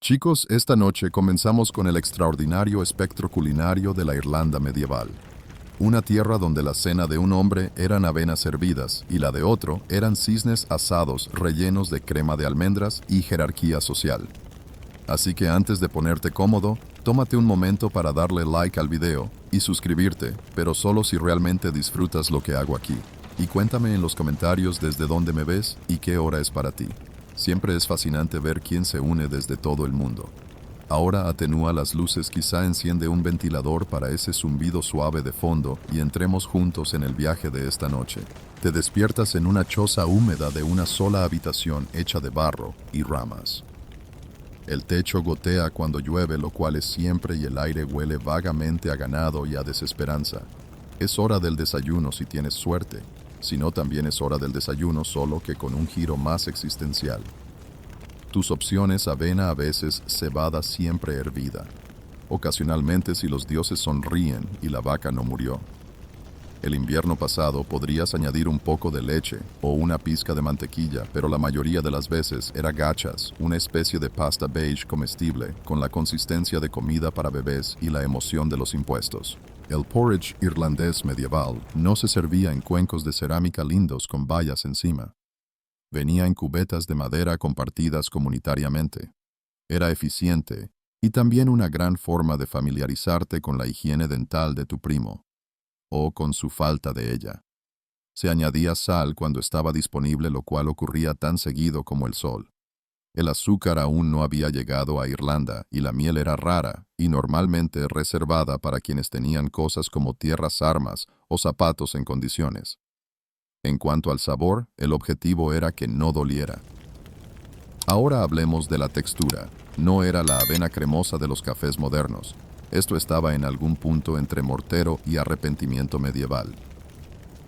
Chicos, esta noche comenzamos con el extraordinario espectro culinario de la Irlanda medieval. Una tierra donde la cena de un hombre eran avenas hervidas y la de otro eran cisnes asados rellenos de crema de almendras y jerarquía social. Así que antes de ponerte cómodo, tómate un momento para darle like al video y suscribirte, pero solo si realmente disfrutas lo que hago aquí. Y cuéntame en los comentarios desde dónde me ves y qué hora es para ti. Siempre es fascinante ver quién se une desde todo el mundo. Ahora atenúa las luces, quizá enciende un ventilador para ese zumbido suave de fondo y entremos juntos en el viaje de esta noche. Te despiertas en una choza húmeda de una sola habitación hecha de barro y ramas. El techo gotea cuando llueve, lo cual es siempre, y el aire huele vagamente a ganado y a desesperanza. Es hora del desayuno si tienes suerte. Si no, también es hora del desayuno, solo que con un giro más existencial. Tus opciones: avena, a veces cebada, siempre hervida. Ocasionalmente, si los dioses sonríen y la vaca no murió. El invierno pasado podrías añadir un poco de leche o una pizca de mantequilla, pero la mayoría de las veces era gachas, una especie de pasta beige comestible con la consistencia de comida para bebés y la emoción de los impuestos. El porridge irlandés medieval no se servía en cuencos de cerámica lindos con bayas encima. Venía en cubetas de madera compartidas comunitariamente. Era eficiente y también una gran forma de familiarizarte con la higiene dental de tu primo, o con su falta de ella. Se añadía sal cuando estaba disponible, lo cual ocurría tan seguido como el sol. El azúcar aún no había llegado a Irlanda y la miel era rara y normalmente reservada para quienes tenían cosas como tierras, armas o zapatos en condiciones. En cuanto al sabor, el objetivo era que no doliera. Ahora hablemos de la textura. No era la avena cremosa de los cafés modernos. Esto estaba en algún punto entre mortero y arrepentimiento medieval.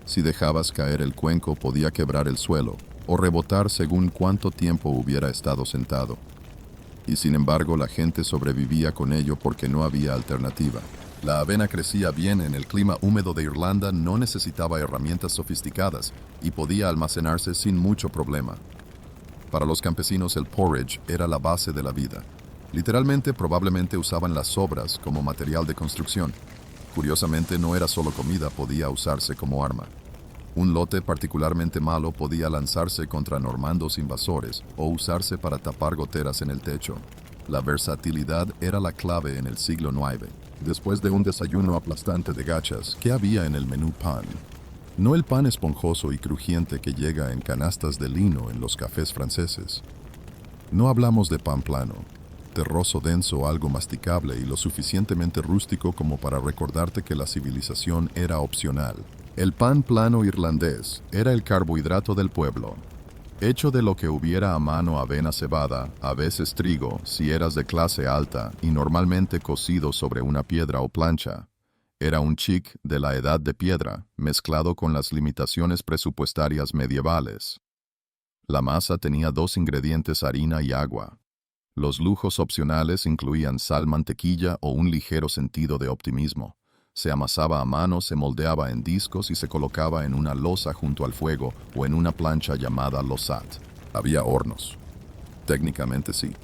Si dejabas caer el cuenco, podía quebrar el suelo o rebotar según cuánto tiempo hubiera estado sentado. Y sin embargo, la gente sobrevivía con ello porque no había alternativa. La avena crecía bien en el clima húmedo de Irlanda, no necesitaba herramientas sofisticadas y podía almacenarse sin mucho problema. Para los campesinos, el porridge era la base de la vida. Literalmente, probablemente usaban las sobras como material de construcción. Curiosamente, no era solo comida, podía usarse como arma. Un lote particularmente malo podía lanzarse contra normandos invasores o usarse para tapar goteras en el techo. La versatilidad era la clave en el siglo IX. Después de un desayuno aplastante de gachas, ¿qué había en el menú? Pan. No el pan esponjoso y crujiente que llega en canastas de lino en los cafés franceses. No hablamos de pan plano, terroso, denso, algo masticable y lo suficientemente rústico como para recordarte que la civilización era opcional. El pan plano irlandés era el carbohidrato del pueblo, hecho de lo que hubiera a mano: avena, cebada, a veces trigo si eras de clase alta, y normalmente cocido sobre una piedra o plancha. Era un chic de la edad de piedra, mezclado con las limitaciones presupuestarias medievales. La masa tenía dos ingredientes: harina y agua. Los lujos opcionales incluían sal, mantequilla o un ligero sentido de optimismo. Se amasaba a mano, se moldeaba en discos y se colocaba en una losa junto al fuego o en una plancha llamada losat. Había hornos. Técnicamente sí.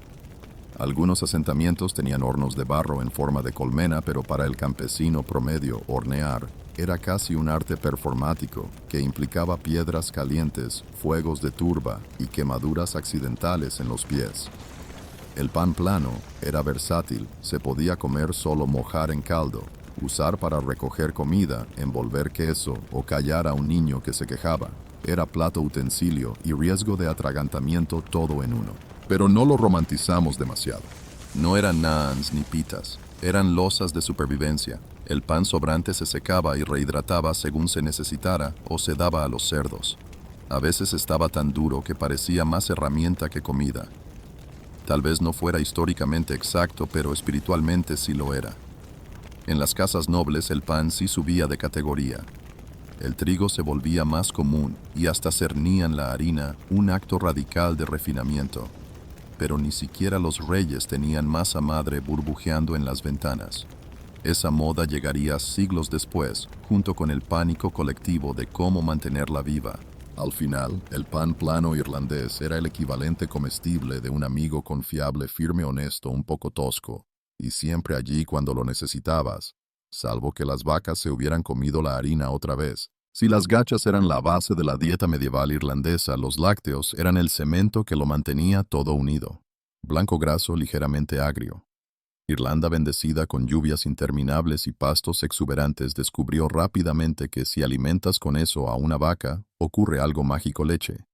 Algunos asentamientos tenían hornos de barro en forma de colmena, pero para el campesino promedio, hornear era casi un arte performático que implicaba piedras calientes, fuegos de turba y quemaduras accidentales en los pies. El pan plano era versátil, se podía comer solo, mojar en caldo, usar para recoger comida, envolver queso o callar a un niño que se quejaba. Era plato, utensilio y riesgo de atragantamiento todo en uno. Pero no lo romantizamos demasiado. No eran naans ni pitas, eran losas de supervivencia. El pan sobrante se secaba y rehidrataba según se necesitara o se daba a los cerdos. A veces estaba tan duro que parecía más herramienta que comida. Tal vez no fuera históricamente exacto, pero espiritualmente sí lo era. En las casas nobles el pan sí subía de categoría. El trigo se volvía más común y hasta cernían la harina, un acto radical de refinamiento. Pero ni siquiera los reyes tenían masa madre burbujeando en las ventanas. Esa moda llegaría siglos después, junto con el pánico colectivo de cómo mantenerla viva. Al final, el pan plano irlandés era el equivalente comestible de un amigo confiable, firme, honesto, un poco tosco, y siempre allí cuando lo necesitabas, salvo que las vacas se hubieran comido la harina otra vez. Si las gachas eran la base de la dieta medieval irlandesa, los lácteos eran el cemento que lo mantenía todo unido. Blanco graso, ligeramente agrio. Irlanda, bendecida con lluvias interminables y pastos exuberantes, descubrió rápidamente que si alimentas con eso a una vaca, ocurre algo mágico: leche.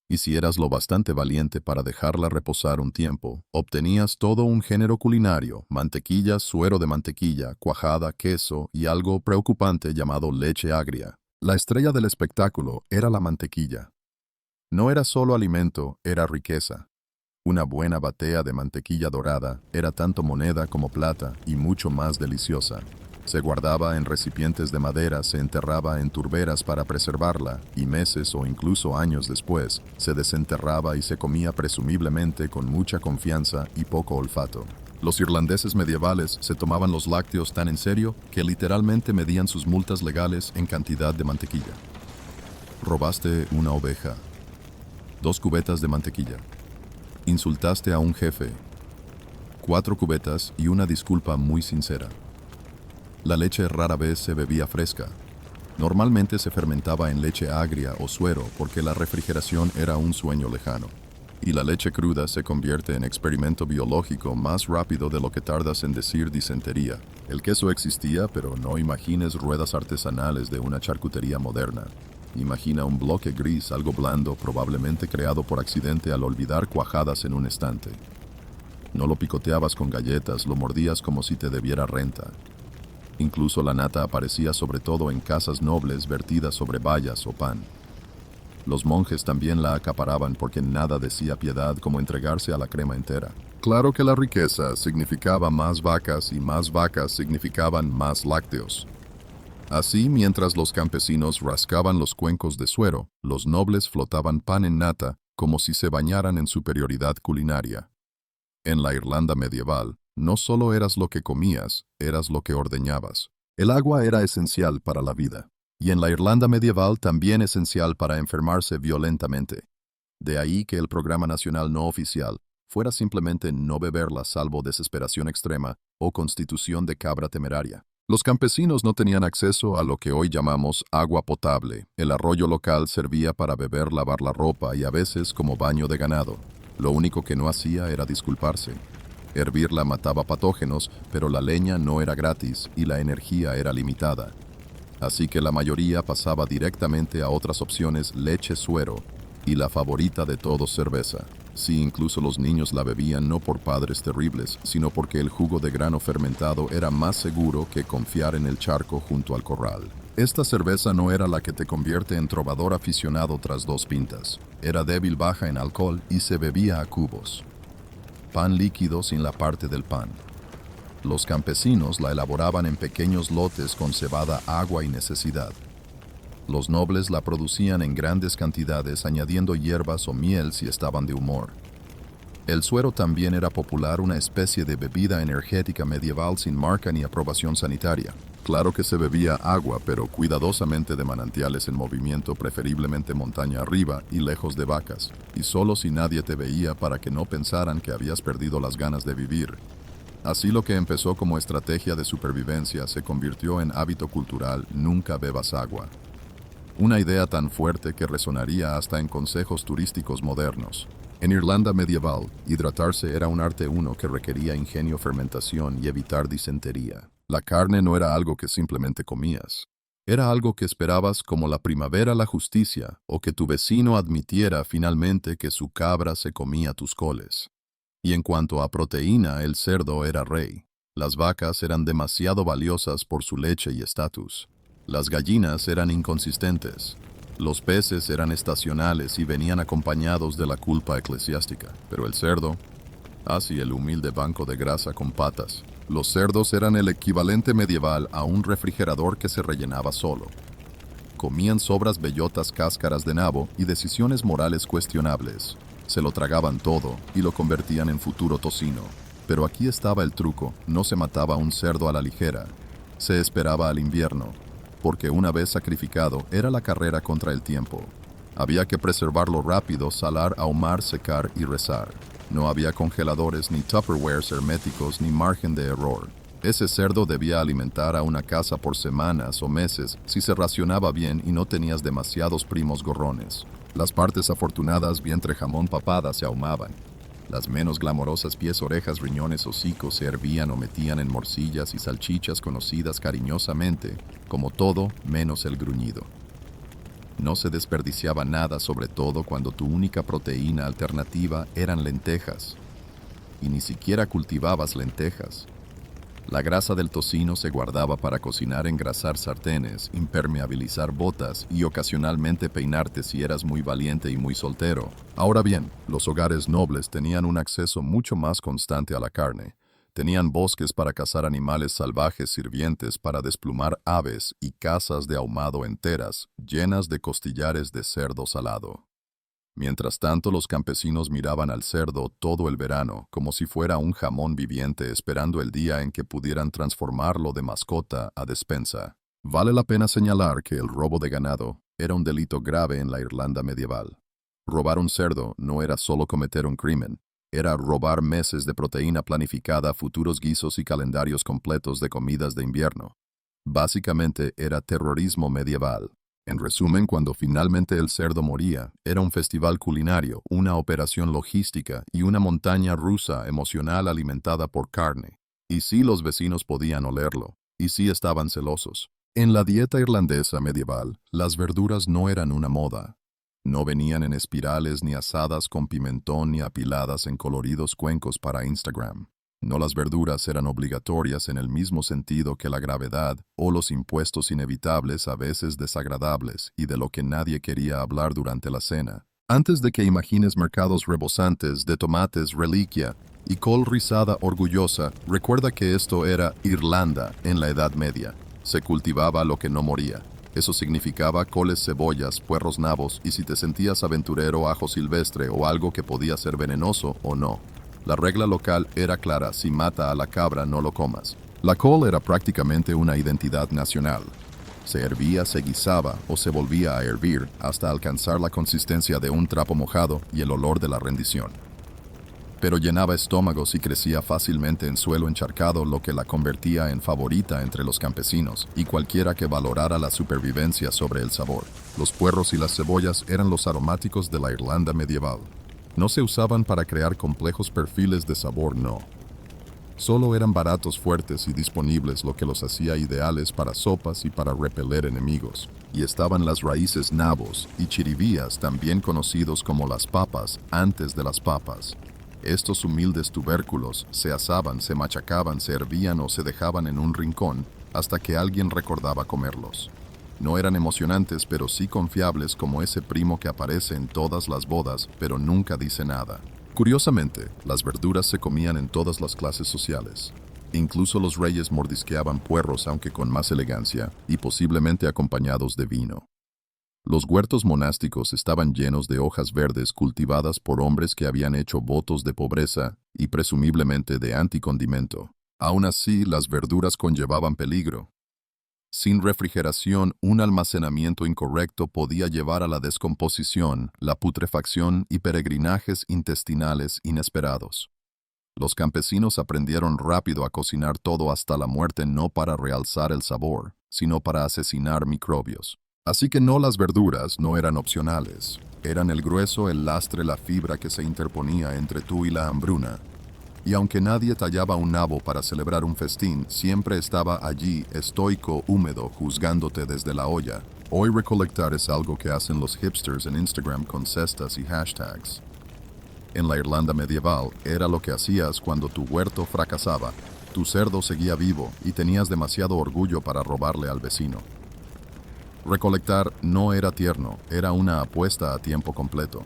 Y si eras lo bastante valiente para dejarla reposar un tiempo, obtenías todo un género culinario: mantequilla, suero de mantequilla, cuajada, queso y algo preocupante llamado leche agria. La estrella del espectáculo era la mantequilla. No era solo alimento, era riqueza. Una buena batea de mantequilla dorada era tanto moneda como plata y mucho más deliciosa. Se guardaba en recipientes de madera, se enterraba en turberas para preservarla y meses o incluso años después se desenterraba y se comía presumiblemente con mucha confianza y poco olfato. Los irlandeses medievales se tomaban los lácteos tan en serio que literalmente medían sus multas legales en cantidad de mantequilla. Robaste una oveja. 2 cubetas de mantequilla. Insultaste a un jefe. 4 cubetas y una disculpa muy sincera. La leche rara vez se bebía fresca. Normalmente se fermentaba en leche agria o suero porque la refrigeración era un sueño lejano. Y la leche cruda se convierte en experimento biológico más rápido de lo que tardas en decir disentería. El queso existía, pero no imagines ruedas artesanales de una charcutería moderna. Imagina un bloque gris, algo blando, probablemente creado por accidente al olvidar cuajadas en un estante. No lo picoteabas con galletas, lo mordías como si te debiera renta. Incluso la nata aparecía sobre todo en casas nobles vertidas sobre bayas o pan. Los monjes también la acaparaban porque nada decía piedad como entregarse a la crema entera. Claro que la riqueza significaba más vacas y más vacas significaban más lácteos. Así, mientras los campesinos rascaban los cuencos de suero, los nobles flotaban pan en nata como si se bañaran en superioridad culinaria. En la Irlanda medieval, no solo eras lo que comías, eras lo que ordeñabas. El agua era esencial para la vida. Y en la Irlanda medieval también esencial para enfermarse violentamente. De ahí que el programa nacional no oficial fuera simplemente no beberla salvo desesperación extrema o constitución de cabra temeraria. Los campesinos no tenían acceso a lo que hoy llamamos agua potable. El arroyo local servía para beber, lavar la ropa y a veces como baño de ganado. Lo único que no hacía era disculparse. Hervirla mataba patógenos, pero la leña no era gratis y la energía era limitada. Así que la mayoría pasaba directamente a otras opciones: leche, suero y la favorita de todos, cerveza. Sí, incluso los niños la bebían no por padres terribles, sino porque el jugo de grano fermentado era más seguro que confiar en el charco junto al corral. Esta cerveza no era la que te convierte en trovador aficionado tras 2 pintas. Era débil, baja en alcohol y se bebía a cubos. Pan líquido sin la parte del pan. Los campesinos la elaboraban en pequeños lotes con cebada, agua y necesidad. Los nobles la producían en grandes cantidades añadiendo hierbas o miel si estaban de humor. El suero también era popular, una especie de bebida energética medieval sin marca ni aprobación sanitaria. Claro que se bebía agua, pero cuidadosamente de manantiales en movimiento, preferiblemente montaña arriba y lejos de vacas, y solo si nadie te veía para que no pensaran que habías perdido las ganas de vivir. Así lo que empezó como estrategia de supervivencia se convirtió en hábito cultural: nunca bebas agua. Una idea tan fuerte que resonaría hasta en consejos turísticos modernos. En Irlanda medieval, hidratarse era un arte uno que requería ingenio, fermentación y evitar disentería. La carne no era algo que simplemente comías. Era algo que esperabas como la primavera la justicia, o que tu vecino admitiera finalmente que su cabra se comía tus coles. Y en cuanto a proteína, el cerdo era rey. Las vacas eran demasiado valiosas por su leche y estatus. Las gallinas eran inconsistentes. Los peces eran estacionales y venían acompañados de la culpa eclesiástica. Pero el cerdo, así el humilde banco de grasa con patas. Los cerdos eran el equivalente medieval a un refrigerador que se rellenaba solo. Comían sobras, bellotas, cáscaras de nabo y decisiones morales cuestionables. Se lo tragaban todo y lo convertían en futuro tocino. Pero aquí estaba el truco: no se mataba un cerdo a la ligera. Se esperaba al invierno, porque una vez sacrificado era la carrera contra el tiempo. Había que preservarlo rápido, salar, ahumar, secar y rezar. No había congeladores, ni Tupperwares herméticos, ni margen de error. Ese cerdo debía alimentar a una casa por semanas o meses si se racionaba bien y no tenías demasiados primos gorrones. Las partes afortunadas, vientre, jamón, papada, se ahumaban. Las menos glamorosas, pies, orejas, riñones, hocicos, se hervían o metían en morcillas y salchichas conocidas cariñosamente como todo menos el gruñido. No se desperdiciaba nada, sobre todo cuando tu única proteína alternativa eran lentejas. Y ni siquiera cultivabas lentejas. La grasa del tocino se guardaba para cocinar, engrasar sartenes, impermeabilizar botas y ocasionalmente peinarte si eras muy valiente y muy soltero. Ahora bien, los hogares nobles tenían un acceso mucho más constante a la carne. Tenían bosques para cazar animales salvajes, sirvientes para desplumar aves y casas de ahumado enteras, llenas de costillares de cerdo salado. Mientras tanto, los campesinos miraban al cerdo todo el verano, como si fuera un jamón viviente, esperando el día en que pudieran transformarlo de mascota a despensa. Vale la pena señalar que el robo de ganado era un delito grave en la Irlanda medieval. Robar un cerdo no era solo cometer un crimen, era robar meses de proteína planificada, futuros guisos y calendarios completos de comidas de invierno. Básicamente era terrorismo medieval. En resumen, cuando finalmente el cerdo moría, era un festival culinario, una operación logística y una montaña rusa emocional alimentada por carne. Y sí, los vecinos podían olerlo, y sí estaban celosos. En la dieta irlandesa medieval, las verduras no eran una moda. No venían en espirales ni asadas con pimentón ni apiladas en coloridos cuencos para Instagram. No, las verduras eran obligatorias en el mismo sentido que la gravedad o los impuestos inevitables, a veces desagradables, y de lo que nadie quería hablar durante la cena. Antes de que imagines mercados rebosantes de tomates reliquia y col rizada orgullosa, recuerda que esto era Irlanda en la Edad Media. Se cultivaba lo que no moría. Eso significaba coles, cebollas, puerros, nabos, y si te sentías aventurero, ajo silvestre o algo que podía ser venenoso o no. La regla local era clara: si mata a la cabra, no lo comas. La col era prácticamente una identidad nacional. Se hervía, se guisaba o se volvía a hervir hasta alcanzar la consistencia de un trapo mojado y el olor de la rendición. Pero llenaba estómagos y crecía fácilmente en suelo encharcado, lo que la convertía en favorita entre los campesinos y cualquiera que valorara la supervivencia sobre el sabor. Los puerros y las cebollas eran los aromáticos de la Irlanda medieval. No se usaban para crear complejos perfiles de sabor, no. Solo eran baratos, fuertes y disponibles, lo que los hacía ideales para sopas y para repeler enemigos. Y estaban las raíces nabos y chirivías, también conocidos como las papas, antes de las papas. Estos humildes tubérculos se asaban, se machacaban, se hervían o se dejaban en un rincón hasta que alguien recordaba comerlos. No eran emocionantes, pero sí confiables, como ese primo que aparece en todas las bodas, pero nunca dice nada. Curiosamente, las verduras se comían en todas las clases sociales. Incluso los reyes mordisqueaban puerros, aunque con más elegancia, y posiblemente acompañados de vino. Los huertos monásticos estaban llenos de hojas verdes cultivadas por hombres que habían hecho votos de pobreza y presumiblemente de anticondimento. Aún así, las verduras conllevaban peligro. Sin refrigeración, un almacenamiento incorrecto podía llevar a la descomposición, la putrefacción y peregrinajes intestinales inesperados. Los campesinos aprendieron rápido a cocinar todo hasta la muerte, no para realzar el sabor, sino para asesinar microbios. Así que no, las verduras no eran opcionales. Eran el grueso, el lastre, la fibra que se interponía entre tú y la hambruna. Y aunque nadie tallaba un nabo para celebrar un festín, siempre estaba allí, estoico, húmedo, juzgándote desde la olla. Hoy recolectar es algo que hacen los hipsters en Instagram con cestas y hashtags. En la Irlanda medieval, era lo que hacías cuando tu huerto fracasaba. Tu cerdo seguía vivo y tenías demasiado orgullo para robarle al vecino. Recolectar no era tierno, era una apuesta a tiempo completo.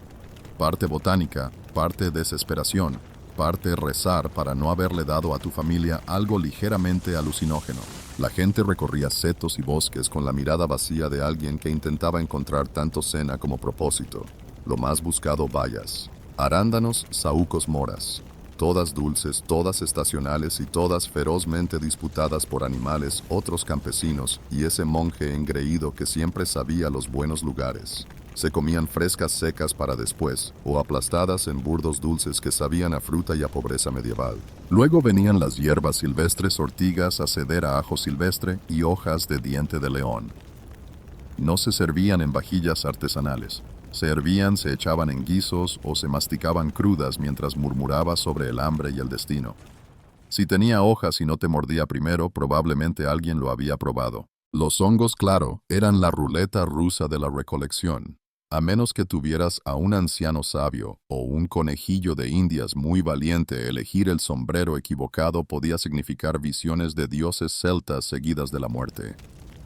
Parte botánica, parte desesperación, parte rezar para no haberle dado a tu familia algo ligeramente alucinógeno. La gente recorría setos y bosques con la mirada vacía de alguien que intentaba encontrar tanto cena como propósito. Lo más buscado, bayas, arándanos, saúcos, moras. Todas dulces, todas estacionales y todas ferozmente disputadas por animales, otros campesinos y ese monje engreído que siempre sabía los buenos lugares. Se comían frescas secas para después, o aplastadas en burdos dulces que sabían a fruta y a pobreza medieval. Luego venían las hierbas silvestres ortigas a ceder a ajo silvestre y hojas de diente de león. No se servían en vajillas artesanales. Se hervían, se echaban en guisos o se masticaban crudas mientras murmuraba sobre el hambre y el destino. Si tenía hojas y no te mordía primero, probablemente alguien lo había probado. Los hongos, claro, eran la ruleta rusa de la recolección. A menos que tuvieras a un anciano sabio o un conejillo de indias muy valiente, elegir el sombrero equivocado podía significar visiones de dioses celtas seguidas de la muerte.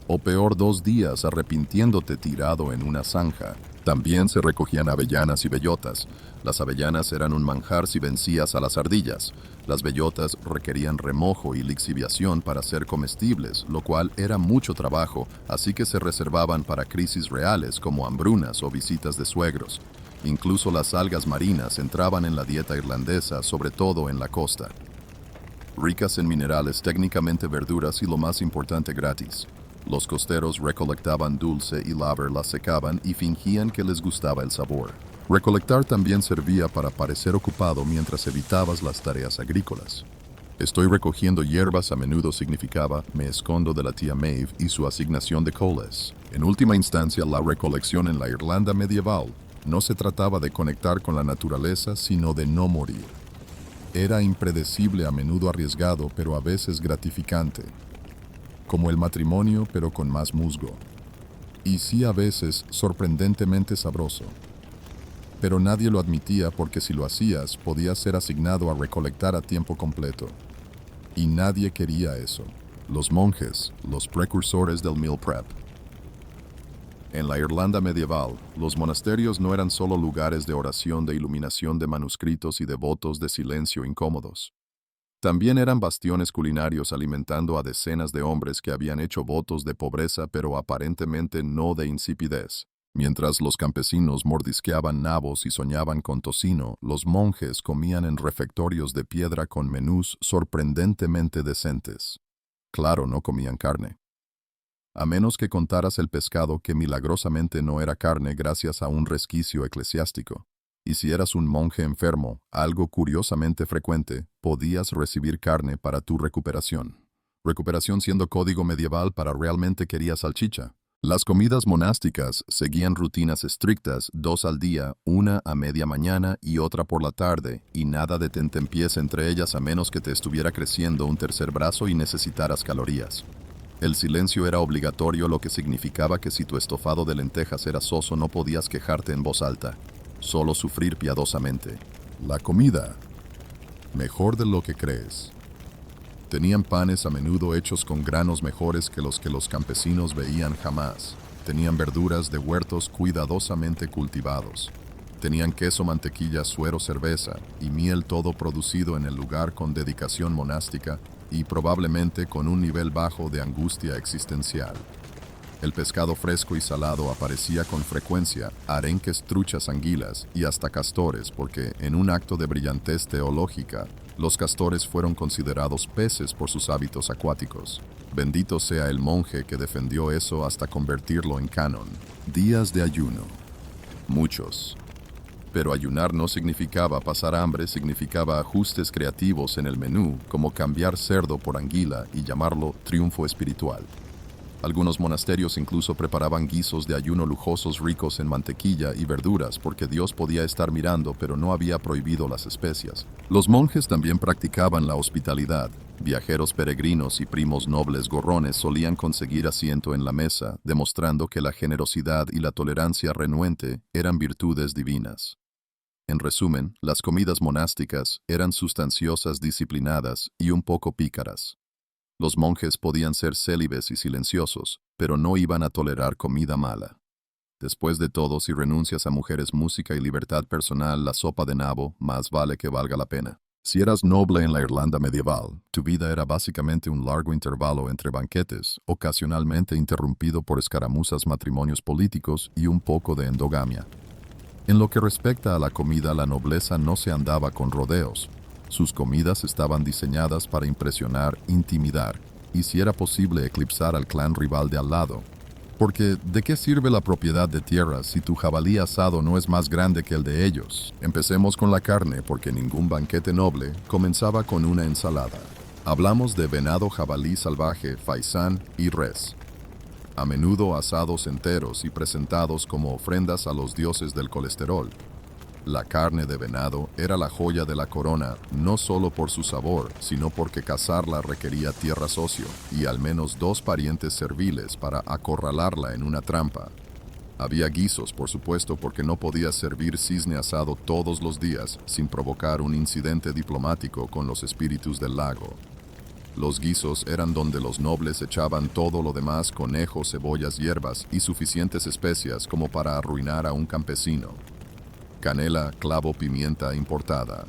O peor, 2 días arrepintiéndote tirado en una zanja. También se recogían avellanas y bellotas. Las avellanas eran un manjar si vencías a las ardillas. Las bellotas requerían remojo y lixiviación para ser comestibles, lo cual era mucho trabajo, así que se reservaban para crisis reales como hambrunas o visitas de suegros. Incluso las algas marinas entraban en la dieta irlandesa, sobre todo en la costa. Ricas en minerales, técnicamente verduras y lo más importante, gratis. Los costeros recolectaban dulce y laver la secaban y fingían que les gustaba el sabor. Recolectar también servía para parecer ocupado mientras evitabas las tareas agrícolas. Estoy recogiendo hierbas a menudo significaba me escondo de la tía Maeve y su asignación de coles. En última instancia, la recolección en la Irlanda medieval no se trataba de conectar con la naturaleza, sino de no morir. Era impredecible, a menudo arriesgado, pero a veces gratificante. Como el matrimonio, pero con más musgo. Y sí, a veces, sorprendentemente sabroso. Pero nadie lo admitía porque si lo hacías, podías ser asignado a recolectar a tiempo completo. Y nadie quería eso. Los monjes, los precursores del meal prep. En la Irlanda medieval, los monasterios no eran solo lugares de oración, de iluminación de manuscritos y de votos de silencio incómodos. También eran bastiones culinarios alimentando a decenas de hombres que habían hecho votos de pobreza pero aparentemente no de insipidez. Mientras los campesinos mordisqueaban nabos y soñaban con tocino, los monjes comían en refectorios de piedra con menús sorprendentemente decentes. Claro, no comían carne. A menos que contaras el pescado que milagrosamente no era carne gracias a un resquicio eclesiástico. Y si eras un monje enfermo, algo curiosamente frecuente, podías recibir carne para tu recuperación. Recuperación siendo código medieval para realmente querías salchicha. Las comidas monásticas seguían rutinas estrictas, 2 al día, una a media mañana y otra por la tarde, y nada de tentempiés entre ellas a menos que te estuviera creciendo un tercer brazo y necesitaras calorías. El silencio era obligatorio, lo que significaba que si tu estofado de lentejas era soso no podías quejarte en voz alta. Solo sufrir piadosamente. La comida, mejor de lo que crees. Tenían panes a menudo hechos con granos mejores que los campesinos veían jamás. Tenían verduras de huertos cuidadosamente cultivados. Tenían queso, mantequilla, suero, cerveza y miel, todo producido en el lugar con dedicación monástica y probablemente con un nivel bajo de angustia existencial. El pescado fresco y salado aparecía con frecuencia, arenques, truchas, anguilas y hasta castores, porque en un acto de brillantez teológica, los castores fueron considerados peces por sus hábitos acuáticos. Bendito sea el monje que defendió eso hasta convertirlo en canon. Días de ayuno. Muchos. Pero ayunar no significaba pasar hambre, significaba ajustes creativos en el menú, como cambiar cerdo por anguila y llamarlo triunfo espiritual. Algunos monasterios incluso preparaban guisos de ayuno lujosos ricos en mantequilla y verduras porque Dios podía estar mirando, pero no había prohibido las especias. Los monjes también practicaban la hospitalidad. Viajeros peregrinos y primos nobles gorrones solían conseguir asiento en la mesa, demostrando que la generosidad y la tolerancia renuente eran virtudes divinas. En resumen, las comidas monásticas eran sustanciosas, disciplinadas y un poco pícaras. Los monjes podían ser célibes y silenciosos, pero no iban a tolerar comida mala. Después de todo, si renuncias a mujeres, música y libertad personal, la sopa de nabo, más vale que valga la pena. Si eras noble en la Irlanda medieval, tu vida era básicamente un largo intervalo entre banquetes, ocasionalmente interrumpido por escaramuzas, matrimonios políticos y un poco de endogamia. En lo que respecta a la comida, la nobleza no se andaba con rodeos. Sus comidas estaban diseñadas para impresionar, intimidar, y si era posible eclipsar al clan rival de al lado. Porque, ¿de qué sirve la propiedad de tierra si tu jabalí asado no es más grande que el de ellos? Empecemos con la carne, porque ningún banquete noble comenzaba con una ensalada. Hablamos de venado, jabalí salvaje, faisán y res, a menudo asados enteros y presentados como ofrendas a los dioses del colesterol. La carne de venado era la joya de la corona, no solo por su sabor, sino porque cazarla requería tierra socio y al menos 2 parientes serviles para acorralarla en una trampa. Había guisos, por supuesto, porque no podías servir cisne asado todos los días sin provocar un incidente diplomático con los espíritus del lago. Los guisos eran donde los nobles echaban todo lo demás: conejos, cebollas, hierbas y suficientes especias como para arruinar a un campesino. Canela, clavo, pimienta importada.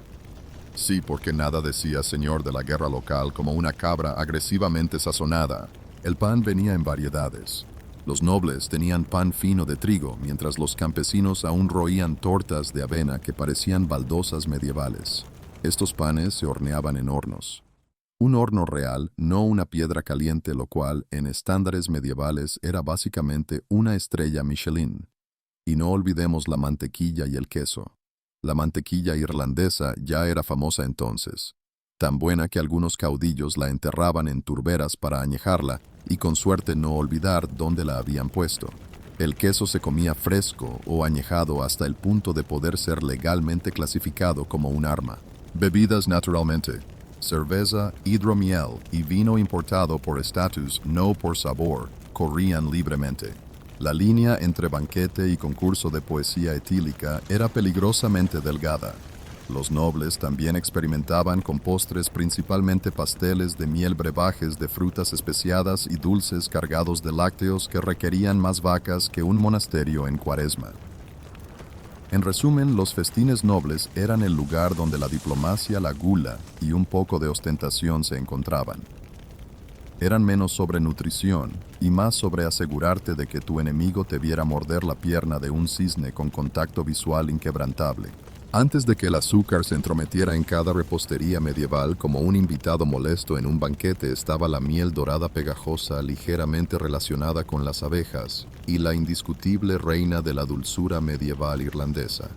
Sí, porque nada decía señor de la guerra local como una cabra agresivamente sazonada. El pan venía en variedades. Los nobles tenían pan fino de trigo, mientras los campesinos aún roían tortas de avena que parecían baldosas medievales. Estos panes se horneaban en hornos. Un horno real, no una piedra caliente, lo cual, en estándares medievales, era básicamente una estrella Michelin. Y no olvidemos la mantequilla y el queso. La mantequilla irlandesa ya era famosa entonces, tan buena que algunos caudillos la enterraban en turberas para añejarla y con suerte no olvidar dónde la habían puesto. El queso se comía fresco o añejado hasta el punto de poder ser legalmente clasificado como un arma. Bebidas naturalmente. Cerveza, hidromiel y vino importado por estatus, no por sabor, corrían libremente. La línea entre banquete y concurso de poesía etílica era peligrosamente delgada. Los nobles también experimentaban con postres, principalmente pasteles de miel, brebajes de frutas especiadas y dulces cargados de lácteos que requerían más vacas que un monasterio en Cuaresma. En resumen, los festines nobles eran el lugar donde la diplomacia, la gula y un poco de ostentación se encontraban. Eran menos sobre nutrición y más sobre asegurarte de que tu enemigo te viera morder la pierna de un cisne con contacto visual inquebrantable. Antes de que el azúcar se entrometiera en cada repostería medieval como un invitado molesto en un banquete, estaba la miel dorada pegajosa ligeramente relacionada con las abejas y la indiscutible reina de la dulzura medieval irlandesa.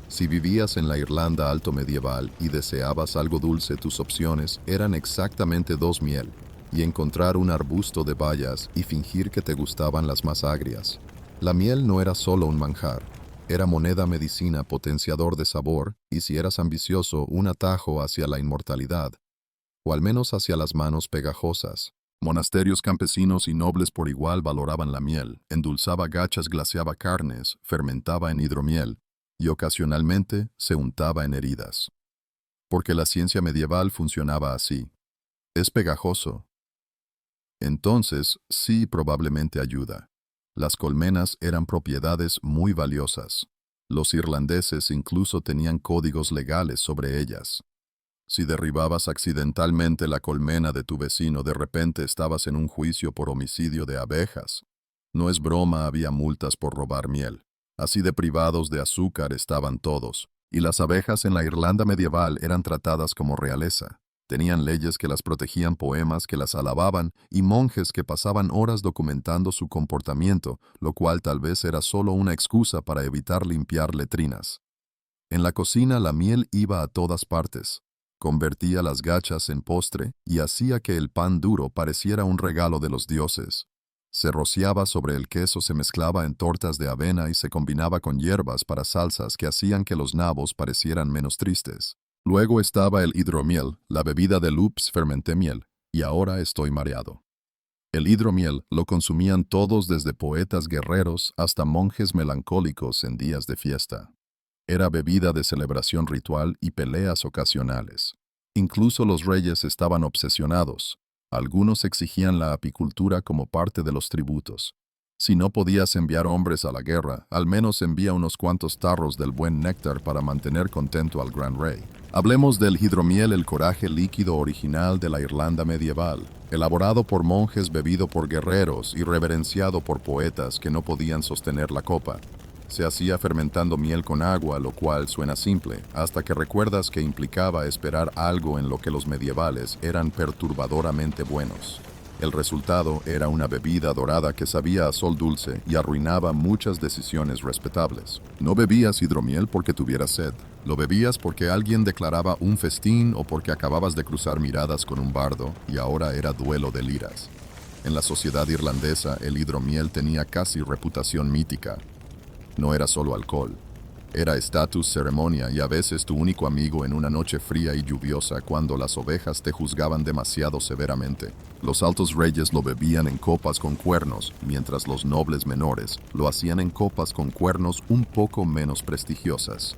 Si vivías en la Irlanda alto medieval y deseabas algo dulce, tus opciones eran exactamente 2: miel y encontrar un arbusto de bayas y fingir que te gustaban las más agrias. La miel no era solo un manjar, era moneda medicina, potenciador de sabor y, si eras ambicioso, un atajo hacia la inmortalidad, o al menos hacia las manos pegajosas. Monasterios campesinos y nobles por igual valoraban la miel, endulzaba gachas, glaseaba carnes, fermentaba en hidromiel y ocasionalmente se untaba en heridas. Porque la ciencia medieval funcionaba así. Es pegajoso. Entonces, sí, probablemente ayuda. Las colmenas eran propiedades muy valiosas. Los irlandeses incluso tenían códigos legales sobre ellas. Si derribabas accidentalmente la colmena de tu vecino, de repente estabas en un juicio por homicidio de abejas. No es broma, había multas por robar miel. Así de privados de azúcar estaban todos, y las abejas en la Irlanda medieval eran tratadas como realeza. Tenían leyes que las protegían, poemas que las alababan y monjes que pasaban horas documentando su comportamiento, lo cual tal vez era solo una excusa para evitar limpiar letrinas. En la cocina la miel iba a todas partes. Convertía las gachas en postre y hacía que el pan duro pareciera un regalo de los dioses. Se rociaba sobre el queso, se mezclaba en tortas de avena y se combinaba con hierbas para salsas que hacían que los nabos parecieran menos tristes. Luego estaba el hidromiel, la bebida de Loops. Fermenté miel, y ahora estoy mareado. El hidromiel lo consumían todos, desde poetas guerreros hasta monjes melancólicos en días de fiesta. Era bebida de celebración ritual y peleas ocasionales. Incluso los reyes estaban obsesionados. Algunos exigían la apicultura como parte de los tributos. Si no podías enviar hombres a la guerra, al menos envía unos cuantos tarros del buen néctar para mantener contento al gran rey. Hablemos del hidromiel, el coraje líquido original de la Irlanda medieval, elaborado por monjes, bebido por guerreros y reverenciado por poetas que no podían sostener la copa. Se hacía fermentando miel con agua, lo cual suena simple, hasta que recuerdas que implicaba esperar algo en lo que los medievales eran perturbadoramente buenos. El resultado era una bebida dorada que sabía a sol dulce y arruinaba muchas decisiones respetables. No bebías hidromiel porque tuvieras sed. Lo bebías porque alguien declaraba un festín o porque acababas de cruzar miradas con un bardo y ahora era duelo de liras. En la sociedad irlandesa, el hidromiel tenía casi reputación mítica. No era solo alcohol. Era estatus, ceremonia y a veces tu único amigo en una noche fría y lluviosa cuando las ovejas te juzgaban demasiado severamente. Los altos reyes lo bebían en copas con cuernos, mientras los nobles menores lo hacían en copas con cuernos un poco menos prestigiosas.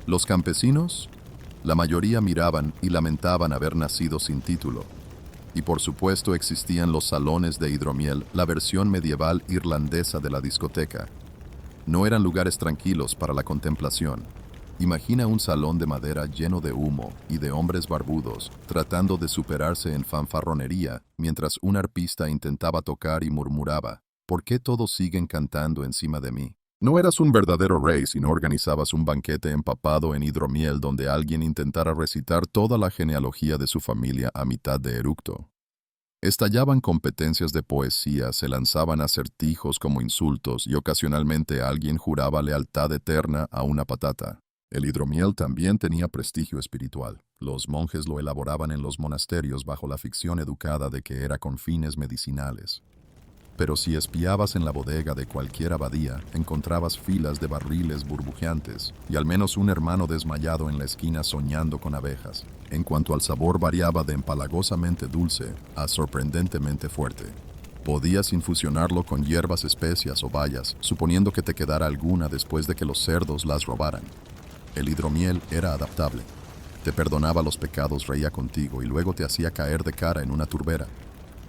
Los campesinos, la mayoría miraban y lamentaban haber nacido sin título. Y por supuesto existían los salones de hidromiel, la versión medieval irlandesa de la discoteca. No eran lugares tranquilos para la contemplación. Imagina un salón de madera lleno de humo y de hombres barbudos tratando de superarse en fanfarronería mientras un arpista intentaba tocar y murmuraba: ¿por qué todos siguen cantando encima de mí? No eras un verdadero rey si no organizabas un banquete empapado en hidromiel donde alguien intentara recitar toda la genealogía de su familia a mitad de eructo. Estallaban competencias de poesía, se lanzaban acertijos como insultos y ocasionalmente alguien juraba lealtad eterna a una patata. El hidromiel también tenía prestigio espiritual. Los monjes lo elaboraban en los monasterios bajo la ficción educada de que era con fines medicinales. Pero si espiabas en la bodega de cualquier abadía, encontrabas filas de barriles burbujeantes y al menos un hermano desmayado en la esquina soñando con abejas. En cuanto al sabor, variaba de empalagosamente dulce a sorprendentemente fuerte. Podías infusionarlo con hierbas, especias o bayas, suponiendo que te quedara alguna después de que los cerdos las robaran. El hidromiel era adaptable. Te perdonaba los pecados, reía contigo y luego te hacía caer de cara en una turbera.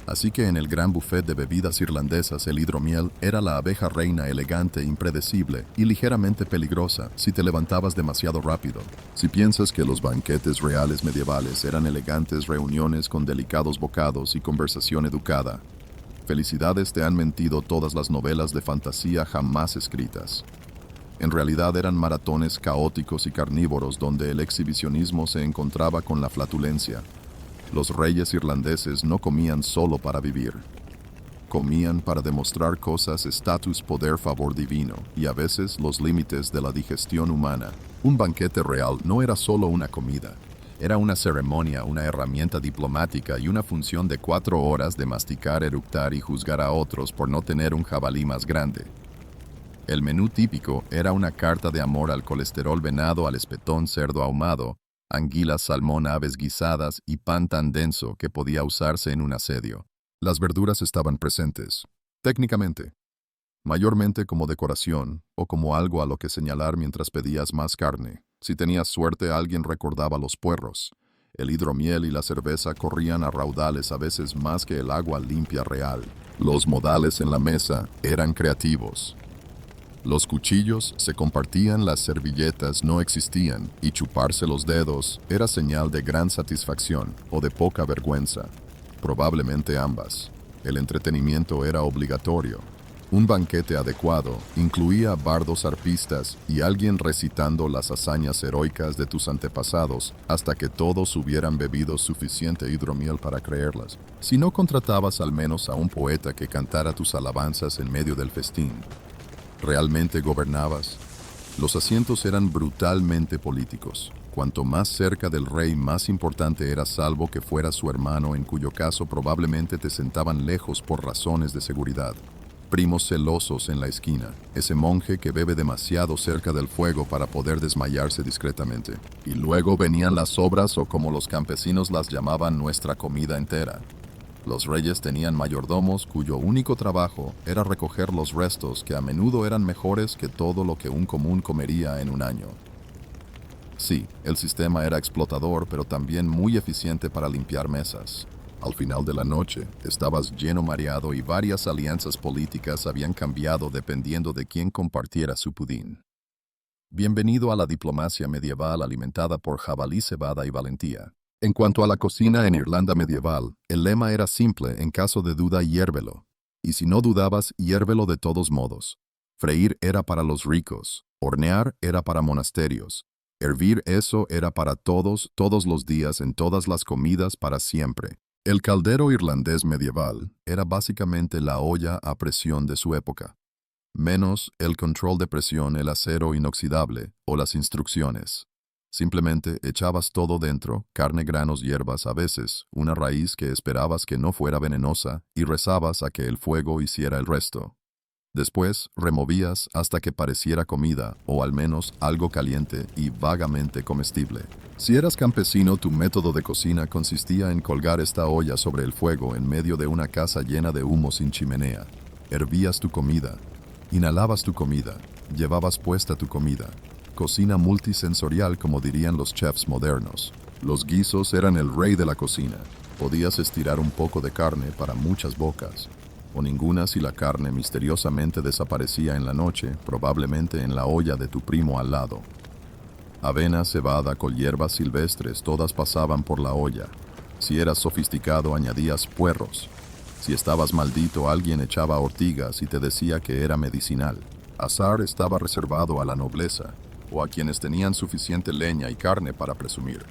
Así que en el gran buffet de bebidas irlandesas el hidromiel era la abeja reina elegante, impredecible y ligeramente peligrosa si te levantabas demasiado rápido. Si piensas que los banquetes reales medievales eran elegantes reuniones con delicados bocados y conversación educada, felicidades, te han mentido todas las novelas de fantasía jamás escritas. En realidad eran maratones caóticos y carnívoros donde el exhibicionismo se encontraba con la flatulencia. Los reyes irlandeses no comían solo para vivir. Comían para demostrar cosas, estatus, poder, favor divino, y a veces los límites de la digestión humana. Un banquete real no era solo una comida. Era una ceremonia, una herramienta diplomática y una función de 4 horas de masticar, eructar y juzgar a otros por no tener un jabalí más grande. El menú típico era una carta de amor al colesterol, venado, al espetón, cerdo ahumado, anguilas, salmón, aves guisadas y pan tan denso que podía usarse en un asedio. Las verduras estaban presentes, técnicamente, mayormente como decoración o como algo a lo que señalar mientras pedías más carne. Si tenías suerte, alguien recordaba los puerros. El hidromiel y la cerveza corrían a raudales, a veces más que el agua limpia real. Los modales en la mesa eran creativos. Los cuchillos se compartían, las servilletas no existían, y chuparse los dedos era señal de gran satisfacción o de poca vergüenza. Probablemente ambas. El entretenimiento era obligatorio. Un banquete adecuado incluía bardos, arpistas y alguien recitando las hazañas heroicas de tus antepasados hasta que todos hubieran bebido suficiente hidromiel para creerlas. Si no, contratabas al menos a un poeta que cantara tus alabanzas en medio del festín. ¿Realmente gobernabas? Los asientos eran brutalmente políticos. Cuanto más cerca del rey, más importante era, salvo que fuera su hermano, en cuyo caso probablemente te sentaban lejos por razones de seguridad. Primos celosos en la esquina, ese monje que bebe demasiado cerca del fuego para poder desmayarse discretamente. Y luego venían las sobras, o como los campesinos las llamaban, nuestra comida entera. Los reyes tenían mayordomos cuyo único trabajo era recoger los restos, que a menudo eran mejores que todo lo que un común comería en un año. Sí, el sistema era explotador, pero también muy eficiente para limpiar mesas. Al final de la noche, estabas lleno, mareado, y varias alianzas políticas habían cambiado dependiendo de quién compartiera su pudín. Bienvenido a la diplomacia medieval alimentada por jabalí, cebada y valentía. En cuanto a la cocina en Irlanda medieval, el lema era simple: en caso de duda, hiérvelo. Y si no dudabas, hiérvelo de todos modos. Freír era para los ricos, hornear era para monasterios, hervir, eso era para todos, todos los días, en todas las comidas, para siempre. El caldero irlandés medieval era básicamente la olla a presión de su época, menos el control de presión, el acero inoxidable o las instrucciones. Simplemente echabas todo dentro, carne, granos, hierbas, a veces, una raíz que esperabas que no fuera venenosa y rezabas a que el fuego hiciera el resto. Después, removías hasta que pareciera comida, o al menos algo caliente y vagamente comestible. Si eras campesino, tu método de cocina consistía en colgar esta olla sobre el fuego en medio de una casa llena de humo sin chimenea. Hervías tu comida, inhalabas tu comida, llevabas puesta tu comida. Cocina multisensorial, como dirían los chefs modernos. Los guisos eran el rey de la cocina. Podías estirar un poco de carne para muchas bocas, o ninguna si la carne misteriosamente desaparecía en la noche, probablemente en la olla de tu primo al lado. Avena, cebada, col, hierbas silvestres, todas pasaban por la olla. Si eras sofisticado, añadías puerros. Si estabas maldito, alguien echaba ortigas y te decía que era medicinal. Asar estaba reservado a la nobleza, o a quienes tenían suficiente leña y carne para presumir.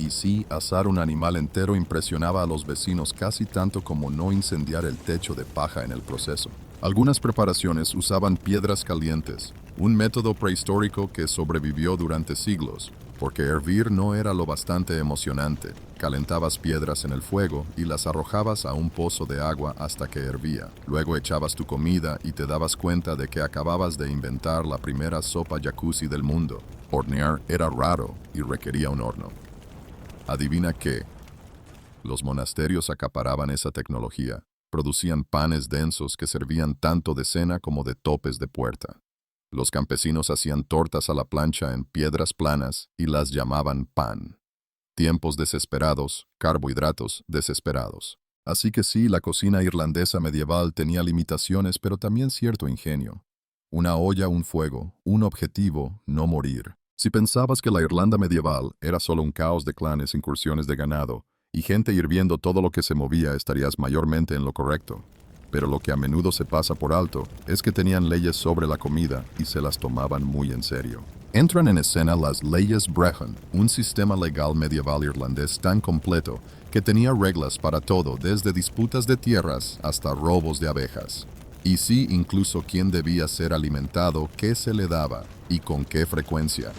Y sí, asar un animal entero impresionaba a los vecinos casi tanto como no incendiar el techo de paja en el proceso. Algunas preparaciones usaban piedras calientes, un método prehistórico que sobrevivió durante siglos, porque hervir no era lo bastante emocionante. Calentabas piedras en el fuego y las arrojabas a un pozo de agua hasta que hervía. Luego echabas tu comida y te dabas cuenta de que acababas de inventar la primera sopa jacuzzi del mundo. Hornear era raro y requería un horno. Adivina qué. Los monasterios acaparaban esa tecnología. Producían panes densos que servían tanto de cena como de topes de puerta. Los campesinos hacían tortas a la plancha en piedras planas y las llamaban pan. Tiempos desesperados, carbohidratos desesperados. Así que sí, la cocina irlandesa medieval tenía limitaciones, pero también cierto ingenio. Una olla, un fuego, un objetivo, no morir. Si pensabas que la Irlanda medieval era solo un caos de clanes, incursiones de ganado y gente hirviendo todo lo que se movía, estarías mayormente en lo correcto. Pero lo que a menudo se pasa por alto es que tenían leyes sobre la comida y se las tomaban muy en serio. Entran en escena las leyes Brehon, un sistema legal medieval irlandés tan completo que tenía reglas para todo, desde disputas de tierras hasta robos de abejas. Y sí, incluso quién debía ser alimentado, qué se le daba y con qué frecuencia.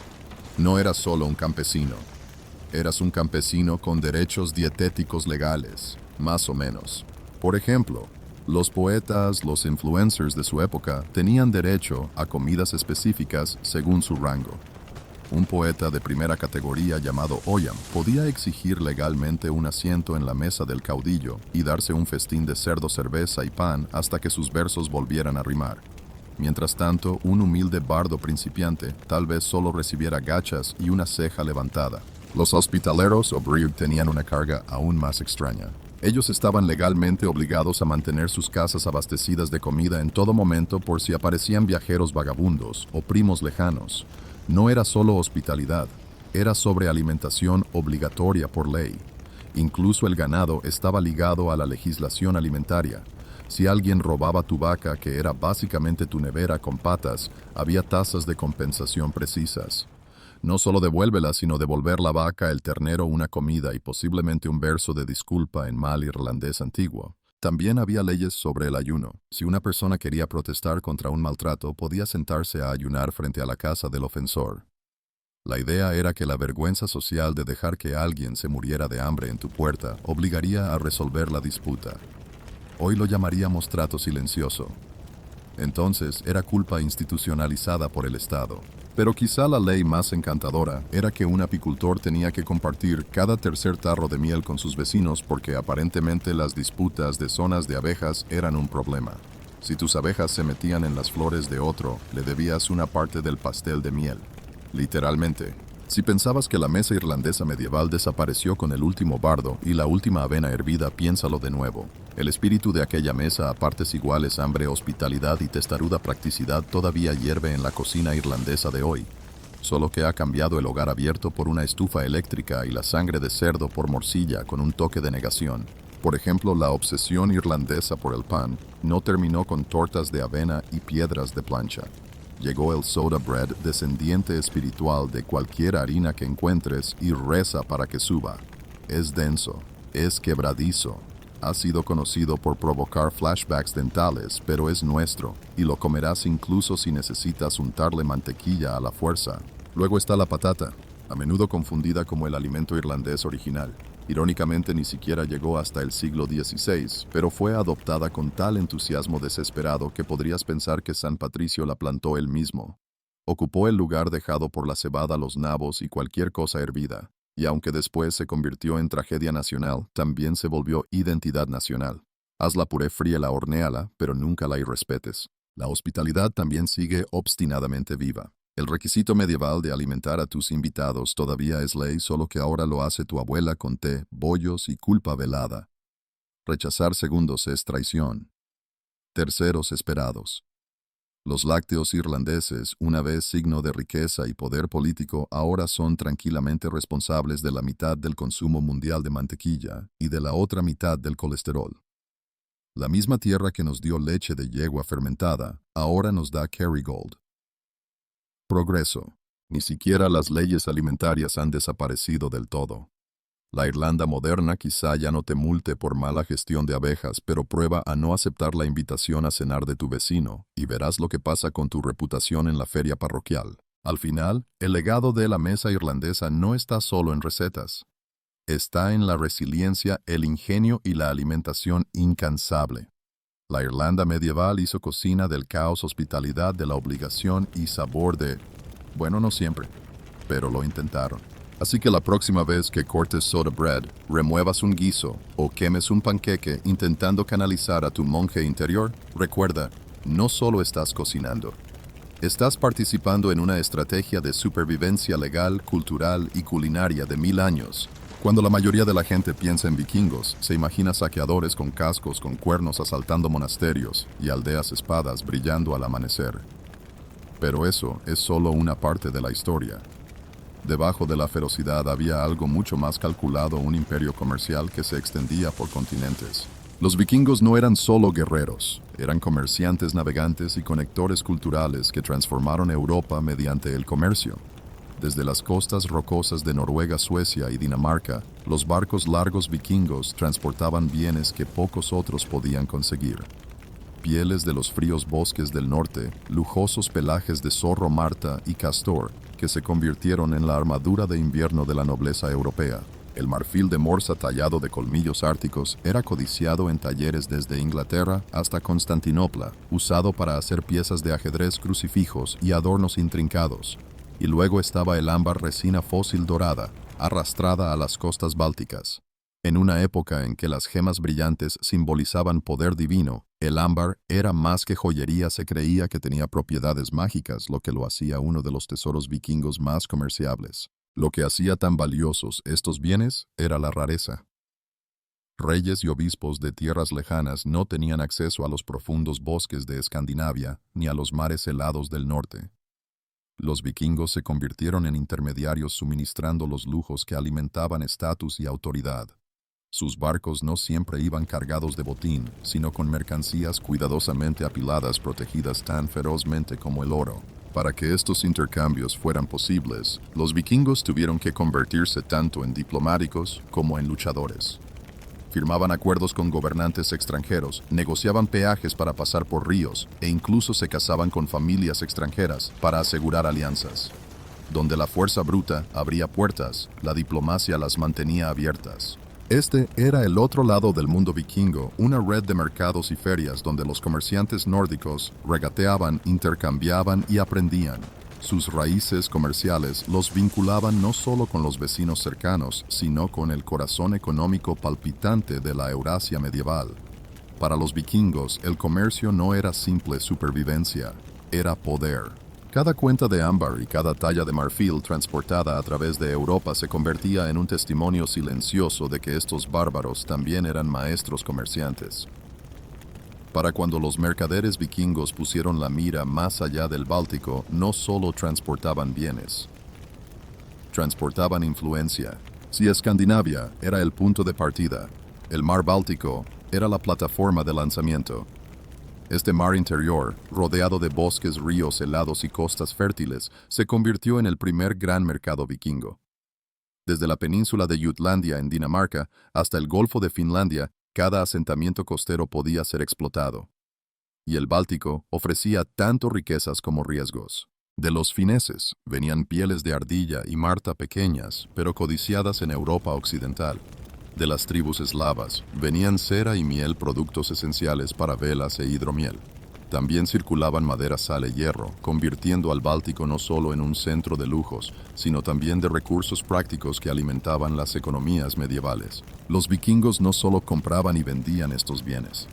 No eras solo un campesino. Eras un campesino con derechos dietéticos legales, más o menos. Por ejemplo, los poetas, los influencers de su época, tenían derecho a comidas específicas según su rango. Un poeta de primera categoría llamado Ogham podía exigir legalmente un asiento en la mesa del caudillo y darse un festín de cerdo, cerveza y pan hasta que sus versos volvieran a rimar. Mientras tanto, un humilde bardo principiante tal vez solo recibiera gachas y una ceja levantada. Los hospitaleros o bríd tenían una carga aún más extraña. Ellos estaban legalmente obligados a mantener sus casas abastecidas de comida en todo momento por si aparecían viajeros vagabundos o primos lejanos. No era solo hospitalidad, era sobrealimentación obligatoria por ley. Incluso el ganado estaba ligado a la legislación alimentaria. Si alguien robaba tu vaca, que era básicamente tu nevera con patas, había tasas de compensación precisas. No solo devuélvela, sino devolver la vaca, el ternero, una comida y posiblemente un verso de disculpa en mal irlandés antiguo. También había leyes sobre el ayuno. Si una persona quería protestar contra un maltrato, podía sentarse a ayunar frente a la casa del ofensor. La idea era que la vergüenza social de dejar que alguien se muriera de hambre en tu puerta obligaría a resolver la disputa. Hoy lo llamaríamos trato silencioso. Entonces era culpa institucionalizada por el Estado. Pero quizá la ley más encantadora era que un apicultor tenía que compartir cada tercer tarro de miel con sus vecinos porque aparentemente las disputas de zonas de abejas eran un problema. Si tus abejas se metían en las flores de otro, le debías una parte del pastel de miel. Literalmente. Si pensabas que la mesa irlandesa medieval desapareció con el último bardo y la última avena hervida, piénsalo de nuevo. El espíritu de aquella mesa, a partes iguales hambre, hospitalidad y testaruda practicidad, todavía hierve en la cocina irlandesa de hoy. Solo que ha cambiado el hogar abierto por una estufa eléctrica y la sangre de cerdo por morcilla con un toque de negación. Por ejemplo, la obsesión irlandesa por el pan no terminó con tortas de avena y piedras de plancha. Llegó el soda bread, descendiente espiritual de cualquier harina que encuentres, y reza para que suba. Es denso, Es quebradizo. Ha sido conocido por provocar flashbacks dentales, pero es nuestro, y lo comerás incluso si necesitas untarle mantequilla a la fuerza. Luego está la patata, a menudo confundida como el alimento irlandés original. Irónicamente ni siquiera llegó hasta el siglo XVI, pero fue adoptada con tal entusiasmo desesperado que podrías pensar que San Patricio la plantó él mismo. Ocupó el lugar dejado por la cebada, los nabos y cualquier cosa hervida, y aunque después se convirtió en tragedia nacional, también se volvió identidad nacional. Hazla puré, fríela, hornéala, pero nunca la irrespetes. La hospitalidad también sigue obstinadamente viva. El requisito medieval de alimentar a tus invitados todavía es ley, solo que ahora lo hace tu abuela con té, bollos y culpa velada. Rechazar segundos es traición. Terceros esperados. Los lácteos irlandeses, una vez signo de riqueza y poder político, ahora son tranquilamente responsables de la mitad del consumo mundial de mantequilla y de la otra mitad del colesterol. La misma tierra que nos dio leche de yegua fermentada, ahora nos da Kerrygold. Progreso. Ni siquiera las leyes alimentarias han desaparecido del todo. La Irlanda moderna quizá ya no te multe por mala gestión de abejas, pero prueba a no aceptar la invitación a cenar de tu vecino, y verás lo que pasa con tu reputación en la feria parroquial. Al final, el legado de la mesa irlandesa no está solo en recetas. Está en la resiliencia, el ingenio y la alimentación incansable. La Irlanda medieval hizo cocina del caos, hospitalidad de la obligación y sabor de... Bueno, no siempre, pero lo intentaron. Así que la próxima vez que cortes soda bread, remuevas un guiso o quemes un panqueque intentando canalizar a tu monje interior, recuerda, no solo estás cocinando. Estás participando en una estrategia de supervivencia legal, cultural y culinaria de 1000 años. Cuando la mayoría de la gente piensa en vikingos, se imagina saqueadores con cascos con cuernos asaltando monasterios y aldeas espadas brillando al amanecer. Pero eso es solo una parte de la historia. Debajo de la ferocidad había algo mucho más calculado, un imperio comercial que se extendía por continentes. Los vikingos no eran solo guerreros, eran comerciantes, navegantes y conectores culturales que transformaron Europa mediante el comercio. Desde las costas rocosas de Noruega, Suecia y Dinamarca, los barcos largos vikingos transportaban bienes que pocos otros podían conseguir. Pieles de los fríos bosques del norte, lujosos pelajes de zorro, marta y castor, que se convirtieron en la armadura de invierno de la nobleza europea. El marfil de morsa tallado de colmillos árticos era codiciado en talleres desde Inglaterra hasta Constantinopla, usado para hacer piezas de ajedrez, crucifijos y adornos intrincados. Y luego estaba el ámbar, resina fósil dorada, arrastrada a las costas bálticas. En una época en que las gemas brillantes simbolizaban poder divino, el ámbar era más que joyería, se creía que tenía propiedades mágicas, lo que lo hacía uno de los tesoros vikingos más comerciables. Lo que hacía tan valiosos estos bienes era la rareza. Reyes y obispos de tierras lejanas no tenían acceso a los profundos bosques de Escandinavia ni a los mares helados del norte. Los vikingos se convirtieron en intermediarios suministrando los lujos que alimentaban estatus y autoridad. Sus barcos no siempre iban cargados de botín, sino con mercancías cuidadosamente apiladas protegidas tan ferozmente como el oro. Para que estos intercambios fueran posibles, los vikingos tuvieron que convertirse tanto en diplomáticos como en luchadores. Firmaban acuerdos con gobernantes extranjeros, negociaban peajes para pasar por ríos e incluso se casaban con familias extranjeras para asegurar alianzas. Donde la fuerza bruta abría puertas, la diplomacia las mantenía abiertas. Este era el otro lado del mundo vikingo, una red de mercados y ferias donde los comerciantes nórdicos regateaban, intercambiaban y aprendían. Sus raíces comerciales los vinculaban no solo con los vecinos cercanos, sino con el corazón económico palpitante de la Eurasia medieval. Para los vikingos, el comercio no era simple supervivencia, era poder. Cada cuenta de ámbar y cada talla de marfil transportada a través de Europa se convertía en un testimonio silencioso de que estos bárbaros también eran maestros comerciantes. Para cuando los mercaderes vikingos pusieron la mira más allá del Báltico, no solo transportaban bienes, transportaban influencia. Si Escandinavia era el punto de partida, el mar Báltico era la plataforma de lanzamiento. Este mar interior, rodeado de bosques, ríos helados y costas fértiles, se convirtió en el primer gran mercado vikingo. Desde la península de Jutlandia en Dinamarca hasta el Golfo de Finlandia, cada asentamiento costero podía ser explotado. Y el Báltico ofrecía tanto riquezas como riesgos. De los fineses venían pieles de ardilla y marta pequeñas, pero codiciadas en Europa occidental. De las tribus eslavas venían cera y miel, productos esenciales para velas e hidromiel. También circulaban madera, sal y hierro, convirtiendo al Báltico no solo en un centro de lujos, sino también de recursos prácticos que alimentaban las economías medievales. Los vikingos no solo compraban y vendían estos bienes.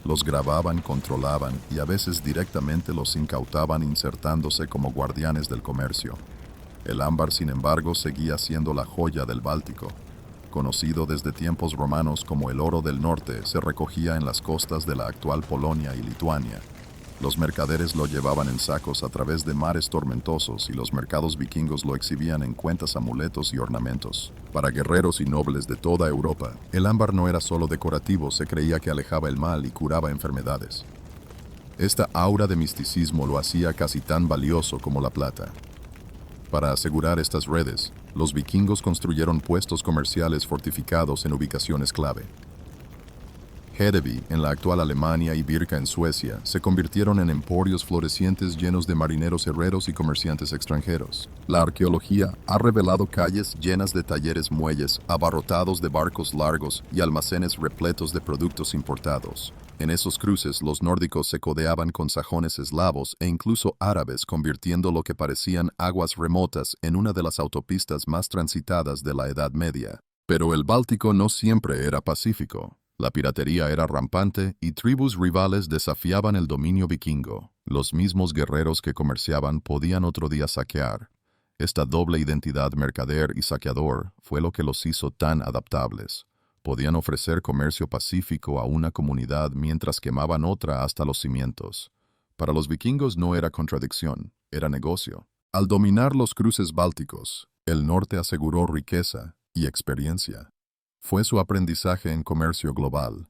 Los grababan, controlaban y a veces directamente los incautaban insertándose como guardianes del comercio. El ámbar, sin embargo, seguía siendo la joya del Báltico. Conocido desde tiempos romanos como el oro del norte, se recogía en las costas de la actual Polonia y Lituania. Los mercaderes lo llevaban en sacos a través de mares tormentosos y los mercados vikingos lo exhibían en cuentas, amuletos y ornamentos. Para guerreros y nobles de toda Europa, el ámbar no era solo decorativo, se creía que alejaba el mal y curaba enfermedades. Esta aura de misticismo lo hacía casi tan valioso como la plata. Para asegurar estas redes, los vikingos construyeron puestos comerciales fortificados en ubicaciones clave. Hedeby, en la actual Alemania, y Birka, en Suecia, se convirtieron en emporios florecientes llenos de marineros, herreros y comerciantes extranjeros. La arqueología ha revelado calles llenas de talleres, muelles abarrotados de barcos largos y almacenes repletos de productos importados. En esos cruces, los nórdicos se codeaban con sajones, eslavos e incluso árabes, convirtiendo lo que parecían aguas remotas en una de las autopistas más transitadas de la Edad Media. Pero el Báltico no siempre era pacífico. La piratería era rampante y tribus rivales desafiaban el dominio vikingo. Los mismos guerreros que comerciaban podían otro día saquear. Esta doble identidad, mercader y saqueador, fue lo que los hizo tan adaptables. Podían ofrecer comercio pacífico a una comunidad mientras quemaban otra hasta los cimientos. Para los vikingos no era contradicción, era negocio. Al dominar los cruces bálticos, el norte aseguró riqueza y experiencia. Fue su aprendizaje en comercio global.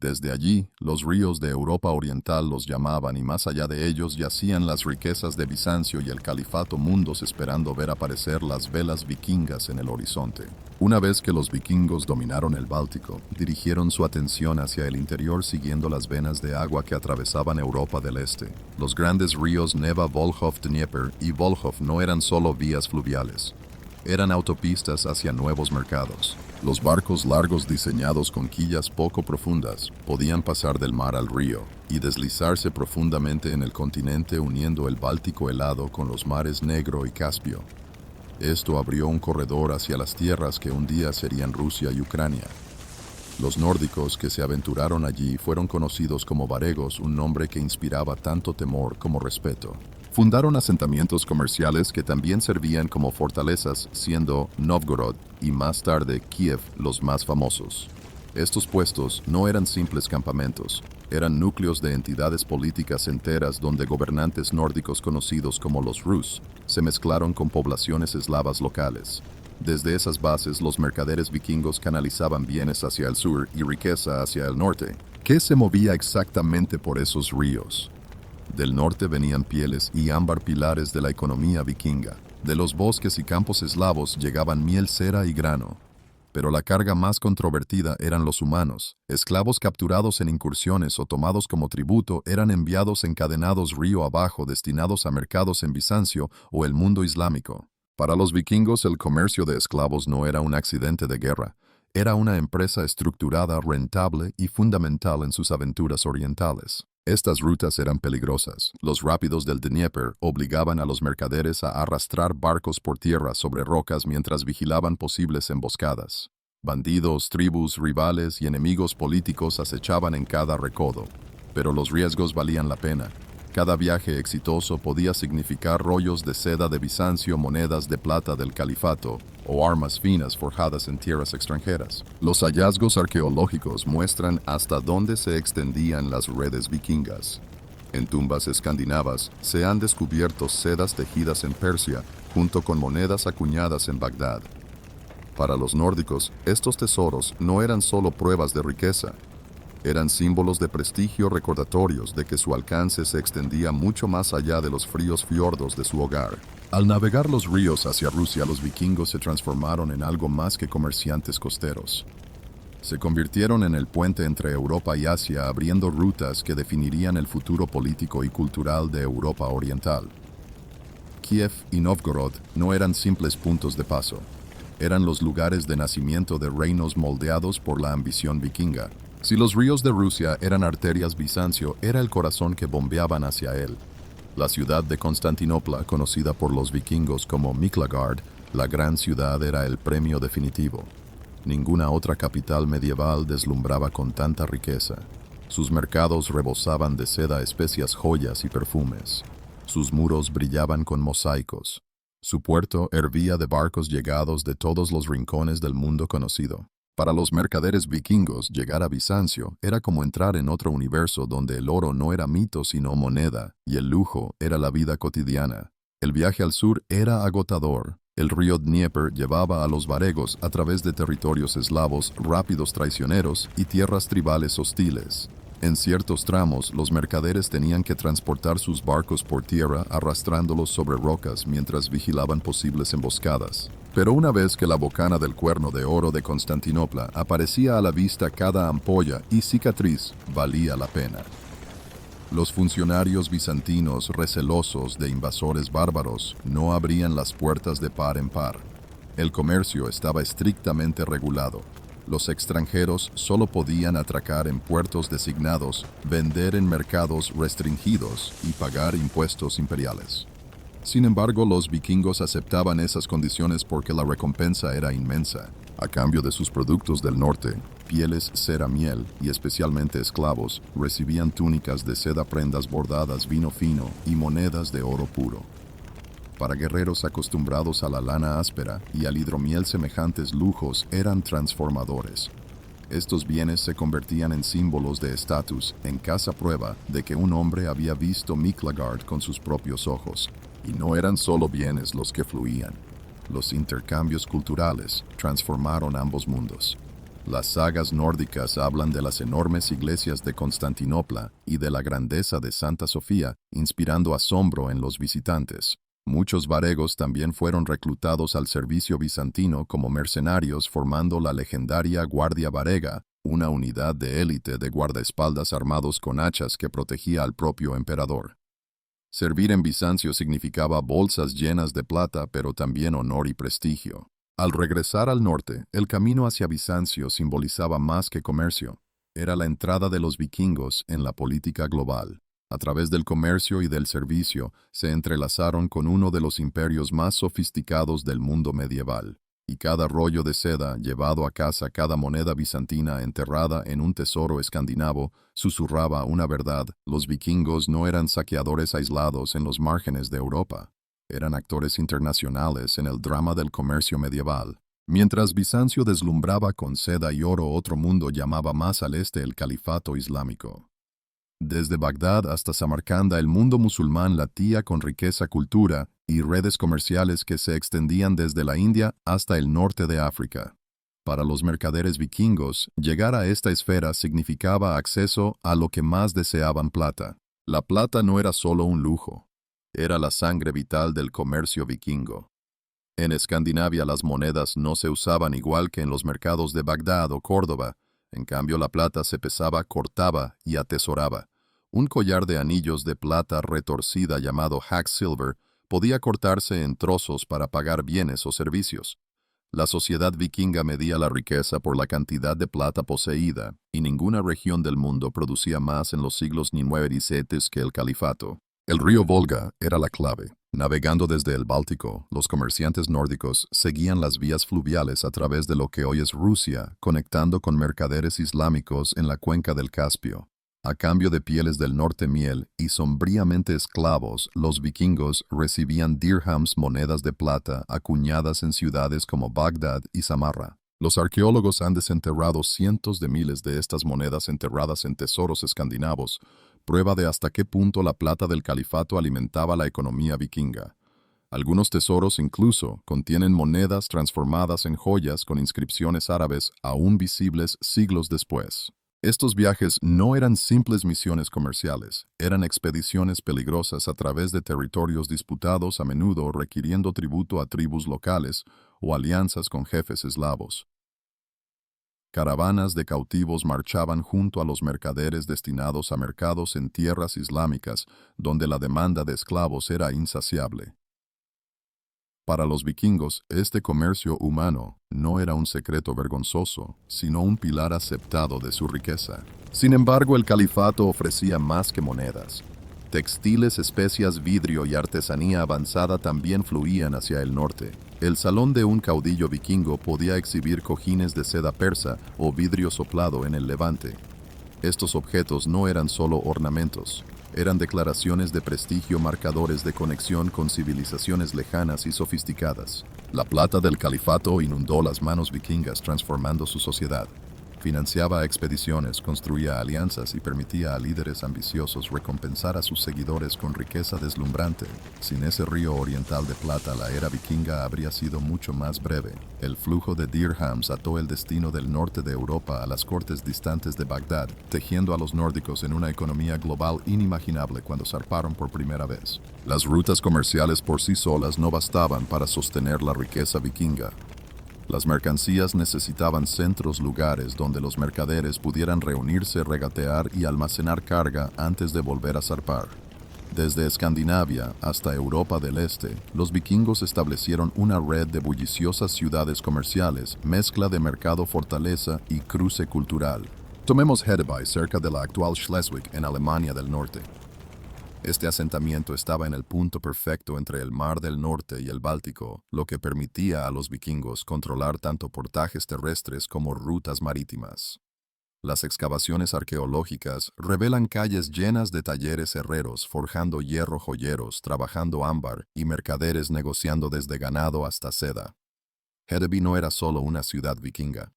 Desde allí, los ríos de Europa Oriental los llamaban y más allá de ellos yacían las riquezas de Bizancio y el califato, mundos esperando ver aparecer las velas vikingas en el horizonte. Una vez que los vikingos dominaron el Báltico, dirigieron su atención hacia el interior siguiendo las venas de agua que atravesaban Europa del Este. Los grandes ríos Neva, Volkhov, Dnieper y Volkhov no eran solo vías fluviales. Eran autopistas hacia nuevos mercados. Los barcos largos diseñados con quillas poco profundas podían pasar del mar al río y deslizarse profundamente en el continente, uniendo el Báltico helado con los mares Negro y Caspio. Esto abrió un corredor hacia las tierras que un día serían Rusia y Ucrania. Los nórdicos que se aventuraron allí fueron conocidos como varegos, un nombre que inspiraba tanto temor como respeto. Fundaron asentamientos comerciales que también servían como fortalezas, siendo Novgorod y más tarde Kiev los más famosos. Estos puestos no eran simples campamentos, eran núcleos de entidades políticas enteras donde gobernantes nórdicos conocidos como los Rus se mezclaron con poblaciones eslavas locales. Desde esas bases, los mercaderes vikingos canalizaban bienes hacia el sur y riqueza hacia el norte. ¿Qué se movía exactamente por esos ríos? Del norte venían pieles y ámbar, pilares de la economía vikinga. De los bosques y campos eslavos llegaban miel, cera y grano. Pero la carga más controvertida eran los humanos. Esclavos capturados en incursiones o tomados como tributo eran enviados encadenados río abajo, destinados a mercados en Bizancio o el mundo islámico. Para los vikingos, el comercio de esclavos no era un accidente de guerra. Era una empresa estructurada, rentable y fundamental en sus aventuras orientales. Estas rutas eran peligrosas. Los rápidos del Dnieper obligaban a los mercaderes a arrastrar barcos por tierra sobre rocas mientras vigilaban posibles emboscadas. Bandidos, tribus, rivales y enemigos políticos acechaban en cada recodo, pero los riesgos valían la pena. Cada viaje exitoso podía significar rollos de seda de Bizancio, monedas de plata del califato o armas finas forjadas en tierras extranjeras. Los hallazgos arqueológicos muestran hasta dónde se extendían las redes vikingas. En tumbas escandinavas se han descubierto sedas tejidas en Persia junto con monedas acuñadas en Bagdad. Para los nórdicos, estos tesoros no eran solo pruebas de riqueza. Eran símbolos de prestigio recordatorios de que su alcance se extendía mucho más allá de los fríos fiordos de su hogar. Al navegar los ríos hacia Rusia, los vikingos se transformaron en algo más que comerciantes costeros. Se convirtieron en el puente entre Europa y Asia, abriendo rutas que definirían el futuro político y cultural de Europa Oriental. Kiev y Novgorod no eran simples puntos de paso. Eran los lugares de nacimiento de reinos moldeados por la ambición vikinga. Si los ríos de Rusia eran arterias, Bizancio era el corazón que bombeaban hacia él. La ciudad de Constantinopla, conocida por los vikingos como Miklagard, la gran ciudad, era el premio definitivo. Ninguna otra capital medieval deslumbraba con tanta riqueza. Sus mercados rebosaban de seda, especias, joyas y perfumes. Sus muros brillaban con mosaicos. Su puerto hervía de barcos llegados de todos los rincones del mundo conocido. Para los mercaderes vikingos, llegar a Bizancio era como entrar en otro universo donde el oro no era mito sino moneda, y el lujo era la vida cotidiana. El viaje al sur era agotador. El río Dnieper llevaba a los varegos a través de territorios eslavos, rápidos traicioneros y tierras tribales hostiles. En ciertos tramos, los mercaderes tenían que transportar sus barcos por tierra arrastrándolos sobre rocas mientras vigilaban posibles emboscadas. Pero una vez que la bocana del cuerno de oro de Constantinopla aparecía a la vista, cada ampolla y cicatriz valía la pena. Los funcionarios bizantinos, recelosos de invasores bárbaros, no abrían las puertas de par en par. El comercio estaba estrictamente regulado. Los extranjeros solo podían atracar en puertos designados, vender en mercados restringidos y pagar impuestos imperiales. Sin embargo, los vikingos aceptaban esas condiciones porque la recompensa era inmensa. A cambio de sus productos del norte, pieles, cera, miel y especialmente esclavos, recibían túnicas de seda, prendas bordadas, vino fino y monedas de oro puro. Para guerreros acostumbrados a la lana áspera y al hidromiel, semejantes lujos eran transformadores. Estos bienes se convertían en símbolos de estatus, en casa prueba de que un hombre había visto Miklagard con sus propios ojos. Y no eran solo bienes los que fluían. Los intercambios culturales transformaron ambos mundos. Las sagas nórdicas hablan de las enormes iglesias de Constantinopla y de la grandeza de Santa Sofía, inspirando asombro en los visitantes. Muchos varegos también fueron reclutados al servicio bizantino como mercenarios, formando la legendaria Guardia Varega, una unidad de élite de guardaespaldas armados con hachas que protegía al propio emperador. Servir en Bizancio significaba bolsas llenas de plata, pero también honor y prestigio. Al regresar al norte, el camino hacia Bizancio simbolizaba más que comercio. Era la entrada de los vikingos en la política global. A través del comercio y del servicio, se entrelazaron con uno de los imperios más sofisticados del mundo medieval. Y cada rollo de seda llevado a casa, cada moneda bizantina enterrada en un tesoro escandinavo, susurraba una verdad: los vikingos no eran saqueadores aislados en los márgenes de Europa. Eran actores internacionales en el drama del comercio medieval. Mientras Bizancio deslumbraba con seda y oro, otro mundo llamaba más al este el califato islámico. Desde Bagdad hasta Samarcanda, el mundo musulmán latía con riqueza, cultura y redes comerciales que se extendían desde la India hasta el norte de África. Para los mercaderes vikingos, llegar a esta esfera significaba acceso a lo que más deseaban: plata. La plata no era solo un lujo, era la sangre vital del comercio vikingo. En Escandinavia las monedas no se usaban igual que en los mercados de Bagdad o Córdoba. En cambio, la plata se pesaba, cortaba y atesoraba. Un collar de anillos de plata retorcida llamado hack silver podía cortarse en trozos para pagar bienes o servicios. La sociedad vikinga medía la riqueza por la cantidad de plata poseída, y ninguna región del mundo producía más en los siglos ni 9 y 7 que el califato. El río Volga era la clave. Navegando desde el Báltico, los comerciantes nórdicos seguían las vías fluviales a través de lo que hoy es Rusia, conectando con mercaderes islámicos en la cuenca del Caspio. A cambio de pieles del norte, miel y sombríamente esclavos, los vikingos recibían dirhams, monedas de plata acuñadas en ciudades como Bagdad y Samarra. Los arqueólogos han desenterrado cientos de miles de estas monedas enterradas en tesoros escandinavos, prueba de hasta qué punto la plata del califato alimentaba la economía vikinga. Algunos tesoros incluso contienen monedas transformadas en joyas con inscripciones árabes aún visibles siglos después. Estos viajes no eran simples misiones comerciales, eran expediciones peligrosas a través de territorios disputados, a menudo requiriendo tributo a tribus locales o alianzas con jefes eslavos. Caravanas de cautivos marchaban junto a los mercaderes destinados a mercados en tierras islámicas, donde la demanda de esclavos era insaciable. Para los vikingos, este comercio humano no era un secreto vergonzoso, sino un pilar aceptado de su riqueza. Sin embargo, el califato ofrecía más que monedas. Textiles, especias, vidrio y artesanía avanzada también fluían hacia el norte. El salón de un caudillo vikingo podía exhibir cojines de seda persa o vidrio soplado en el Levante. Estos objetos no eran solo ornamentos, eran declaraciones de prestigio, marcadores de conexión con civilizaciones lejanas y sofisticadas. La plata del califato inundó las manos vikingas, transformando su sociedad. Financiaba expediciones, construía alianzas y permitía a líderes ambiciosos recompensar a sus seguidores con riqueza deslumbrante. Sin ese río oriental de plata, la era vikinga habría sido mucho más breve. El flujo de dirhams ató el destino del norte de Europa a las cortes distantes de Bagdad, tejiendo a los nórdicos en una economía global inimaginable cuando zarparon por primera vez. Las rutas comerciales por sí solas no bastaban para sostener la riqueza vikinga. Las mercancías necesitaban centros, lugares donde los mercaderes pudieran reunirse, regatear y almacenar carga antes de volver a zarpar. Desde Escandinavia hasta Europa del Este, los vikingos establecieron una red de bulliciosas ciudades comerciales, mezcla de mercado-fortaleza y cruce cultural. Tomemos Hedeby, cerca de la actual Schleswig, en Alemania del Norte. Este asentamiento estaba en el punto perfecto entre el Mar del Norte y el Báltico, lo que permitía a los vikingos controlar tanto portajes terrestres como rutas marítimas. Las excavaciones arqueológicas revelan calles llenas de talleres herreros forjando hierro, joyeros trabajando ámbar y mercaderes negociando desde ganado hasta seda. Hedeby no era solo una ciudad vikinga.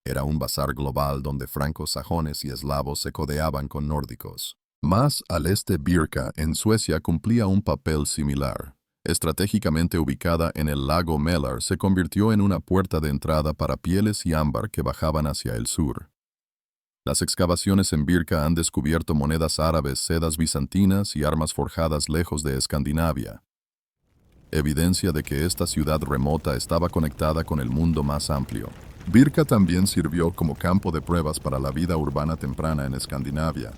Era un bazar global donde francos, sajones y eslavos se codeaban con nórdicos. Más al este, Birka, en Suecia, cumplía un papel similar. Estratégicamente ubicada en el lago Mälar, se convirtió en una puerta de entrada para pieles y ámbar que bajaban hacia el sur. Las excavaciones en Birka han descubierto monedas árabes, sedas bizantinas y armas forjadas lejos de Escandinavia. Evidencia de que esta ciudad remota estaba conectada con el mundo más amplio. Birka también sirvió como campo de pruebas para la vida urbana temprana en Escandinavia.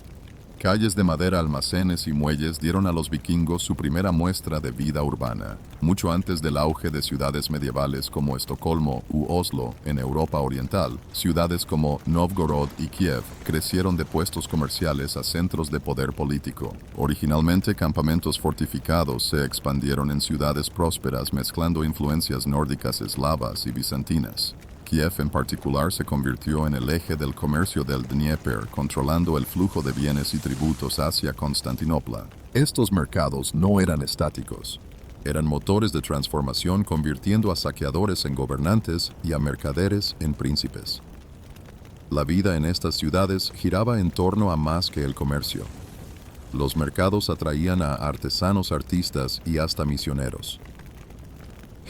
Calles de madera, almacenes y muelles dieron a los vikingos su primera muestra de vida urbana, mucho antes del auge de ciudades medievales como Estocolmo u Oslo en Europa Oriental. Ciudades como Novgorod y Kiev crecieron de puestos comerciales a centros de poder político. Originalmente campamentos fortificados se expandieron en ciudades prósperas mezclando influencias nórdicas, eslavas y bizantinas. Kiev en particular se convirtió en el eje del comercio del Dnieper, controlando el flujo de bienes y tributos hacia Constantinopla. Estos mercados no eran estáticos. Eran motores de transformación, convirtiendo a saqueadores en gobernantes y a mercaderes en príncipes. La vida en estas ciudades giraba en torno a más que el comercio. Los mercados atraían a artesanos, artistas y hasta misioneros.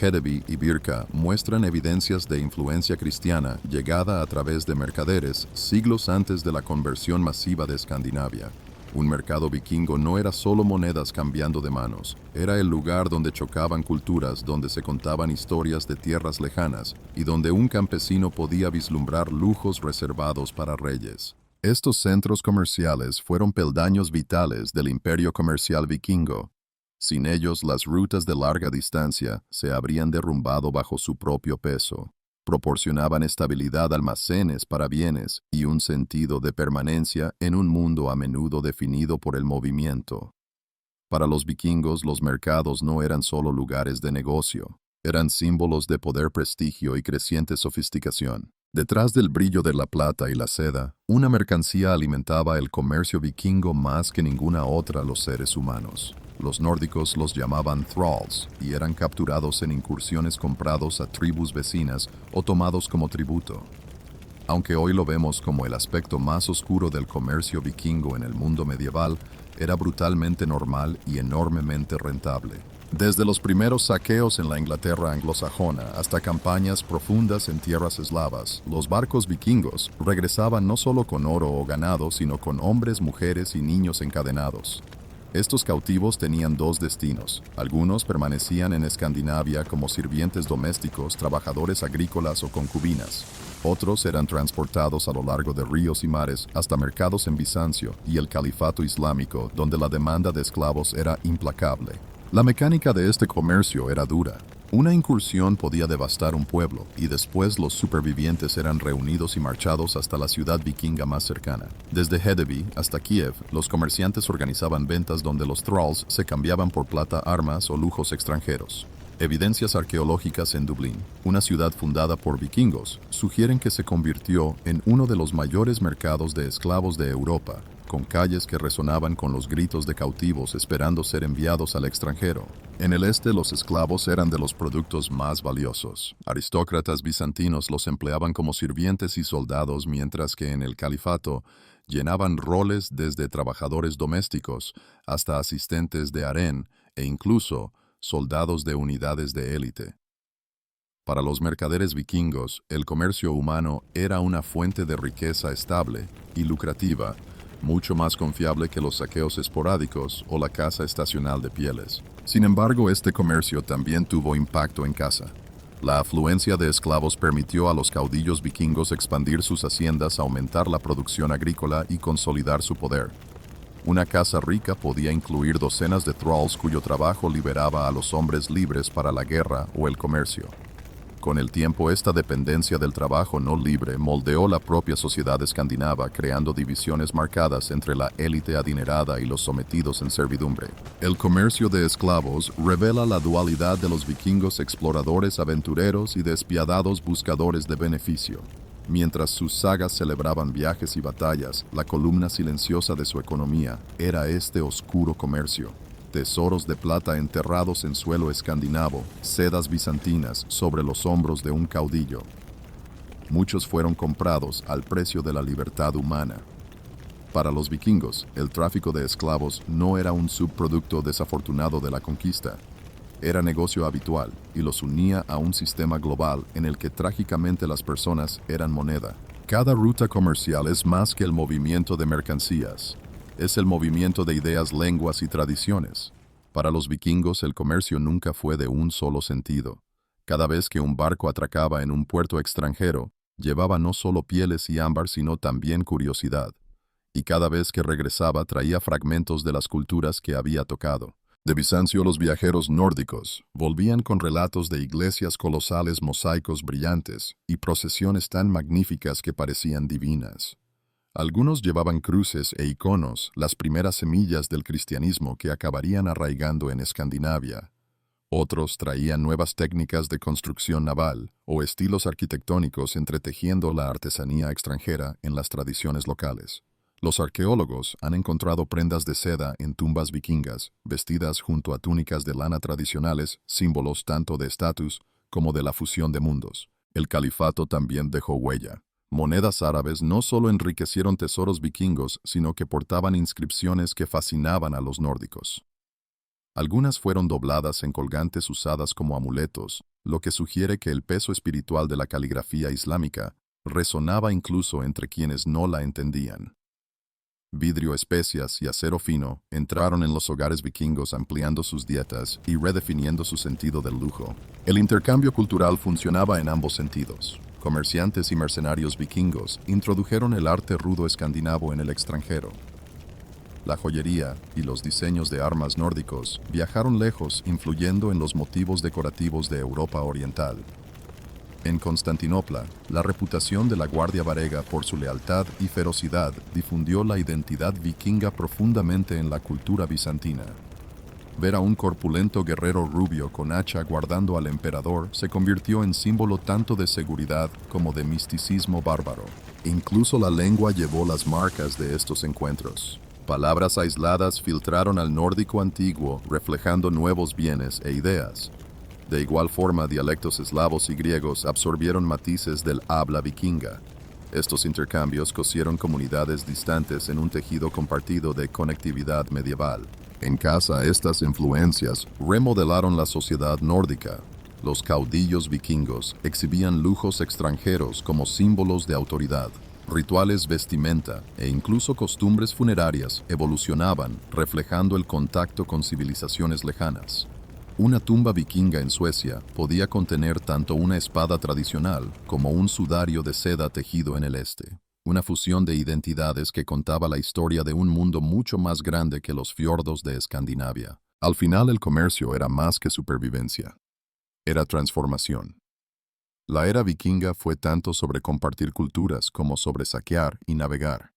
Hedeby y Birka muestran evidencias de influencia cristiana llegada a través de mercaderes siglos antes de la conversión masiva de Escandinavia. Un mercado vikingo no era solo monedas cambiando de manos, era el lugar donde chocaban culturas, donde se contaban historias de tierras lejanas y donde un campesino podía vislumbrar lujos reservados para reyes. Estos centros comerciales fueron peldaños vitales del imperio comercial vikingo. Sin ellos, las rutas de larga distancia se habrían derrumbado bajo su propio peso. Proporcionaban estabilidad, almacenes para bienes y un sentido de permanencia en un mundo a menudo definido por el movimiento. Para los vikingos, los mercados no eran solo lugares de negocio, eran símbolos de poder, prestigio y creciente sofisticación. Detrás del brillo de la plata y la seda, una mercancía alimentaba el comercio vikingo más que ninguna otra los seres humanos. Los nórdicos los llamaban thralls y eran capturados en incursiones, comprados a tribus vecinas o tomados como tributo. Aunque hoy lo vemos como el aspecto más oscuro del comercio vikingo en el mundo medieval, era brutalmente normal y enormemente rentable. Desde los primeros saqueos en la Inglaterra anglosajona hasta campañas profundas en tierras eslavas, los barcos vikingos regresaban no solo con oro o ganado, sino con hombres, mujeres y niños encadenados. Estos cautivos tenían dos destinos. Algunos permanecían en Escandinavia como sirvientes domésticos, trabajadores agrícolas o concubinas. Otros eran transportados a lo largo de ríos y mares hasta mercados en Bizancio y el Califato Islámico, donde la demanda de esclavos era implacable. La mecánica de este comercio era dura. Una incursión podía devastar un pueblo, y después los supervivientes eran reunidos y marchados hasta la ciudad vikinga más cercana. Desde Hedeby hasta Kiev, los comerciantes organizaban ventas donde los thralls se cambiaban por plata, armas o lujos extranjeros. Evidencias arqueológicas en Dublín, una ciudad fundada por vikingos, sugieren que se convirtió en uno de los mayores mercados de esclavos de Europa, con calles que resonaban con los gritos de cautivos esperando ser enviados al extranjero. En el este, los esclavos eran de los productos más valiosos. Aristócratas bizantinos los empleaban como sirvientes y soldados, mientras que en el califato llenaban roles desde trabajadores domésticos hasta asistentes de harén e incluso soldados de unidades de élite. Para los mercaderes vikingos, el comercio humano era una fuente de riqueza estable y lucrativa, mucho más confiable que los saqueos esporádicos o la caza estacional de pieles. Sin embargo, este comercio también tuvo impacto en casa. La afluencia de esclavos permitió a los caudillos vikingos expandir sus haciendas, aumentar la producción agrícola y consolidar su poder. Una casa rica podía incluir docenas de thralls cuyo trabajo liberaba a los hombres libres para la guerra o el comercio. Con el tiempo, esta dependencia del trabajo no libre moldeó la propia sociedad escandinava, creando divisiones marcadas entre la élite adinerada y los sometidos en servidumbre. El comercio de esclavos revela la dualidad de los vikingos exploradores, aventureros y despiadados buscadores de beneficio. Mientras sus sagas celebraban viajes y batallas, la columna silenciosa de su economía era este oscuro comercio. Tesoros de plata enterrados en suelo escandinavo, sedas bizantinas sobre los hombros de un caudillo. Muchos fueron comprados al precio de la libertad humana. Para los vikingos, el tráfico de esclavos no era un subproducto desafortunado de la conquista. Era negocio habitual y los unía a un sistema global en el que trágicamente las personas eran moneda. Cada ruta comercial es más que el movimiento de mercancías. Es el movimiento de ideas, lenguas y tradiciones. Para los vikingos, el comercio nunca fue de un solo sentido. Cada vez que un barco atracaba en un puerto extranjero, llevaba no solo pieles y ámbar, sino también curiosidad. Y cada vez que regresaba, traía fragmentos de las culturas que había tocado. De Bizancio, los viajeros nórdicos volvían con relatos de iglesias colosales, mosaicos brillantes y procesiones tan magníficas que parecían divinas. Algunos llevaban cruces e iconos, las primeras semillas del cristianismo que acabarían arraigando en Escandinavia. Otros traían nuevas técnicas de construcción naval o estilos arquitectónicos, entretejiendo la artesanía extranjera en las tradiciones locales. Los arqueólogos han encontrado prendas de seda en tumbas vikingas, vestidas junto a túnicas de lana tradicionales, símbolos tanto de estatus como de la fusión de mundos. El califato también dejó huella. Monedas árabes no solo enriquecieron tesoros vikingos, sino que portaban inscripciones que fascinaban a los nórdicos. Algunas fueron dobladas en colgantes usadas como amuletos, lo que sugiere que el peso espiritual de la caligrafía islámica resonaba incluso entre quienes no la entendían. Vidrio, especias y acero fino entraron en los hogares vikingos, ampliando sus dietas y redefiniendo su sentido del lujo. El intercambio cultural funcionaba en ambos sentidos. Comerciantes y mercenarios vikingos introdujeron el arte rudo escandinavo en el extranjero. La joyería y los diseños de armas nórdicos viajaron lejos, influyendo en los motivos decorativos de Europa Oriental. En Constantinopla, la reputación de la Guardia Varega por su lealtad y ferocidad difundió la identidad vikinga profundamente en la cultura bizantina. Ver a un corpulento guerrero rubio con hacha guardando al emperador se convirtió en símbolo tanto de seguridad como de misticismo bárbaro. Incluso la lengua llevó las marcas de estos encuentros. Palabras aisladas filtraron al nórdico antiguo, reflejando nuevos bienes e ideas. De igual forma, dialectos eslavos y griegos absorbieron matices del habla vikinga. Estos intercambios cosieron comunidades distantes en un tejido compartido de conectividad medieval. En casa, estas influencias remodelaron la sociedad nórdica. Los caudillos vikingos exhibían lujos extranjeros como símbolos de autoridad. Rituales, vestimenta e incluso costumbres funerarias evolucionaban, reflejando el contacto con civilizaciones lejanas. Una tumba vikinga en Suecia podía contener tanto una espada tradicional como un sudario de seda tejido en el este. Una fusión de identidades que contaba la historia de un mundo mucho más grande que los fiordos de Escandinavia. Al final, el comercio era más que supervivencia. Era transformación. La era vikinga fue tanto sobre compartir culturas como sobre saquear y navegar.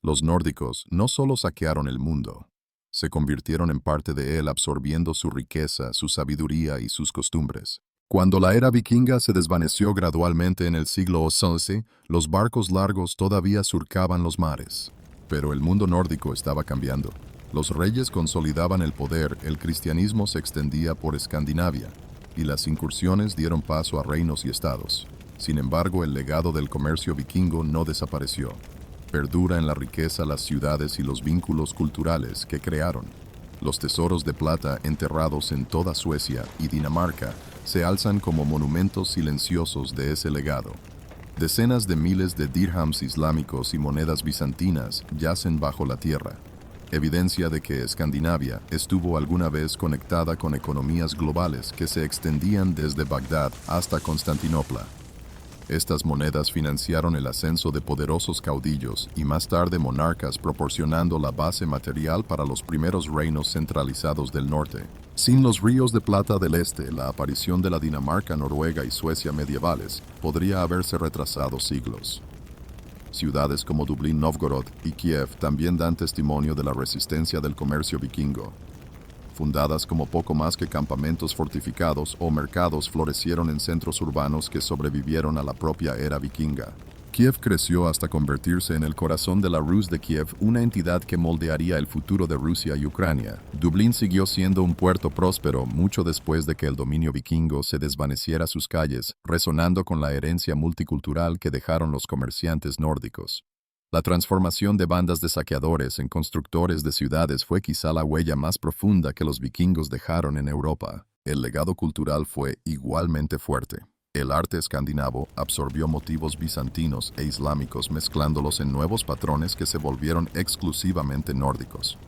Los nórdicos no solo saquearon el mundo, se convirtieron en parte de él absorbiendo su riqueza, su sabiduría y sus costumbres. Cuando la era vikinga se desvaneció gradualmente en el siglo XI, los barcos largos todavía surcaban los mares. Pero el mundo nórdico estaba cambiando. Los reyes consolidaban el poder, el cristianismo se extendía por Escandinavia, y las incursiones dieron paso a reinos y estados. Sin embargo, el legado del comercio vikingo no desapareció. Perdura en la riqueza las ciudades y los vínculos culturales que crearon. Los tesoros de plata enterrados en toda Suecia y Dinamarca se alzan como monumentos silenciosos de ese legado. Decenas de miles de dirhams islámicos y monedas bizantinas yacen bajo la tierra, evidencia de que Escandinavia estuvo alguna vez conectada con economías globales que se extendían desde Bagdad hasta Constantinopla. Estas monedas financiaron el ascenso de poderosos caudillos y más tarde monarcas, proporcionando la base material para los primeros reinos centralizados del norte. Sin los ríos de plata del este, la aparición de la Dinamarca, Noruega y Suecia medievales podría haberse retrasado siglos. Ciudades como Dublín, Novgorod y Kiev también dan testimonio de la resistencia del comercio vikingo. Fundadas como poco más que campamentos fortificados o mercados, florecieron en centros urbanos que sobrevivieron a la propia era vikinga. Kiev creció hasta convertirse en el corazón de la Rus de Kiev, una entidad que moldearía el futuro de Rusia y Ucrania. Dublín siguió siendo un puerto próspero mucho después de que el dominio vikingo se desvaneciera sus calles, resonando con la herencia multicultural que dejaron los comerciantes nórdicos. La transformación de bandas de saqueadores en constructores de ciudades fue quizá la huella más profunda que los vikingos dejaron en Europa. El legado cultural fue igualmente fuerte. El arte escandinavo absorbió motivos bizantinos e islámicos mezclándolos en nuevos patrones que se volvieron exclusivamente nórdicos.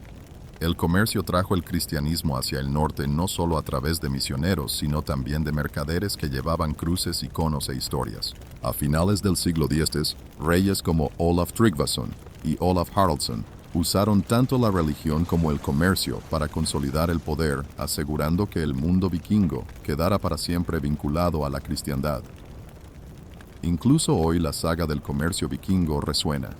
El comercio trajo el cristianismo hacia el norte no solo a través de misioneros, sino también de mercaderes que llevaban cruces, iconos e historias. A finales del siglo X, reyes como Olaf Tryggvason y Olaf Haraldsson usaron tanto la religión como el comercio para consolidar el poder, asegurando que el mundo vikingo quedara para siempre vinculado a la cristiandad. Incluso hoy la saga del comercio vikingo resuena.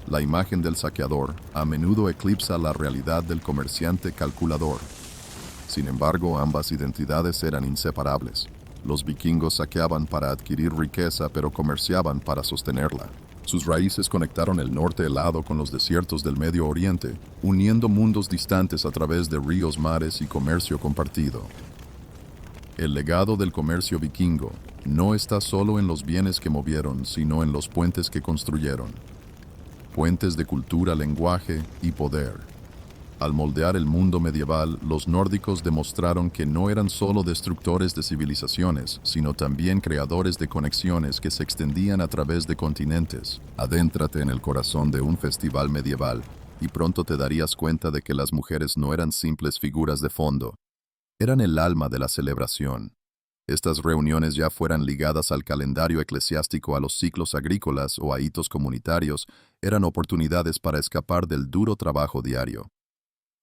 La imagen del saqueador a menudo eclipsa la realidad del comerciante calculador. Sin embargo, ambas identidades eran inseparables. Los vikingos saqueaban para adquirir riqueza, pero comerciaban para sostenerla. Sus raíces conectaron el norte helado con los desiertos del Medio Oriente, uniendo mundos distantes a través de ríos, mares y comercio compartido. El legado del comercio vikingo no está solo en los bienes que movieron, sino en los puentes que construyeron. Puentes de cultura, lenguaje y poder. Al moldear el mundo medieval, los nórdicos demostraron que no eran solo destructores de civilizaciones, sino también creadores de conexiones que se extendían a través de continentes. Adéntrate en el corazón de un festival medieval y pronto te darías cuenta de que las mujeres no eran simples figuras de fondo, eran el alma de la celebración. Estas reuniones, ya fueran ligadas al calendario eclesiástico, a los ciclos agrícolas o a hitos comunitarios, eran oportunidades para escapar del duro trabajo diario.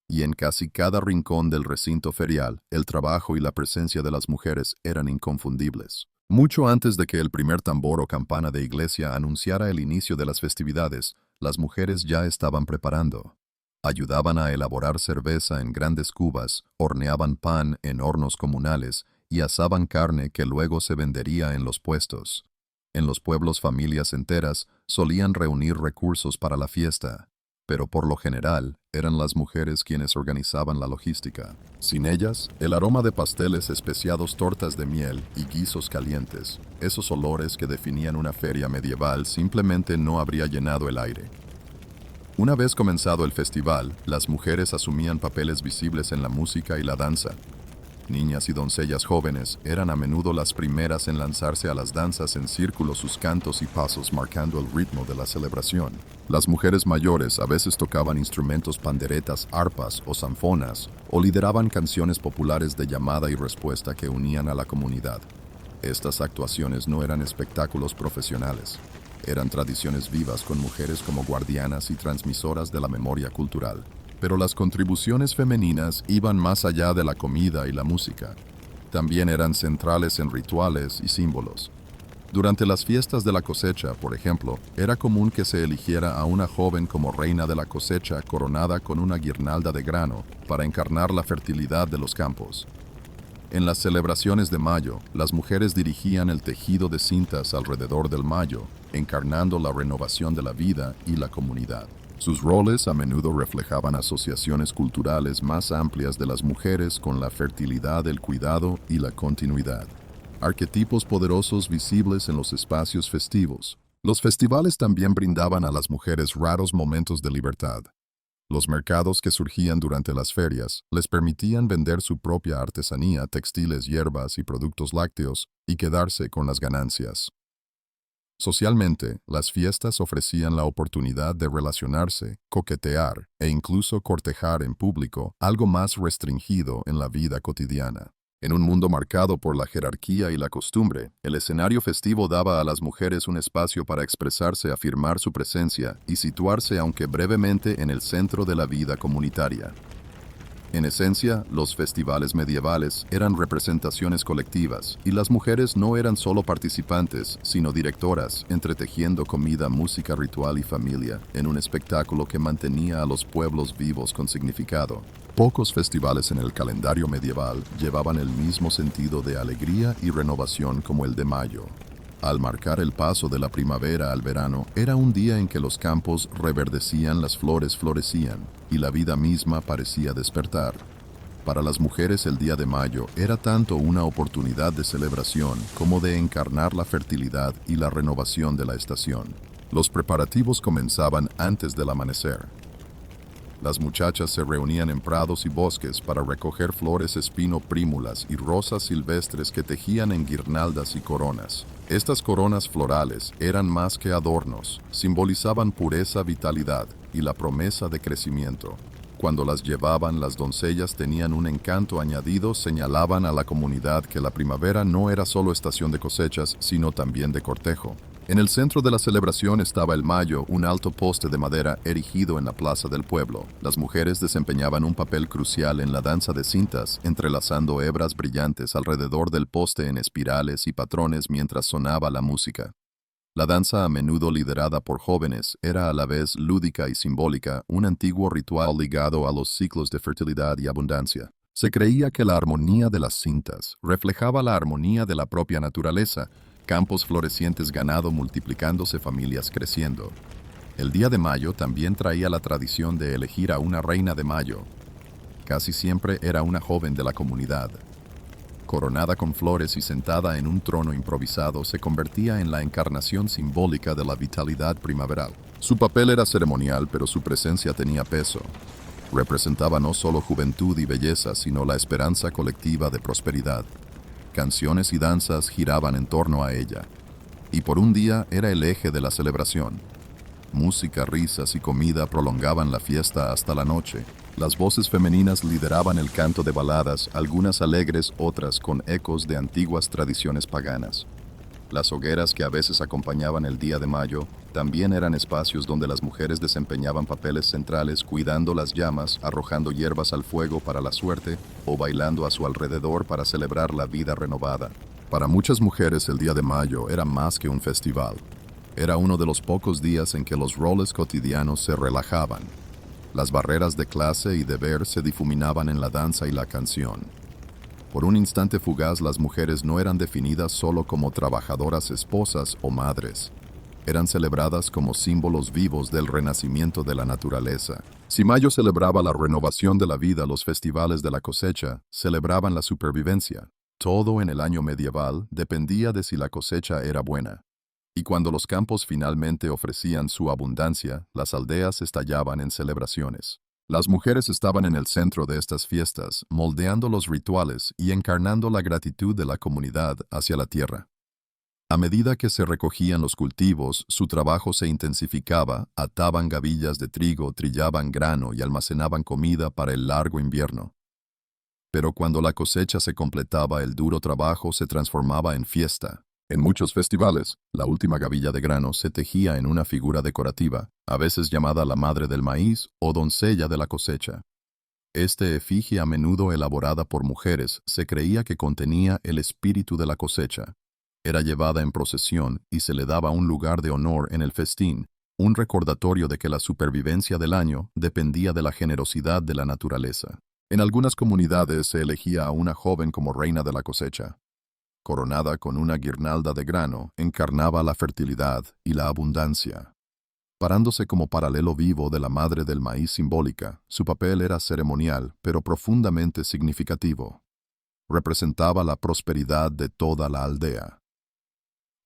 Y en casi cada rincón del recinto ferial, el trabajo y la presencia de las mujeres eran inconfundibles. Mucho antes de que el primer tambor o campana de iglesia anunciara el inicio de las festividades, las mujeres ya estaban preparando. Ayudaban a elaborar cerveza en grandes cubas, horneaban pan en hornos comunales y asaban carne que luego se vendería en los puestos. En los pueblos, familias enteras solían reunir recursos para la fiesta, pero por lo general eran las mujeres quienes organizaban la logística. Sin ellas, el aroma de pasteles especiados, tortas de miel y guisos calientes, esos olores que definían una feria medieval, simplemente no habría llenado el aire. Una vez comenzado el festival, las mujeres asumían papeles visibles en la música y la danza. Niñas y doncellas jóvenes eran a menudo las primeras en lanzarse a las danzas en círculo, sus cantos y pasos marcando el ritmo de la celebración. Las mujeres mayores a veces tocaban instrumentos, panderetas, arpas o zanfonas, o lideraban canciones populares de llamada y respuesta que unían a la comunidad. Estas actuaciones no eran espectáculos profesionales, eran tradiciones vivas con mujeres como guardianas y transmisoras de la memoria cultural. Pero las contribuciones femeninas iban más allá de la comida y la música. También eran centrales en rituales y símbolos. Durante las fiestas de la cosecha, por ejemplo, era común que se eligiera a una joven como reina de la cosecha coronada con una guirnalda de grano para encarnar la fertilidad de los campos. En las celebraciones de mayo, las mujeres dirigían el tejido de cintas alrededor del mayo, encarnando la renovación de la vida y la comunidad. Sus roles a menudo reflejaban asociaciones culturales más amplias de las mujeres con la fertilidad, el cuidado y la continuidad. Arquetipos poderosos visibles en los espacios festivos. Los festivales también brindaban a las mujeres raros momentos de libertad. Los mercados que surgían durante las ferias les permitían vender su propia artesanía, textiles, hierbas y productos lácteos, y quedarse con las ganancias. Socialmente, las fiestas ofrecían la oportunidad de relacionarse, coquetear e incluso cortejar en público, algo más restringido en la vida cotidiana. En un mundo marcado por la jerarquía y la costumbre, el escenario festivo daba a las mujeres un espacio para expresarse, afirmar su presencia y situarse, aunque brevemente, en el centro de la vida comunitaria. En esencia, los festivales medievales eran representaciones colectivas, y las mujeres no eran solo participantes, sino directoras, entretejiendo comida, música, ritual y familia, en un espectáculo que mantenía a los pueblos vivos con significado. Pocos festivales en el calendario medieval llevaban el mismo sentido de alegría y renovación como el de mayo. Al marcar el paso de la primavera al verano, era un día en que los campos reverdecían, las flores florecían, y la vida misma parecía despertar. Para las mujeres el día de mayo era tanto una oportunidad de celebración como de encarnar la fertilidad y la renovación de la estación. Los preparativos comenzaban antes del amanecer. Las muchachas se reunían en prados y bosques para recoger flores espino prímulas y rosas silvestres que tejían en guirnaldas y coronas. Estas coronas florales eran más que adornos, simbolizaban pureza, vitalidad y la promesa de crecimiento. Cuando las llevaban, las doncellas tenían un encanto añadido, señalaban a la comunidad que la primavera no era solo estación de cosechas, sino también de cortejo. En el centro de la celebración estaba el mayo, un alto poste de madera erigido en la plaza del pueblo. Las mujeres desempeñaban un papel crucial en la danza de cintas, entrelazando hebras brillantes alrededor del poste en espirales y patrones mientras sonaba la música. La danza, a menudo liderada por jóvenes, era a la vez lúdica y simbólica, un antiguo ritual ligado a los ciclos de fertilidad y abundancia. Se creía que la armonía de las cintas reflejaba la armonía de la propia naturaleza, campos florecientes, ganado multiplicándose, familias creciendo. El día de mayo también traía la tradición de elegir a una reina de mayo. Casi siempre era una joven de la comunidad. Coronada con flores y sentada en un trono improvisado, se convertía en la encarnación simbólica de la vitalidad primaveral. Su papel era ceremonial, pero su presencia tenía peso. Representaba no solo juventud y belleza, sino la esperanza colectiva de prosperidad. Canciones y danzas giraban en torno a ella, y por un día era el eje de la celebración. Música, risas y comida prolongaban la fiesta hasta la noche. Las voces femeninas lideraban el canto de baladas, algunas alegres, otras con ecos de antiguas tradiciones paganas. Las hogueras que a veces acompañaban el día de mayo también eran espacios donde las mujeres desempeñaban papeles centrales, cuidando las llamas, arrojando hierbas al fuego para la suerte o bailando a su alrededor para celebrar la vida renovada. Para muchas mujeres el día de mayo era más que un festival. Era uno de los pocos días en que los roles cotidianos se relajaban. Las barreras de clase y deber se difuminaban en la danza y la canción. Por un instante fugaz, las mujeres no eran definidas solo como trabajadoras, esposas o madres. Eran celebradas como símbolos vivos del renacimiento de la naturaleza. Si mayo celebraba la renovación de la vida, los festivales de la cosecha celebraban la supervivencia. Todo en el año medieval dependía de si la cosecha era buena. Y cuando los campos finalmente ofrecían su abundancia, las aldeas estallaban en celebraciones. Las mujeres estaban en el centro de estas fiestas, moldeando los rituales y encarnando la gratitud de la comunidad hacia la tierra. A medida que se recogían los cultivos, su trabajo se intensificaba, ataban gavillas de trigo, trillaban grano y almacenaban comida para el largo invierno. Pero cuando la cosecha se completaba, el duro trabajo se transformaba en fiesta. En muchos festivales, la última gavilla de grano se tejía en una figura decorativa, a veces llamada la madre del maíz o doncella de la cosecha. Este efigie, a menudo elaborada por mujeres, se creía que contenía el espíritu de la cosecha. Era llevada en procesión y se le daba un lugar de honor en el festín, un recordatorio de que la supervivencia del año dependía de la generosidad de la naturaleza. En algunas comunidades se elegía a una joven como reina de la cosecha. Coronada con una guirnalda de grano, encarnaba la fertilidad y la abundancia. Parándose como paralelo vivo de la madre del maíz simbólica, su papel era ceremonial, pero profundamente significativo. Representaba la prosperidad de toda la aldea.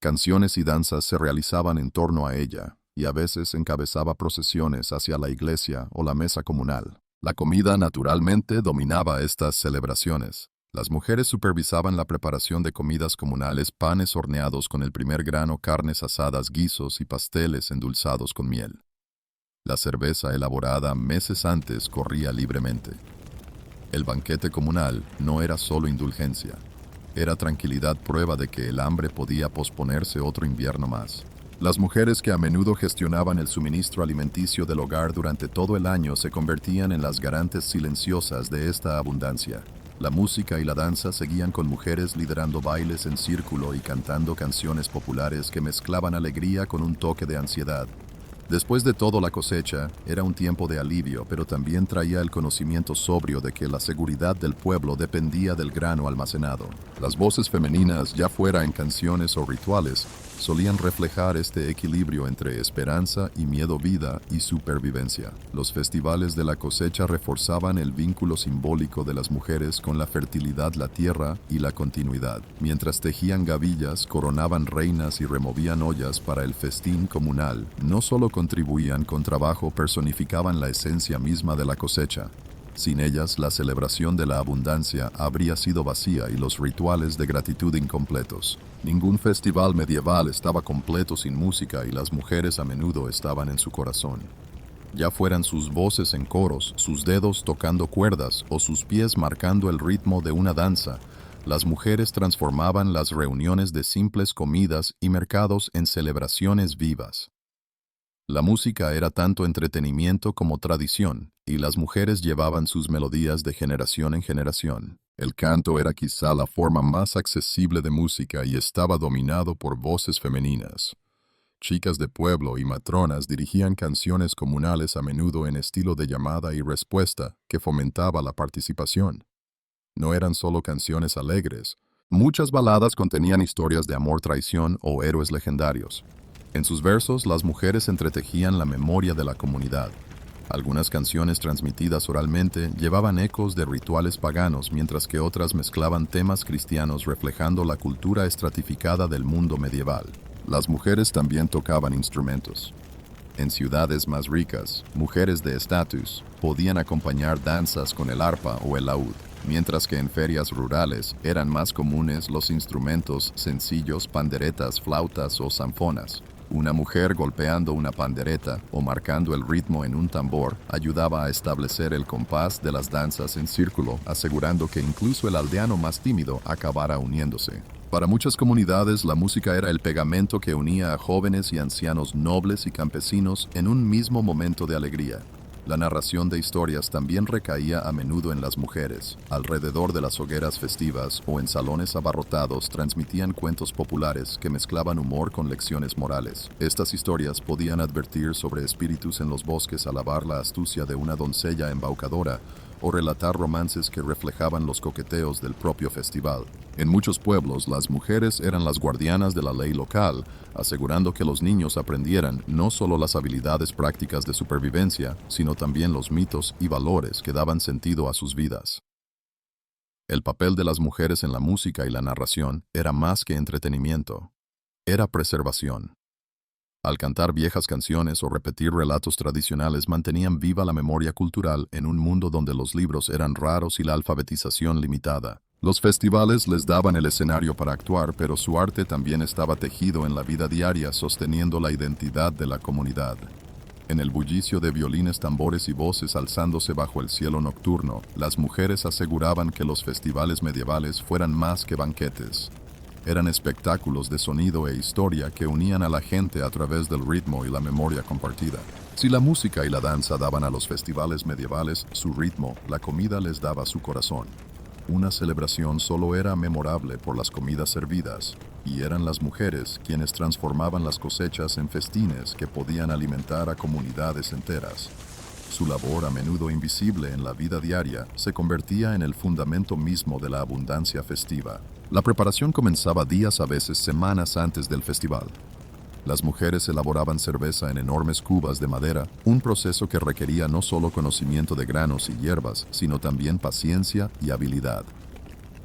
Canciones y danzas se realizaban en torno a ella, y a veces encabezaba procesiones hacia la iglesia o la mesa comunal. La comida naturalmente dominaba estas celebraciones. Las mujeres supervisaban la preparación de comidas comunales, panes horneados con el primer grano, carnes asadas, guisos y pasteles endulzados con miel. La cerveza elaborada meses antes corría libremente. El banquete comunal no era solo indulgencia. Era tranquilidad, prueba de que el hambre podía posponerse otro invierno más. Las mujeres, que a menudo gestionaban el suministro alimenticio del hogar durante todo el año, se convertían en las garantes silenciosas de esta abundancia. La música y la danza seguían, con mujeres liderando bailes en círculo y cantando canciones populares que mezclaban alegría con un toque de ansiedad. Después de todo, la cosecha era un tiempo de alivio, pero también traía el conocimiento sobrio de que la seguridad del pueblo dependía del grano almacenado. Las voces femeninas, ya fuera en canciones o rituales, solían reflejar este equilibrio entre esperanza y miedo, vida y supervivencia. Los festivales de la cosecha reforzaban el vínculo simbólico de las mujeres con la fertilidad, la tierra y la continuidad. Mientras tejían gavillas, coronaban reinas y removían ollas para el festín comunal, no solo contribuían con trabajo, personificaban la esencia misma de la cosecha. Sin ellas, la celebración de la abundancia habría sido vacía y los rituales de gratitud incompletos. Ningún festival medieval estaba completo sin música, y las mujeres a menudo estaban en su corazón. Ya fueran sus voces en coros, sus dedos tocando cuerdas o sus pies marcando el ritmo de una danza, las mujeres transformaban las reuniones de simples comidas y mercados en celebraciones vivas. La música era tanto entretenimiento como tradición, y las mujeres llevaban sus melodías de generación en generación. El canto era quizá la forma más accesible de música y estaba dominado por voces femeninas. Chicas de pueblo y matronas dirigían canciones comunales, a menudo en estilo de llamada y respuesta, que fomentaba la participación. No eran solo canciones alegres. Muchas baladas contenían historias de amor, traición o héroes legendarios. En sus versos, las mujeres entretejían la memoria de la comunidad. Algunas canciones transmitidas oralmente llevaban ecos de rituales paganos, mientras que otras mezclaban temas cristianos, reflejando la cultura estratificada del mundo medieval. Las mujeres también tocaban instrumentos. En ciudades más ricas, mujeres de estatus podían acompañar danzas con el arpa o el laúd, mientras que en ferias rurales eran más comunes los instrumentos sencillos, panderetas, flautas o zanfonas. Una mujer golpeando una pandereta o marcando el ritmo en un tambor ayudaba a establecer el compás de las danzas en círculo, asegurando que incluso el aldeano más tímido acabara uniéndose. Para muchas comunidades, la música era el pegamento que unía a jóvenes y ancianos, nobles y campesinos en un mismo momento de alegría. La narración de historias también recaía a menudo en las mujeres. Alrededor de las hogueras festivas o en salones abarrotados transmitían cuentos populares que mezclaban humor con lecciones morales. Estas historias podían advertir sobre espíritus en los bosques, alabar la astucia de una doncella embaucadora o relatar romances que reflejaban los coqueteos del propio festival. En muchos pueblos, las mujeres eran las guardianas de la ley local, asegurando que los niños aprendieran no solo las habilidades prácticas de supervivencia, sino también los mitos y valores que daban sentido a sus vidas. El papel de las mujeres en la música y la narración era más que entretenimiento, era preservación. Al cantar viejas canciones o repetir relatos tradicionales mantenían viva la memoria cultural en un mundo donde los libros eran raros y la alfabetización limitada. Los festivales les daban el escenario para actuar, pero su arte también estaba tejido en la vida diaria, sosteniendo la identidad de la comunidad. En el bullicio de violines, tambores y voces alzándose bajo el cielo nocturno, las mujeres aseguraban que los festivales medievales fueran más que banquetes. Eran espectáculos de sonido e historia que unían a la gente a través del ritmo y la memoria compartida. Si la música y la danza daban a los festivales medievales su ritmo, la comida les daba su corazón. Una celebración solo era memorable por las comidas servidas, y eran las mujeres quienes transformaban las cosechas en festines que podían alimentar a comunidades enteras. Su labor, a menudo invisible en la vida diaria, se convertía en el fundamento mismo de la abundancia festiva. La preparación comenzaba días, a veces semanas antes del festival. Las mujeres elaboraban cerveza en enormes cubas de madera, un proceso que requería no solo conocimiento de granos y hierbas, sino también paciencia y habilidad.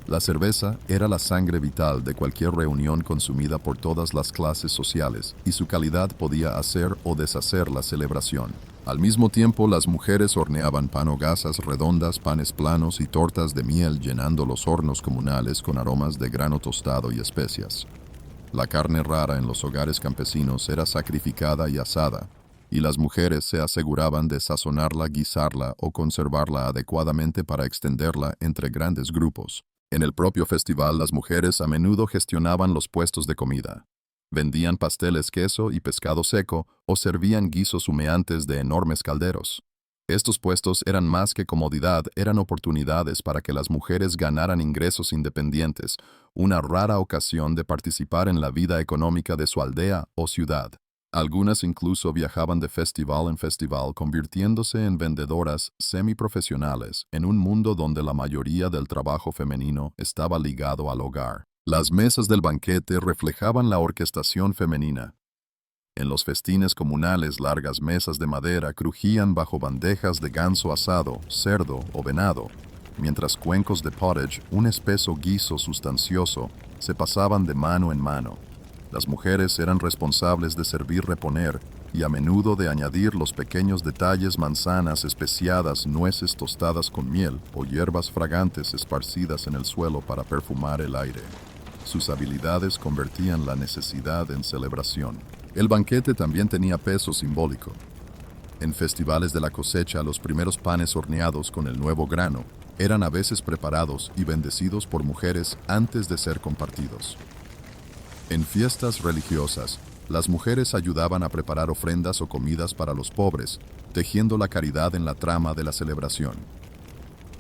La cerveza era la sangre vital de cualquier reunión consumida por todas las clases sociales, y su calidad podía hacer o deshacer la celebración. Al mismo tiempo, las mujeres horneaban pan o gasas redondas, panes planos y tortas de miel, llenando los hornos comunales con aromas de grano tostado y especias. La carne rara en los hogares campesinos era sacrificada y asada, y las mujeres se aseguraban de sazonarla, guisarla o conservarla adecuadamente para extenderla entre grandes grupos. En el propio festival, las mujeres a menudo gestionaban los puestos de comida. Vendían pasteles, queso y pescado seco, o servían guisos humeantes de enormes calderos. Estos puestos eran más que comodidad, eran oportunidades para que las mujeres ganaran ingresos independientes, una rara ocasión de participar en la vida económica de su aldea o ciudad. Algunas incluso viajaban de festival en festival, convirtiéndose en vendedoras semiprofesionales en un mundo donde la mayoría del trabajo femenino estaba ligado al hogar. Las mesas del banquete reflejaban la orquestación femenina. En los festines comunales, largas mesas de madera crujían bajo bandejas de ganso asado, cerdo o venado, mientras cuencos de pottage, un espeso guiso sustancioso, se pasaban de mano en mano. Las mujeres eran responsables de servir, reponer y a menudo de añadir los pequeños detalles: manzanas especiadas, nueces tostadas con miel o hierbas fragantes esparcidas en el suelo para perfumar el aire. Sus habilidades convertían la necesidad en celebración. El banquete también tenía peso simbólico. En festivales de la cosecha, los primeros panes horneados con el nuevo grano eran a veces preparados y bendecidos por mujeres antes de ser compartidos. En fiestas religiosas, las mujeres ayudaban a preparar ofrendas o comidas para los pobres, tejiendo la caridad en la trama de la celebración.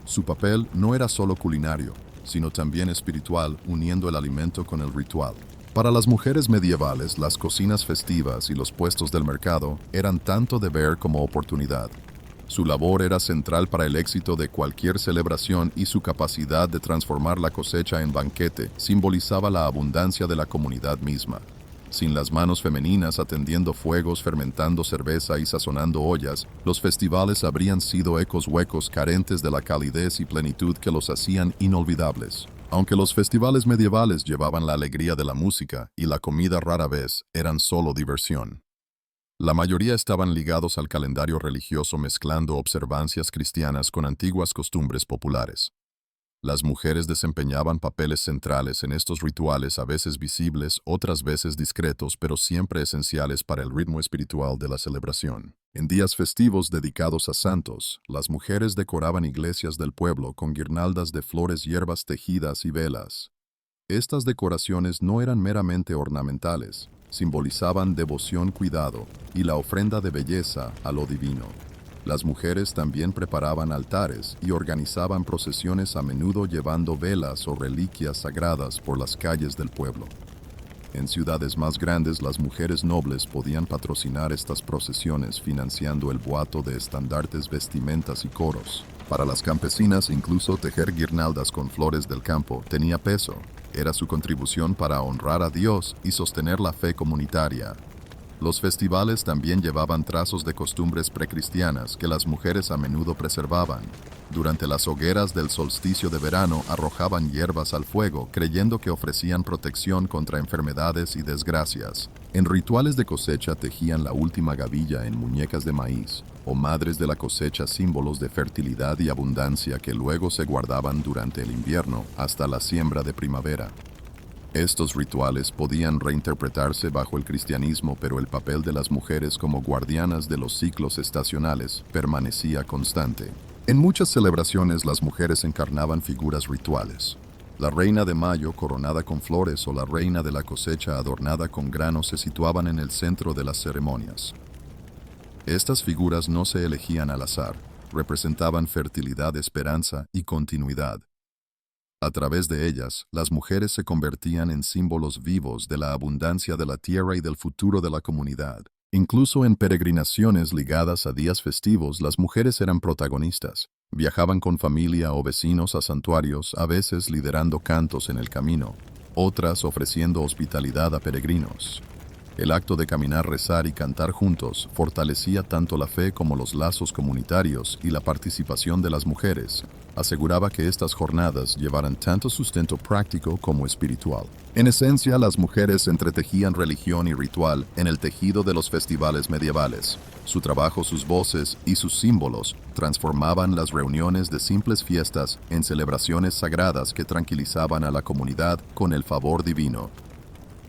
Su papel no era solo culinario, sino también espiritual, uniendo el alimento con el ritual. Para las mujeres medievales, las cocinas festivas y los puestos del mercado eran tanto deber como oportunidad. Su labor era central para el éxito de cualquier celebración, y su capacidad de transformar la cosecha en banquete simbolizaba la abundancia de la comunidad misma. Sin las manos femeninas atendiendo fuegos, fermentando cerveza y sazonando ollas, los festivales habrían sido ecos huecos, carentes de la calidez y plenitud que los hacían inolvidables. Aunque los festivales medievales llevaban la alegría de la música y la comida, rara vez eran solo diversión. La mayoría estaban ligados al calendario religioso, mezclando observancias cristianas con antiguas costumbres populares. Las mujeres desempeñaban papeles centrales en estos rituales, a veces visibles, otras veces discretos, pero siempre esenciales para el ritmo espiritual de la celebración. En días festivos dedicados a santos, las mujeres decoraban iglesias del pueblo con guirnaldas de flores, hierbas tejidas y velas. Estas decoraciones no eran meramente ornamentales, simbolizaban devoción, cuidado y la ofrenda de belleza a lo divino. Las mujeres también preparaban altares y organizaban procesiones, a menudo llevando velas o reliquias sagradas por las calles del pueblo. En ciudades más grandes, las mujeres nobles podían patrocinar estas procesiones, financiando el boato de estandartes, vestimentas y coros. Para las campesinas, incluso tejer guirnaldas con flores del campo tenía peso. Era su contribución para honrar a Dios y sostener la fe comunitaria. Los festivales también llevaban trazos de costumbres precristianas que las mujeres a menudo preservaban. Durante las hogueras del solsticio de verano arrojaban hierbas al fuego, creyendo que ofrecían protección contra enfermedades y desgracias. En rituales de cosecha tejían la última gavilla en muñecas de maíz, o madres de la cosecha, símbolos de fertilidad y abundancia que luego se guardaban durante el invierno hasta la siembra de primavera. Estos rituales podían reinterpretarse bajo el cristianismo, pero el papel de las mujeres como guardianas de los ciclos estacionales permanecía constante. En muchas celebraciones las mujeres encarnaban figuras rituales. La reina de mayo coronada con flores o la reina de la cosecha adornada con granos se situaban en el centro de las ceremonias. Estas figuras no se elegían al azar, representaban fertilidad, esperanza y continuidad. A través de ellas, las mujeres se convertían en símbolos vivos de la abundancia de la tierra y del futuro de la comunidad. Incluso en peregrinaciones ligadas a días festivos, las mujeres eran protagonistas. Viajaban con familia o vecinos a santuarios, a veces liderando cantos en el camino, otras ofreciendo hospitalidad a peregrinos. El acto de caminar, rezar y cantar juntos fortalecía tanto la fe como los lazos comunitarios, y la participación de las mujeres aseguraba que estas jornadas llevaran tanto sustento práctico como espiritual. En esencia, las mujeres entretejían religión y ritual en el tejido de los festivales medievales. Su trabajo, sus voces y sus símbolos transformaban las reuniones de simples fiestas en celebraciones sagradas que tranquilizaban a la comunidad con el favor divino.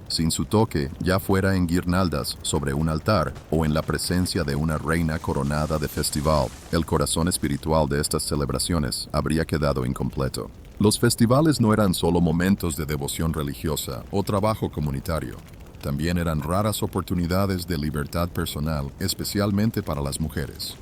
Sin su toque, ya fuera en guirnaldas sobre un altar o en la presencia de una reina coronada de festival, el corazón espiritual de estas celebraciones habría quedado incompleto. Los festivales no eran solo momentos de devoción religiosa o trabajo comunitario. También eran raras oportunidades de libertad personal, especialmente para las mujeres.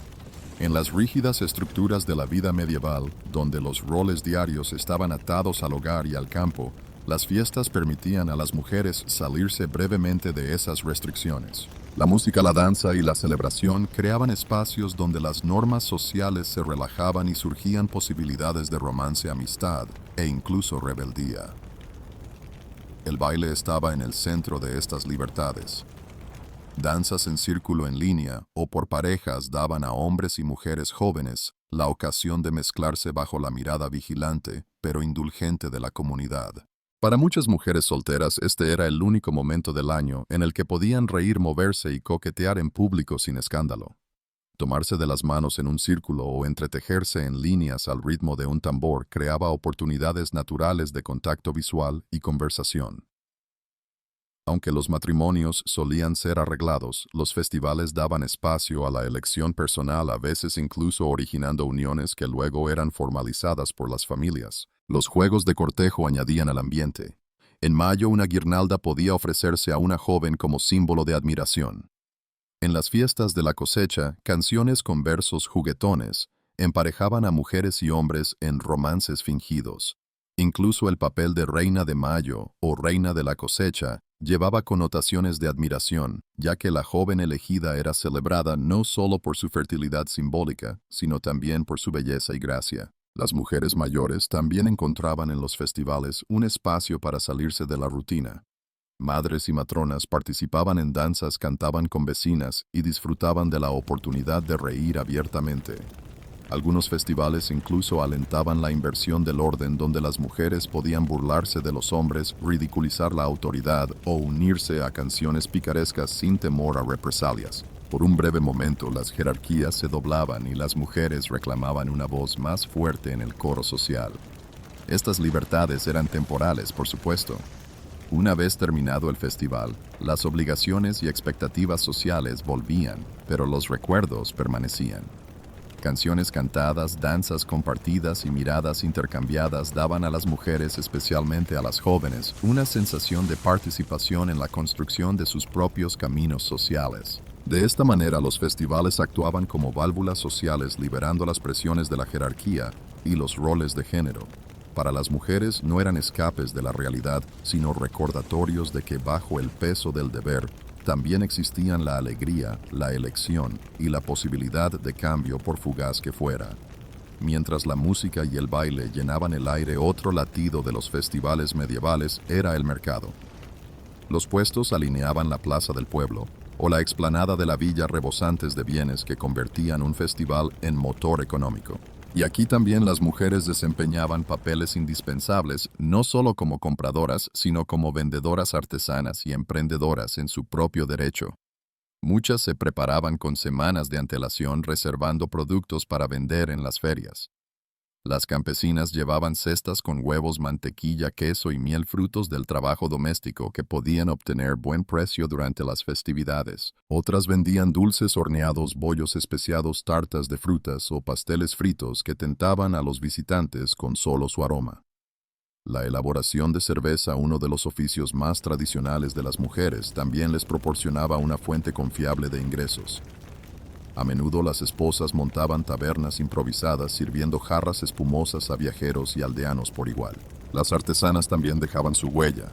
En las rígidas estructuras de la vida medieval, donde los roles diarios estaban atados al hogar y al campo, las fiestas permitían a las mujeres salirse brevemente de esas restricciones. La música, la danza y la celebración creaban espacios donde las normas sociales se relajaban y surgían posibilidades de romance, amistad e incluso rebeldía. El baile estaba en el centro de estas libertades. Danzas en círculo en línea o por parejas daban a hombres y mujeres jóvenes la ocasión de mezclarse bajo la mirada vigilante pero indulgente de la comunidad. Para muchas mujeres solteras, este era el único momento del año en el que podían reír, moverse y coquetear en público sin escándalo. Tomarse de las manos en un círculo o entretejerse en líneas al ritmo de un tambor creaba oportunidades naturales de contacto visual y conversación. Aunque los matrimonios solían ser arreglados, los festivales daban espacio a la elección personal, a veces incluso originando uniones que luego eran formalizadas por las familias. Los juegos de cortejo añadían al ambiente. En mayo, una guirnalda podía ofrecerse a una joven como símbolo de admiración. En las fiestas de la cosecha, canciones con versos juguetones emparejaban a mujeres y hombres en romances fingidos. Incluso el papel de reina de mayo o reina de la cosecha llevaba connotaciones de admiración, ya que la joven elegida era celebrada no solo por su fertilidad simbólica, sino también por su belleza y gracia. Las mujeres mayores también encontraban en los festivales un espacio para salirse de la rutina. Madres y matronas participaban en danzas, cantaban con vecinas y disfrutaban de la oportunidad de reír abiertamente. Algunos festivales incluso alentaban la inversión del orden, donde las mujeres podían burlarse de los hombres, ridiculizar la autoridad o unirse a canciones picarescas sin temor a represalias. Por un breve momento, las jerarquías se doblaban y las mujeres reclamaban una voz más fuerte en el coro social. Estas libertades eran temporales, por supuesto. Una vez terminado el festival, las obligaciones y expectativas sociales volvían, pero los recuerdos permanecían. Canciones cantadas, danzas compartidas y miradas intercambiadas daban a las mujeres, especialmente a las jóvenes, una sensación de participación en la construcción de sus propios caminos sociales. De esta manera, los festivales actuaban como válvulas sociales, liberando las presiones de la jerarquía y los roles de género. Para las mujeres no eran escapes de la realidad, sino recordatorios de que bajo el peso del deber también existían la alegría, la elección y la posibilidad de cambio, por fugaz que fuera. Mientras la música y el baile llenaban el aire, otro latido de los festivales medievales era el mercado. Los puestos alineaban la plaza del pueblo, o la explanada de la villa rebosantes de bienes que convertían un festival en motor económico. Y aquí también las mujeres desempeñaban papeles indispensables, no solo como compradoras, sino como vendedoras artesanas y emprendedoras en su propio derecho. Muchas se preparaban con semanas de antelación reservando productos para vender en las ferias. Las campesinas llevaban cestas con huevos, mantequilla, queso y miel, frutos del trabajo doméstico que podían obtener buen precio durante las festividades. Otras vendían dulces horneados, bollos especiados, tartas de frutas o pasteles fritos que tentaban a los visitantes con solo su aroma. La elaboración de cerveza, uno de los oficios más tradicionales de las mujeres, también les proporcionaba una fuente confiable de ingresos. A menudo las esposas montaban tabernas improvisadas sirviendo jarras espumosas a viajeros y aldeanos por igual. Las artesanas también dejaban su huella.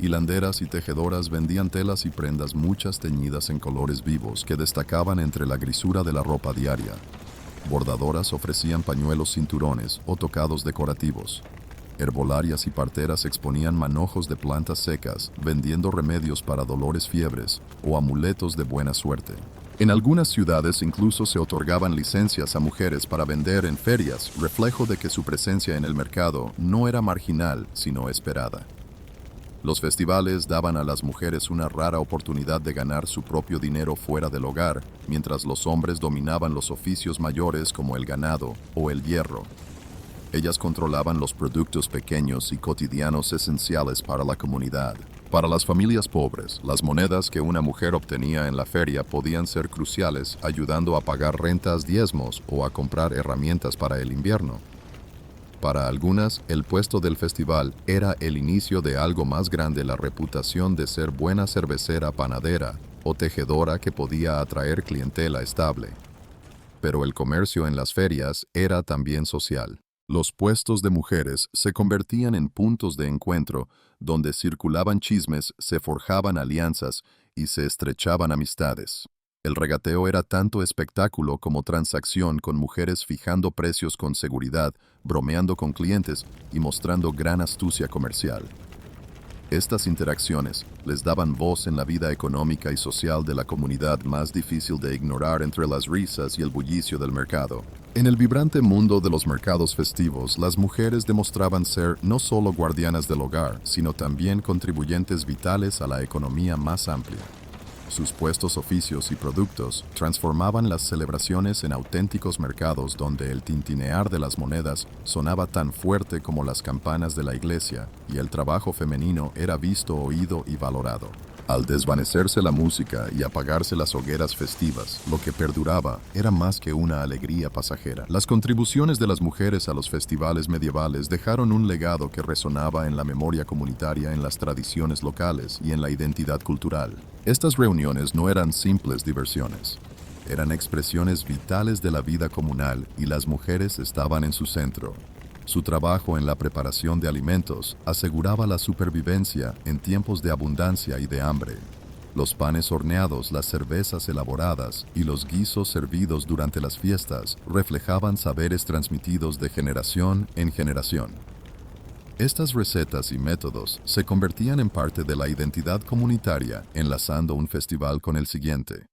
Hilanderas y tejedoras vendían telas y prendas, muchas teñidas en colores vivos que destacaban entre la grisura de la ropa diaria. Bordadoras ofrecían pañuelos, cinturones o tocados decorativos. Herbolarias y parteras exponían manojos de plantas secas, vendiendo remedios para dolores, fiebres o amuletos de buena suerte. En algunas ciudades incluso se otorgaban licencias a mujeres para vender en ferias, reflejo de que su presencia en el mercado no era marginal, sino esperada. Los festivales daban a las mujeres una rara oportunidad de ganar su propio dinero fuera del hogar, mientras los hombres dominaban los oficios mayores como el ganado o el hierro. Ellas controlaban los productos pequeños y cotidianos esenciales para la comunidad. Para las familias pobres, las monedas que una mujer obtenía en la feria podían ser cruciales, ayudando a pagar rentas, diezmos o a comprar herramientas para el invierno. Para algunas, el puesto del festival era el inicio de algo más grande, la reputación de ser buena cervecera, panadera o tejedora que podía atraer clientela estable. Pero el comercio en las ferias era también social. Los puestos de mujeres se convertían en puntos de encuentro donde circulaban chismes, se forjaban alianzas y se estrechaban amistades. El regateo era tanto espectáculo como transacción, con mujeres fijando precios con seguridad, bromeando con clientes y mostrando gran astucia comercial. Estas interacciones les daban voz en la vida económica y social de la comunidad, más difícil de ignorar entre las risas y el bullicio del mercado. En el vibrante mundo de los mercados festivos, las mujeres demostraban ser no solo guardianas del hogar, sino también contribuyentes vitales a la economía más amplia. Sus puestos, oficios y productos transformaban las celebraciones en auténticos mercados donde el tintinear de las monedas sonaba tan fuerte como las campanas de la iglesia y el trabajo femenino era visto, oído y valorado. Al desvanecerse la música y apagarse las hogueras festivas, lo que perduraba era más que una alegría pasajera. Las contribuciones de las mujeres a los festivales medievales dejaron un legado que resonaba en la memoria comunitaria, en las tradiciones locales y en la identidad cultural. Estas reuniones no eran simples diversiones. Eran expresiones vitales de la vida comunal y las mujeres estaban en su centro. Su trabajo en la preparación de alimentos aseguraba la supervivencia en tiempos de abundancia y de hambre. Los panes horneados, las cervezas elaboradas y los guisos servidos durante las fiestas reflejaban saberes transmitidos de generación en generación. Estas recetas y métodos se convertían en parte de la identidad comunitaria, enlazando un festival con el siguiente.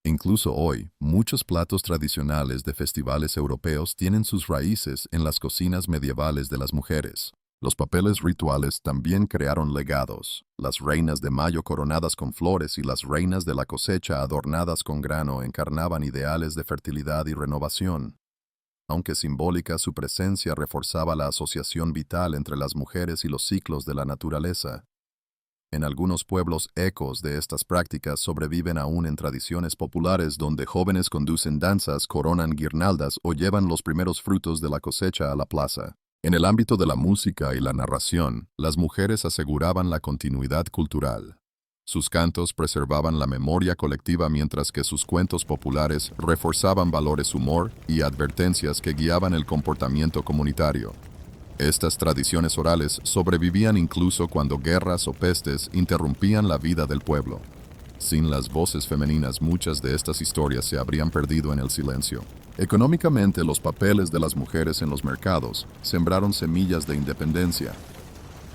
Incluso hoy, muchos platos tradicionales de festivales europeos tienen sus raíces en las cocinas medievales de las mujeres. Los papeles rituales también crearon legados. Las reinas de mayo coronadas con flores y las reinas de la cosecha adornadas con grano encarnaban ideales de fertilidad y renovación. Aunque simbólica, su presencia reforzaba la asociación vital entre las mujeres y los ciclos de la naturaleza. En algunos pueblos, ecos de estas prácticas sobreviven aún en tradiciones populares donde jóvenes conducen danzas, coronan guirnaldas o llevan los primeros frutos de la cosecha a la plaza. En el ámbito de la música y la narración, las mujeres aseguraban la continuidad cultural. Sus cantos preservaban la memoria colectiva, mientras que sus cuentos populares reforzaban valores, humor y advertencias que guiaban el comportamiento comunitario. Estas tradiciones orales sobrevivían incluso cuando guerras o pestes interrumpían la vida del pueblo. Sin las voces femeninas, muchas de estas historias se habrían perdido en el silencio. Económicamente, los papeles de las mujeres en los mercados sembraron semillas de independencia.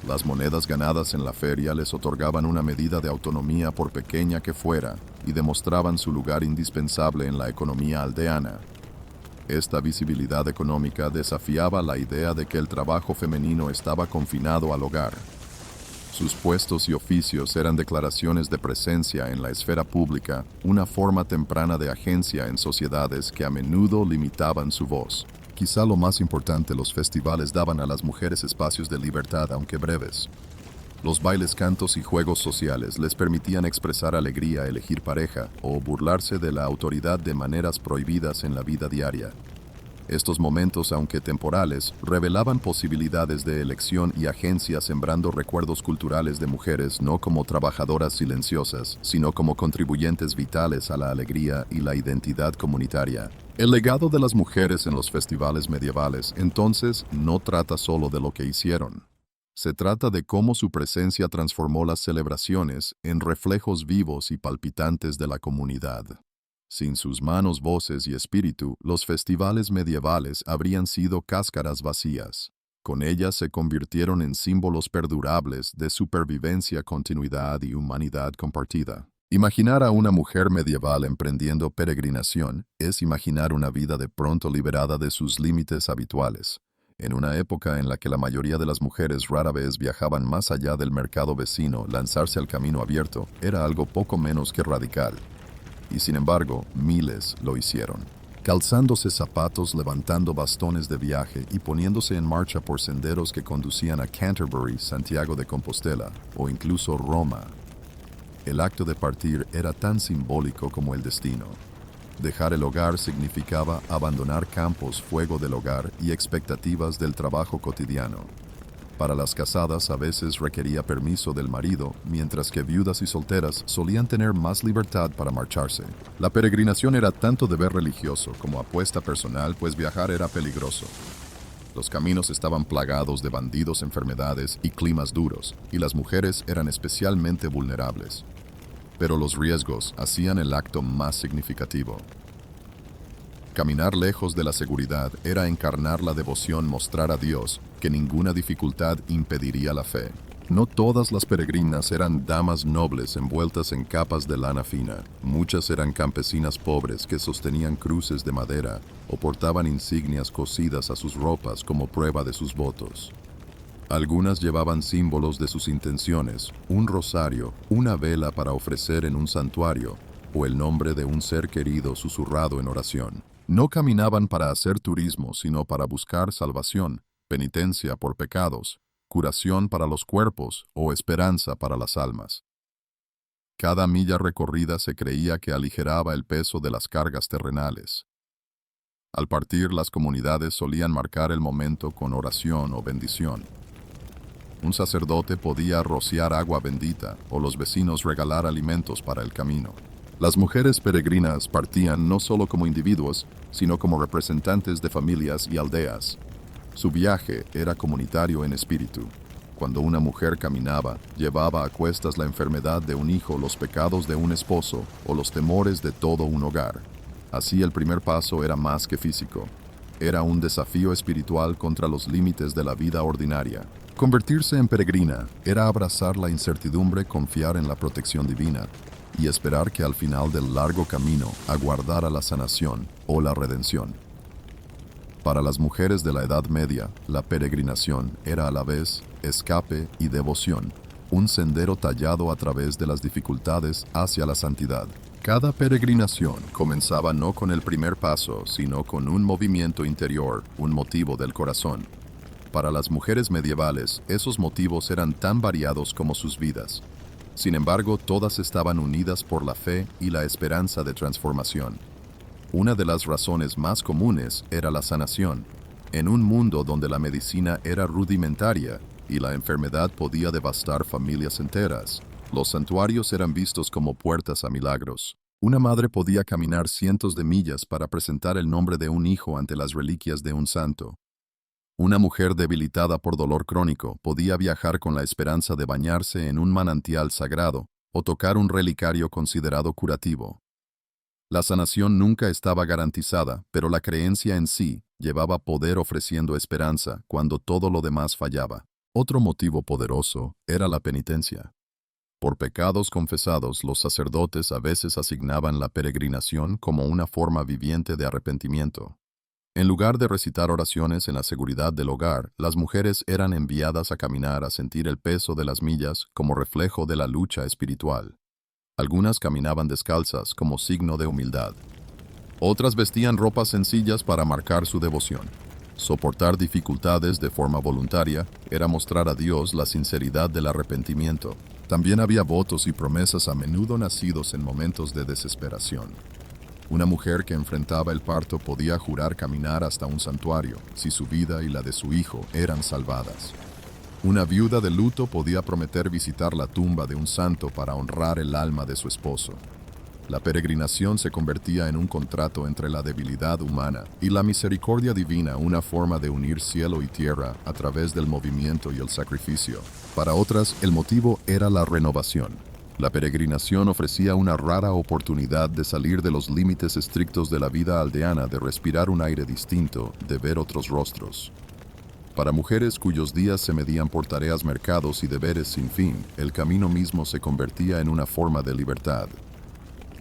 Las monedas ganadas en la feria les otorgaban una medida de autonomía por pequeña que fuera y demostraban su lugar indispensable en la economía aldeana. Esta visibilidad económica desafiaba la idea de que el trabajo femenino estaba confinado al hogar. Sus puestos y oficios eran declaraciones de presencia en la esfera pública, una forma temprana de agencia en sociedades que a menudo limitaban su voz. Quizá lo más importante, los festivales daban a las mujeres espacios de libertad, aunque breves. Los bailes, cantos y juegos sociales les permitían expresar alegría, elegir pareja o burlarse de la autoridad de maneras prohibidas en la vida diaria. Estos momentos, aunque temporales, revelaban posibilidades de elección y agencia, sembrando recuerdos culturales de mujeres no como trabajadoras silenciosas, sino como contribuyentes vitales a la alegría y la identidad comunitaria. El legado de las mujeres en los festivales medievales, entonces, no trata solo de lo que hicieron. Se trata de cómo su presencia transformó las celebraciones en reflejos vivos y palpitantes de la comunidad. Sin sus manos, voces y espíritu, los festivales medievales habrían sido cáscaras vacías. Con ellas se convirtieron en símbolos perdurables de supervivencia, continuidad y humanidad compartida. Imaginar a una mujer medieval emprendiendo peregrinación es imaginar una vida de pronto liberada de sus límites habituales. En una época en la que la mayoría de las mujeres rara vez viajaban más allá del mercado vecino, lanzarse al camino abierto era algo poco menos que radical. Y sin embargo, miles lo hicieron. Calzándose zapatos, levantando bastones de viaje y poniéndose en marcha por senderos que conducían a Canterbury, Santiago de Compostela o incluso Roma. El acto de partir era tan simbólico como el destino. Dejar el hogar significaba abandonar campos, fuego del hogar y expectativas del trabajo cotidiano. Para las casadas a veces requería permiso del marido, mientras que viudas y solteras solían tener más libertad para marcharse. La peregrinación era tanto deber religioso como apuesta personal, pues viajar era peligroso. Los caminos estaban plagados de bandidos, enfermedades y climas duros, y las mujeres eran especialmente vulnerables. Pero los riesgos hacían el acto más significativo. Caminar lejos de la seguridad era encarnar la devoción, mostrar a Dios que ninguna dificultad impediría la fe. No todas las peregrinas eran damas nobles envueltas en capas de lana fina. Muchas eran campesinas pobres que sostenían cruces de madera o portaban insignias cosidas a sus ropas como prueba de sus votos. Algunas llevaban símbolos de sus intenciones, un rosario, una vela para ofrecer en un santuario o el nombre de un ser querido susurrado en oración. No caminaban para hacer turismo, sino para buscar salvación, penitencia por pecados, curación para los cuerpos o esperanza para las almas. Cada milla recorrida se creía que aligeraba el peso de las cargas terrenales. Al partir, las comunidades solían marcar el momento con oración o bendición. Un sacerdote podía rociar agua bendita o los vecinos regalar alimentos para el camino. Las mujeres peregrinas partían no solo como individuos, sino como representantes de familias y aldeas. Su viaje era comunitario en espíritu. Cuando una mujer caminaba, llevaba a cuestas la enfermedad de un hijo, los pecados de un esposo o los temores de todo un hogar. Así el primer paso era más que físico. Era un desafío espiritual contra los límites de la vida ordinaria. Convertirse en peregrina era abrazar la incertidumbre, confiar en la protección divina y esperar que al final del largo camino aguardara la sanación o la redención. Para las mujeres de la Edad Media, la peregrinación era a la vez escape y devoción, un sendero tallado a través de las dificultades hacia la santidad. Cada peregrinación comenzaba no con el primer paso, sino con un movimiento interior, un motivo del corazón. Para las mujeres medievales, esos motivos eran tan variados como sus vidas. Sin embargo, todas estaban unidas por la fe y la esperanza de transformación. Una de las razones más comunes era la sanación. En un mundo donde la medicina era rudimentaria y la enfermedad podía devastar familias enteras, los santuarios eran vistos como puertas a milagros. Una madre podía caminar cientos de millas para presentar el nombre de un hijo ante las reliquias de un santo. Una mujer debilitada por dolor crónico podía viajar con la esperanza de bañarse en un manantial sagrado o tocar un relicario considerado curativo. La sanación nunca estaba garantizada, pero la creencia en sí llevaba poder ofreciendo esperanza cuando todo lo demás fallaba. Otro motivo poderoso era la penitencia. Por pecados confesados, los sacerdotes a veces asignaban la peregrinación como una forma viviente de arrepentimiento. En lugar de recitar oraciones en la seguridad del hogar, las mujeres eran enviadas a caminar a sentir el peso de las millas como reflejo de la lucha espiritual. Algunas caminaban descalzas como signo de humildad. Otras vestían ropas sencillas para marcar su devoción. Soportar dificultades de forma voluntaria era mostrar a Dios la sinceridad del arrepentimiento. También había votos y promesas a menudo nacidos en momentos de desesperación. Una mujer que enfrentaba el parto podía jurar caminar hasta un santuario si su vida y la de su hijo eran salvadas. Una viuda de luto podía prometer visitar la tumba de un santo para honrar el alma de su esposo. La peregrinación se convertía en un contrato entre la debilidad humana y la misericordia divina, una forma de unir cielo y tierra a través del movimiento y el sacrificio. Para otras, el motivo era la renovación. La peregrinación ofrecía una rara oportunidad de salir de los límites estrictos de la vida aldeana, de respirar un aire distinto, de ver otros rostros. Para mujeres cuyos días se medían por tareas, mercados y deberes sin fin, el camino mismo se convertía en una forma de libertad.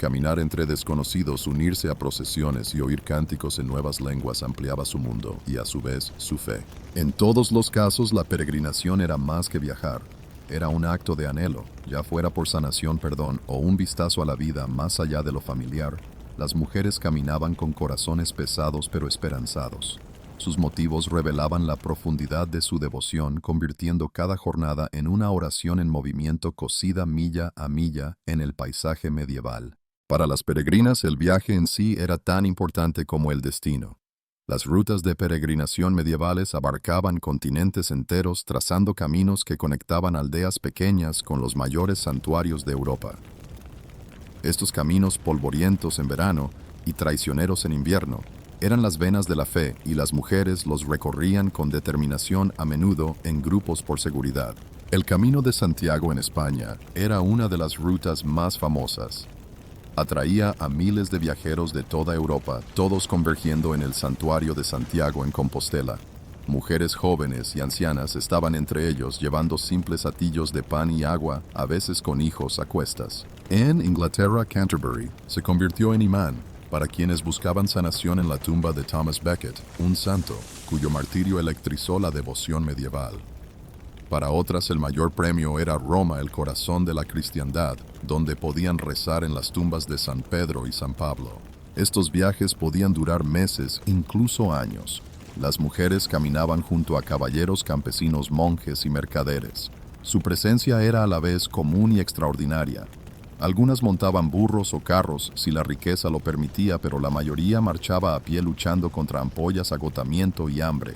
Caminar entre desconocidos, unirse a procesiones y oír cánticos en nuevas lenguas ampliaba su mundo y, a su vez, su fe. En todos los casos, la peregrinación era más que viajar. Era un acto de anhelo, ya fuera por sanación, perdón, o un vistazo a la vida más allá de lo familiar. Las mujeres caminaban con corazones pesados pero esperanzados. Sus motivos revelaban la profundidad de su devoción, convirtiendo cada jornada en una oración en movimiento cosida milla a milla en el paisaje medieval. Para las peregrinas, el viaje en sí era tan importante como el destino. Las rutas de peregrinación medievales abarcaban continentes enteros, trazando caminos que conectaban aldeas pequeñas con los mayores santuarios de Europa. Estos caminos, polvorientos en verano y traicioneros en invierno, eran las venas de la fe, y las mujeres los recorrían con determinación, a menudo en grupos por seguridad. El Camino de Santiago en España era una de las rutas más famosas. Atraía a miles de viajeros de toda Europa, todos convergiendo en el santuario de Santiago en Compostela. Mujeres jóvenes y ancianas estaban entre ellos, llevando simples atillos de pan y agua, a veces con hijos a cuestas. En Inglaterra, Canterbury se convirtió en imán para quienes buscaban sanación en la tumba de Thomas Becket, un santo cuyo martirio electrizó la devoción medieval. Para otras, el mayor premio era Roma, el corazón de la cristiandad, donde podían rezar en las tumbas de San Pedro y San Pablo. Estos viajes podían durar meses, incluso años. Las mujeres caminaban junto a caballeros, campesinos, monjes y mercaderes. Su presencia era a la vez común y extraordinaria. Algunas montaban burros o carros si la riqueza lo permitía, pero la mayoría marchaba a pie luchando contra ampollas, agotamiento y hambre.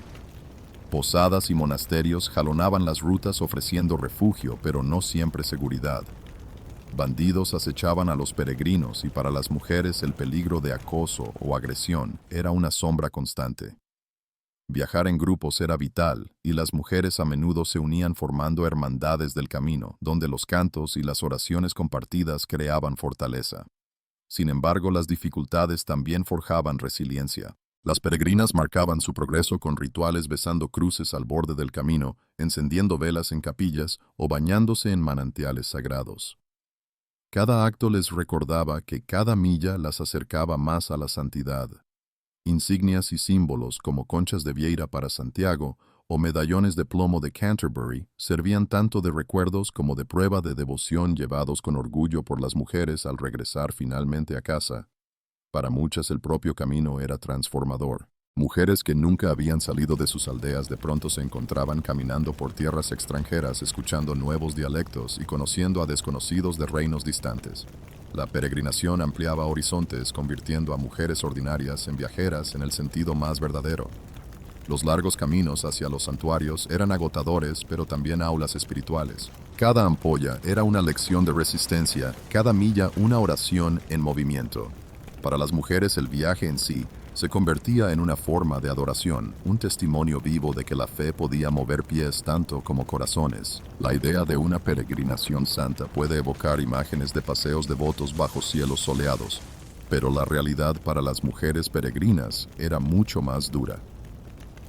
Posadas y monasterios jalonaban las rutas ofreciendo refugio, pero no siempre seguridad. Bandidos acechaban a los peregrinos y para las mujeres el peligro de acoso o agresión era una sombra constante. Viajar en grupos era vital y las mujeres a menudo se unían formando hermandades del camino, donde los cantos y las oraciones compartidas creaban fortaleza. Sin embargo, las dificultades también forjaban resiliencia. Las peregrinas marcaban su progreso con rituales, besando cruces al borde del camino, encendiendo velas en capillas o bañándose en manantiales sagrados. Cada acto les recordaba que cada milla las acercaba más a la santidad. Insignias y símbolos como conchas de vieira para Santiago o medallones de plomo de Canterbury servían tanto de recuerdos como de prueba de devoción, llevados con orgullo por las mujeres al regresar finalmente a casa. Para muchas el propio camino era transformador. Mujeres que nunca habían salido de sus aldeas de pronto se encontraban caminando por tierras extranjeras, escuchando nuevos dialectos y conociendo a desconocidos de reinos distantes. La peregrinación ampliaba horizontes, convirtiendo a mujeres ordinarias en viajeras en el sentido más verdadero. Los largos caminos hacia los santuarios eran agotadores, pero también aulas espirituales. Cada ampolla era una lección de resistencia, cada milla una oración en movimiento. Para las mujeres el viaje en sí se convertía en una forma de adoración, un testimonio vivo de que la fe podía mover pies tanto como corazones. La idea de una peregrinación santa puede evocar imágenes de paseos devotos bajo cielos soleados, pero la realidad para las mujeres peregrinas era mucho más dura.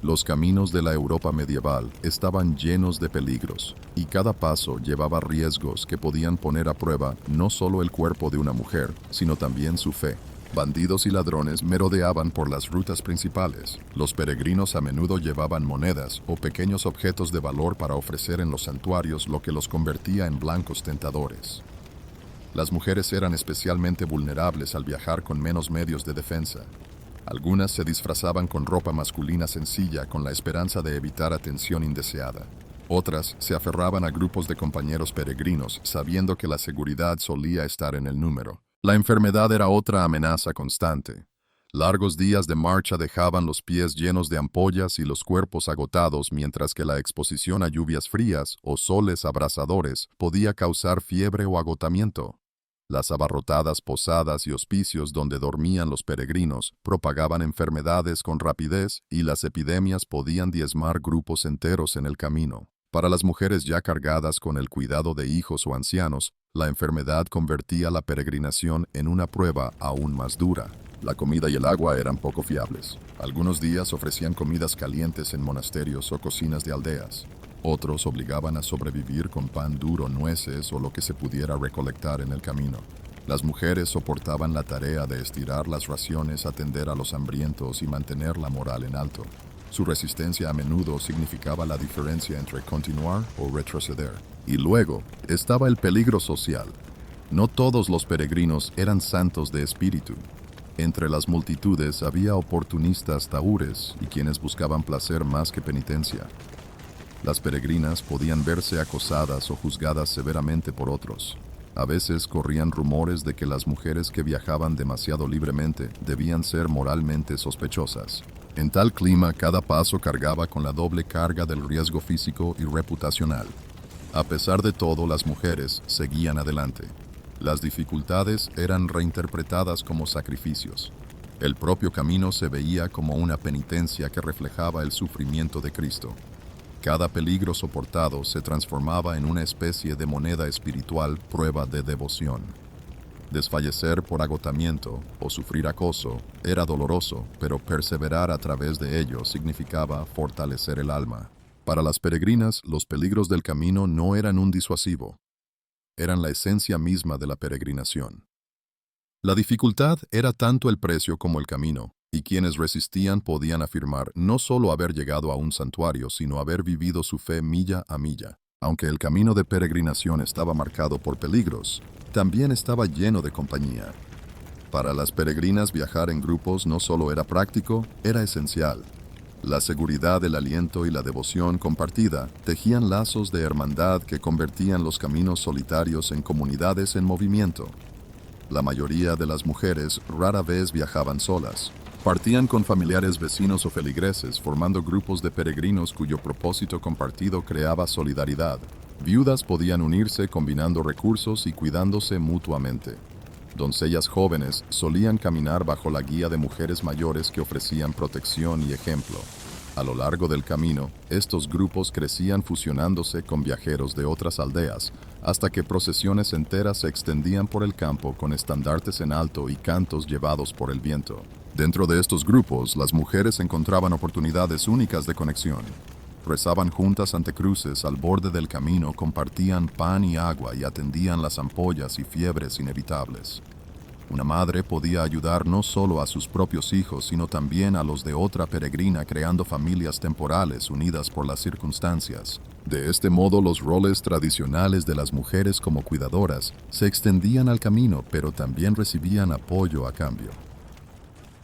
Los caminos de la Europa medieval estaban llenos de peligros, y cada paso llevaba riesgos que podían poner a prueba no solo el cuerpo de una mujer, sino también su fe. Bandidos y ladrones merodeaban por las rutas principales. Los peregrinos a menudo llevaban monedas o pequeños objetos de valor para ofrecer en los santuarios, lo que los convertía en blancos tentadores. Las mujeres eran especialmente vulnerables al viajar con menos medios de defensa. Algunas se disfrazaban con ropa masculina sencilla con la esperanza de evitar atención indeseada. Otras se aferraban a grupos de compañeros peregrinos, sabiendo que la seguridad solía estar en el número. La enfermedad era otra amenaza constante. Largos días de marcha dejaban los pies llenos de ampollas y los cuerpos agotados, mientras que la exposición a lluvias frías o soles abrasadores podía causar fiebre o agotamiento. Las abarrotadas posadas y hospicios donde dormían los peregrinos propagaban enfermedades con rapidez y las epidemias podían diezmar grupos enteros en el camino. Para las mujeres ya cargadas con el cuidado de hijos o ancianos, la enfermedad convertía la peregrinación en una prueba aún más dura. La comida y el agua eran poco fiables. Algunos días ofrecían comidas calientes en monasterios o cocinas de aldeas. Otros obligaban a sobrevivir con pan duro, nueces o lo que se pudiera recolectar en el camino. Las mujeres soportaban la tarea de estirar las raciones, atender a los hambrientos y mantener la moral en alto. Su resistencia a menudo significaba la diferencia entre continuar o retroceder. Y luego estaba el peligro social. No todos los peregrinos eran santos de espíritu. Entre las multitudes había oportunistas tahúres y quienes buscaban placer más que penitencia. Las peregrinas podían verse acosadas o juzgadas severamente por otros. A veces corrían rumores de que las mujeres que viajaban demasiado libremente debían ser moralmente sospechosas. En tal clima, cada paso cargaba con la doble carga del riesgo físico y reputacional. A pesar de todo, las mujeres seguían adelante. Las dificultades eran reinterpretadas como sacrificios. El propio camino se veía como una penitencia que reflejaba el sufrimiento de Cristo. Cada peligro soportado se transformaba en una especie de moneda espiritual, prueba de devoción. Desfallecer por agotamiento o sufrir acoso era doloroso, pero perseverar a través de ello significaba fortalecer el alma. Para las peregrinas, los peligros del camino no eran un disuasivo. Eran la esencia misma de la peregrinación. La dificultad era tanto el precio como el camino, y quienes resistían podían afirmar no solo haber llegado a un santuario, sino haber vivido su fe milla a milla. Aunque el camino de peregrinación estaba marcado por peligros, también estaba lleno de compañía. Para las peregrinas, viajar en grupos no solo era práctico, era esencial. La seguridad, el aliento y la devoción compartida tejían lazos de hermandad que convertían los caminos solitarios en comunidades en movimiento. La mayoría de las mujeres rara vez viajaban solas. Partían con familiares, vecinos o feligreses, formando grupos de peregrinos cuyo propósito compartido creaba solidaridad. Viudas podían unirse combinando recursos y cuidándose mutuamente. Doncellas jóvenes solían caminar bajo la guía de mujeres mayores que ofrecían protección y ejemplo. A lo largo del camino, estos grupos crecían fusionándose con viajeros de otras aldeas, hasta que procesiones enteras se extendían por el campo con estandartes en alto y cantos llevados por el viento. Dentro de estos grupos, las mujeres encontraban oportunidades únicas de conexión. Rezaban juntas ante cruces al borde del camino, compartían pan y agua y atendían las ampollas y fiebres inevitables. Una madre podía ayudar no solo a sus propios hijos, sino también a los de otra peregrina, creando familias temporales unidas por las circunstancias. De este modo, los roles tradicionales de las mujeres como cuidadoras se extendían al camino, pero también recibían apoyo a cambio.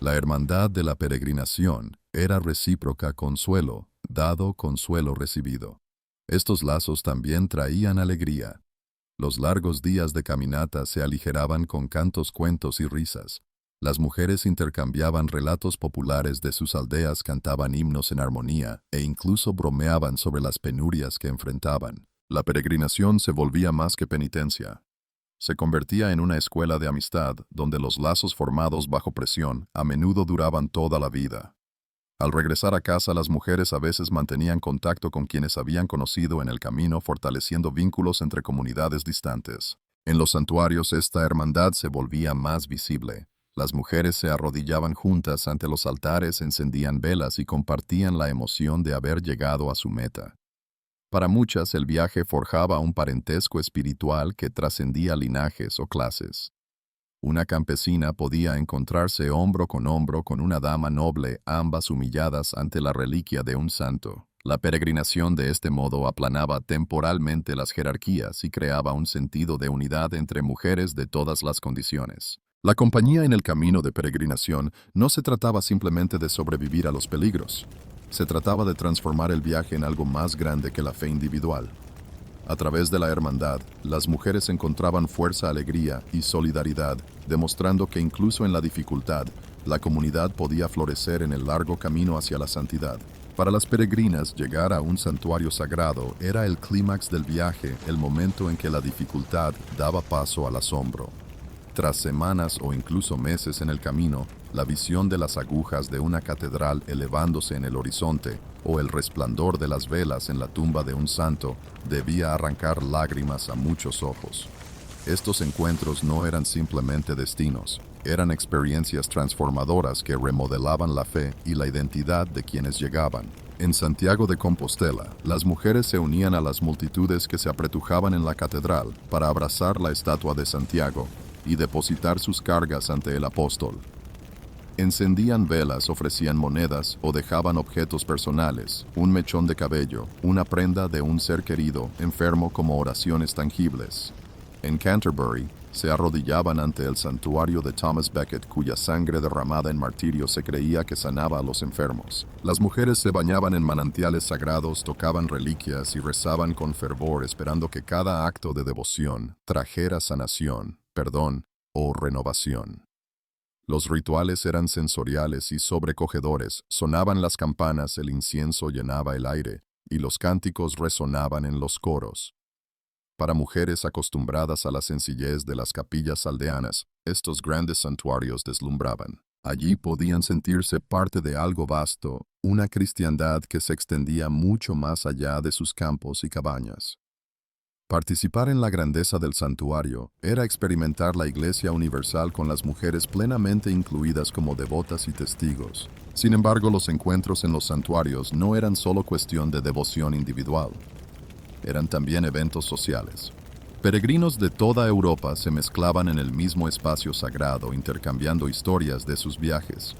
La hermandad de la peregrinación era recíproca, consuelo dado, consuelo recibido. Estos lazos también traían alegría. Los largos días de caminata se aligeraban con cantos, cuentos y risas. Las mujeres intercambiaban relatos populares de sus aldeas, cantaban himnos en armonía e incluso bromeaban sobre las penurias que enfrentaban. La peregrinación se volvía más que penitencia. Se convertía en una escuela de amistad donde los lazos formados bajo presión a menudo duraban toda la vida. Al regresar a casa, las mujeres a veces mantenían contacto con quienes habían conocido en el camino, fortaleciendo vínculos entre comunidades distantes. En los santuarios, esta hermandad se volvía más visible. Las mujeres se arrodillaban juntas ante los altares, encendían velas y compartían la emoción de haber llegado a su meta. Para muchas, el viaje forjaba un parentesco espiritual que trascendía linajes o clases. Una campesina podía encontrarse hombro con una dama noble, ambas humilladas ante la reliquia de un santo. La peregrinación de este modo aplanaba temporalmente las jerarquías y creaba un sentido de unidad entre mujeres de todas las condiciones. La compañía en el camino de peregrinación no se trataba simplemente de sobrevivir a los peligros. Se trataba de transformar el viaje en algo más grande que la fe individual. A través de la hermandad, las mujeres encontraban fuerza, alegría y solidaridad, demostrando que incluso en la dificultad, la comunidad podía florecer en el largo camino hacia la santidad. Para las peregrinas, llegar a un santuario sagrado era el clímax del viaje, el momento en que la dificultad daba paso al asombro. Tras semanas o incluso meses en el camino, la visión de las agujas de una catedral elevándose en el horizonte o el resplandor de las velas en la tumba de un santo debía arrancar lágrimas a muchos ojos. Estos encuentros no eran simplemente destinos, eran experiencias transformadoras que remodelaban la fe y la identidad de quienes llegaban. En Santiago de Compostela, las mujeres se unían a las multitudes que se apretujaban en la catedral para abrazar la estatua de Santiago y depositar sus cargas ante el apóstol. Encendían velas, ofrecían monedas o dejaban objetos personales, un mechón de cabello, una prenda de un ser querido, enfermo, como oraciones tangibles. En Canterbury, se arrodillaban ante el santuario de Thomas Becket, cuya sangre derramada en martirio se creía que sanaba a los enfermos. Las mujeres se bañaban en manantiales sagrados, tocaban reliquias y rezaban con fervor, esperando que cada acto de devoción trajera sanación, perdón o renovación. Los rituales eran sensoriales y sobrecogedores, sonaban las campanas, el incienso llenaba el aire, y los cánticos resonaban en los coros. Para mujeres acostumbradas a la sencillez de las capillas aldeanas, estos grandes santuarios deslumbraban. Allí podían sentirse parte de algo vasto, una cristiandad que se extendía mucho más allá de sus campos y cabañas. Participar en la grandeza del santuario era experimentar la Iglesia universal con las mujeres plenamente incluidas como devotas y testigos. Sin embargo, los encuentros en los santuarios no eran solo cuestión de devoción individual. Eran también eventos sociales. Peregrinos de toda Europa se mezclaban en el mismo espacio sagrado, intercambiando historias de sus viajes.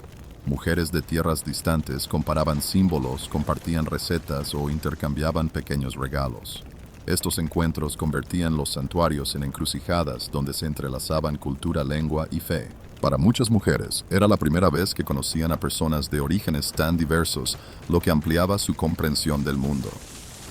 Mujeres de tierras distantes comparaban símbolos, compartían recetas o intercambiaban pequeños regalos. Estos encuentros convertían los santuarios en encrucijadas donde se entrelazaban cultura, lengua y fe. Para muchas mujeres, era la primera vez que conocían a personas de orígenes tan diversos, lo que ampliaba su comprensión del mundo.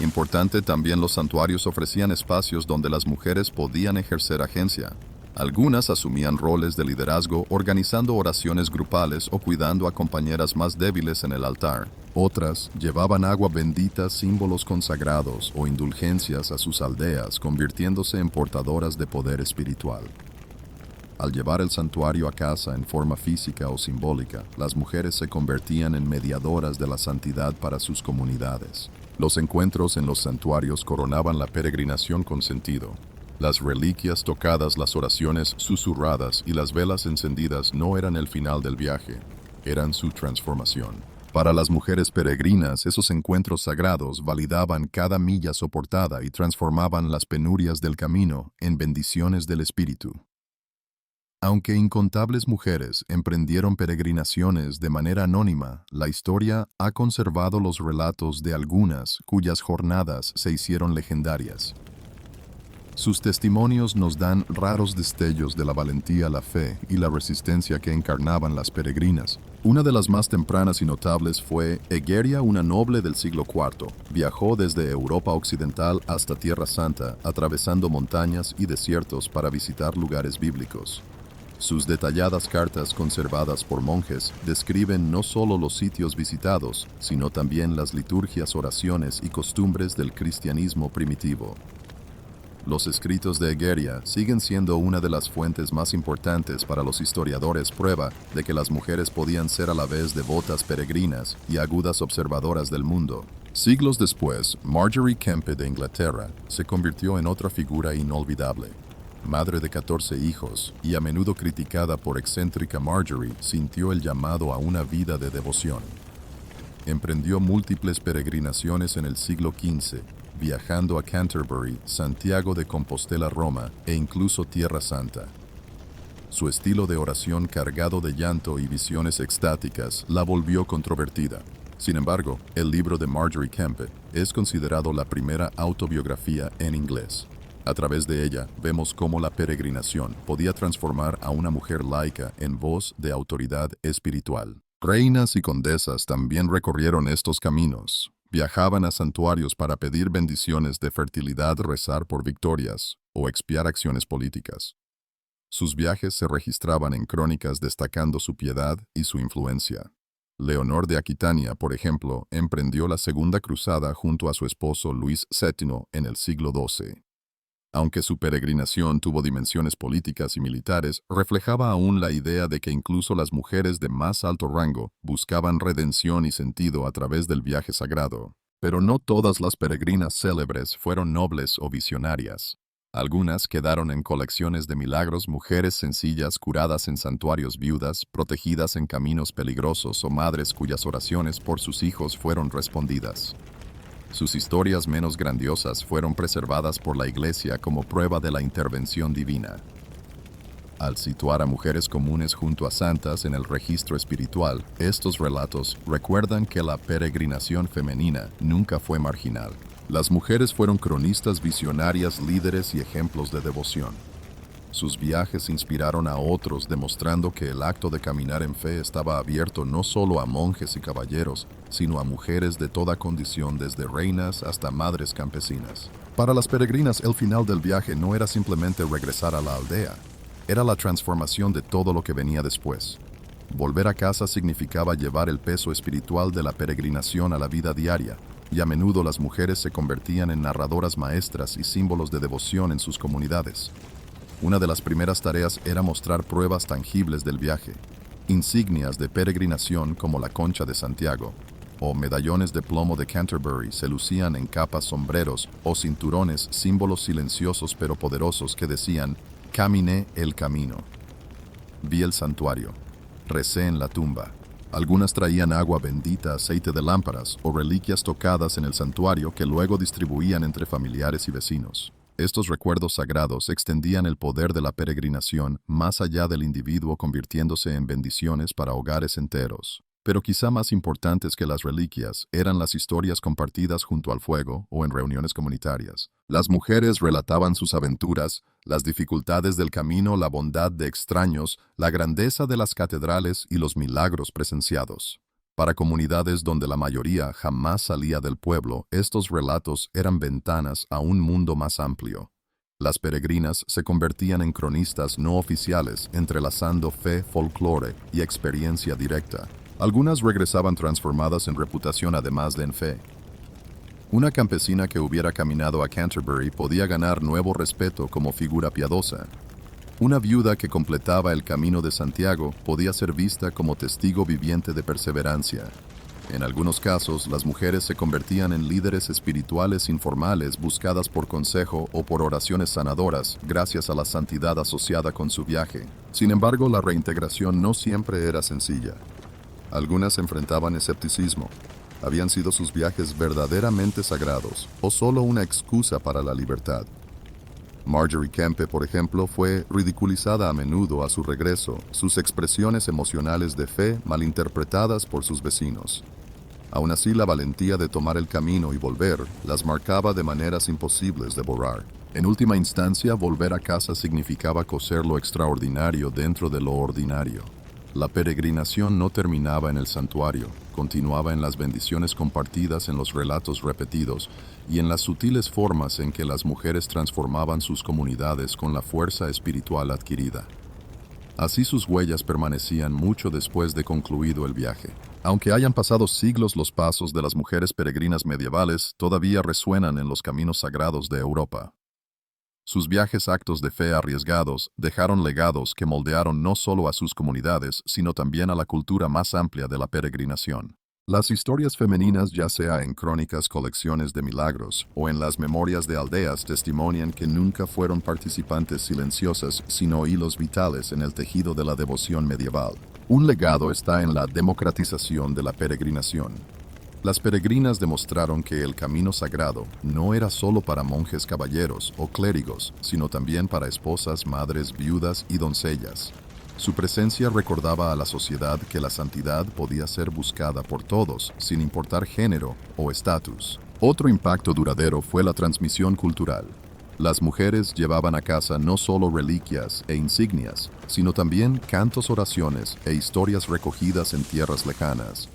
Importante, también los santuarios ofrecían espacios donde las mujeres podían ejercer agencia. Algunas asumían roles de liderazgo, organizando oraciones grupales o cuidando a compañeras más débiles en el altar. Otras llevaban agua bendita, símbolos consagrados o indulgencias a sus aldeas, convirtiéndose en portadoras de poder espiritual. Al llevar el santuario a casa en forma física o simbólica, las mujeres se convertían en mediadoras de la santidad para sus comunidades. Los encuentros en los santuarios coronaban la peregrinación con sentido. Las reliquias tocadas, las oraciones susurradas y las velas encendidas no eran el final del viaje, eran su transformación. Para las mujeres peregrinas, esos encuentros sagrados validaban cada milla soportada y transformaban las penurias del camino en bendiciones del espíritu. Aunque incontables mujeres emprendieron peregrinaciones de manera anónima, la historia ha conservado los relatos de algunas cuyas jornadas se hicieron legendarias. Sus testimonios nos dan raros destellos de la valentía, la fe y la resistencia que encarnaban las peregrinas. Una de las más tempranas y notables fue Egeria, una noble del siglo IV. Viajó desde Europa Occidental hasta Tierra Santa, atravesando montañas y desiertos para visitar lugares bíblicos. Sus detalladas cartas conservadas por monjes describen no solo los sitios visitados, sino también las liturgias, oraciones y costumbres del cristianismo primitivo. Los escritos de Egeria siguen siendo una de las fuentes más importantes para los historiadores, prueba de que las mujeres podían ser a la vez devotas peregrinas y agudas observadoras del mundo. Siglos después, Margery Kempe de Inglaterra se convirtió en otra figura inolvidable. madre de 14 hijos y a menudo criticada por excéntrica Marjorie, sintió el llamado a una vida de devoción. Emprendió múltiples peregrinaciones en el siglo XV, viajando a Canterbury, Santiago de Compostela, Roma e incluso Tierra Santa. Su estilo de oración cargado de llanto y visiones extáticas la volvió controvertida. Sin embargo, el libro de Marjorie Kempe es considerado la primera autobiografía en inglés. A través de ella, vemos cómo la peregrinación podía transformar a una mujer laica en voz de autoridad espiritual. Reinas y condesas también recorrieron estos caminos. Viajaban a santuarios para pedir bendiciones de fertilidad, rezar por victorias o expiar acciones políticas. Sus viajes se registraban en crónicas destacando su piedad y su influencia. Leonor de Aquitania, por ejemplo, emprendió la Segunda Cruzada junto a su esposo Luis VII en el siglo XII. Aunque su peregrinación tuvo dimensiones políticas y militares, reflejaba aún la idea de que incluso las mujeres de más alto rango buscaban redención y sentido a través del viaje sagrado. Pero no todas las peregrinas célebres fueron nobles o visionarias. Algunas quedaron en colecciones de milagros, mujeres sencillas curadas en santuarios, viudas protegidas en caminos peligrosos o madres cuyas oraciones por sus hijos fueron respondidas. Sus historias menos grandiosas fueron preservadas por la Iglesia como prueba de la intervención divina. Al situar a mujeres comunes junto a santas en el registro espiritual, estos relatos recuerdan que la peregrinación femenina nunca fue marginal. Las mujeres fueron cronistas visionarias, líderes y ejemplos de devoción. Sus viajes inspiraron a otros, demostrando que el acto de caminar en fe estaba abierto no solo a monjes y caballeros, sino a mujeres de toda condición, desde reinas hasta madres campesinas. Para las peregrinas, el final del viaje no era simplemente regresar a la aldea, era la transformación de todo lo que venía después. Volver a casa significaba llevar el peso espiritual de la peregrinación a la vida diaria, y a menudo las mujeres se convertían en narradoras maestras y símbolos de devoción en sus comunidades. Una de las primeras tareas era mostrar pruebas tangibles del viaje, insignias de peregrinación como la concha de Santiago, o medallones de plomo de Canterbury se lucían en capas, sombreros o cinturones, símbolos silenciosos pero poderosos que decían: caminé el camino, vi el santuario, recé en la tumba. Algunas traían agua bendita, aceite de lámparas o reliquias tocadas en el santuario que luego distribuían entre familiares y vecinos. Estos recuerdos sagrados extendían el poder de la peregrinación más allá del individuo, convirtiéndose en bendiciones para hogares enteros. Pero quizá más importantes que las reliquias eran las historias compartidas junto al fuego o en reuniones comunitarias. Las mujeres relataban sus aventuras, las dificultades del camino, la bondad de extraños, la grandeza de las catedrales y los milagros presenciados. Para comunidades donde la mayoría jamás salía del pueblo, estos relatos eran ventanas a un mundo más amplio. Las peregrinas se convertían en cronistas no oficiales, entrelazando fe, folclore y experiencia directa. Algunas regresaban transformadas en reputación además de en fe. Una campesina que hubiera caminado a Canterbury podía ganar nuevo respeto como figura piadosa. Una viuda que completaba el Camino de Santiago podía ser vista como testigo viviente de perseverancia. En algunos casos, las mujeres se convertían en líderes espirituales informales buscadas por consejo o por oraciones sanadoras gracias a la santidad asociada con su viaje. Sin embargo, la reintegración no siempre era sencilla. Algunas enfrentaban escepticismo. ¿Habían sido sus viajes verdaderamente sagrados o solo una excusa para la libertad? Marjorie Kempe, por ejemplo, fue ridiculizada a menudo a su regreso, sus expresiones emocionales de fe malinterpretadas por sus vecinos. Aún así, la valentía de tomar el camino y volver las marcaba de maneras imposibles de borrar. En última instancia, volver a casa significaba coser lo extraordinario dentro de lo ordinario. La peregrinación no terminaba en el santuario, continuaba en las bendiciones compartidas, en los relatos repetidos y en las sutiles formas en que las mujeres transformaban sus comunidades con la fuerza espiritual adquirida. Así sus huellas permanecían mucho después de concluido el viaje. Aunque hayan pasado siglos, los pasos de las mujeres peregrinas medievales todavía resuenan en los caminos sagrados de Europa. Sus viajes, actos de fe arriesgados, dejaron legados que moldearon no solo a sus comunidades, sino también a la cultura más amplia de la peregrinación. Las historias femeninas, ya sea en crónicas, colecciones de milagros o en las memorias de aldeas, testimonian que nunca fueron participantes silenciosas, sino hilos vitales en el tejido de la devoción medieval. Un legado está en la democratización de la peregrinación. Las peregrinas demostraron que el camino sagrado no era solo para monjes caballeros o clérigos, sino también para esposas, madres, viudas y doncellas. Su presencia recordaba a la sociedad que la santidad podía ser buscada por todos, sin importar género o estatus. Otro impacto duradero fue la transmisión cultural. Las mujeres llevaban a casa no solo reliquias e insignias, sino también cantos, oraciones e historias recogidas en tierras lejanas.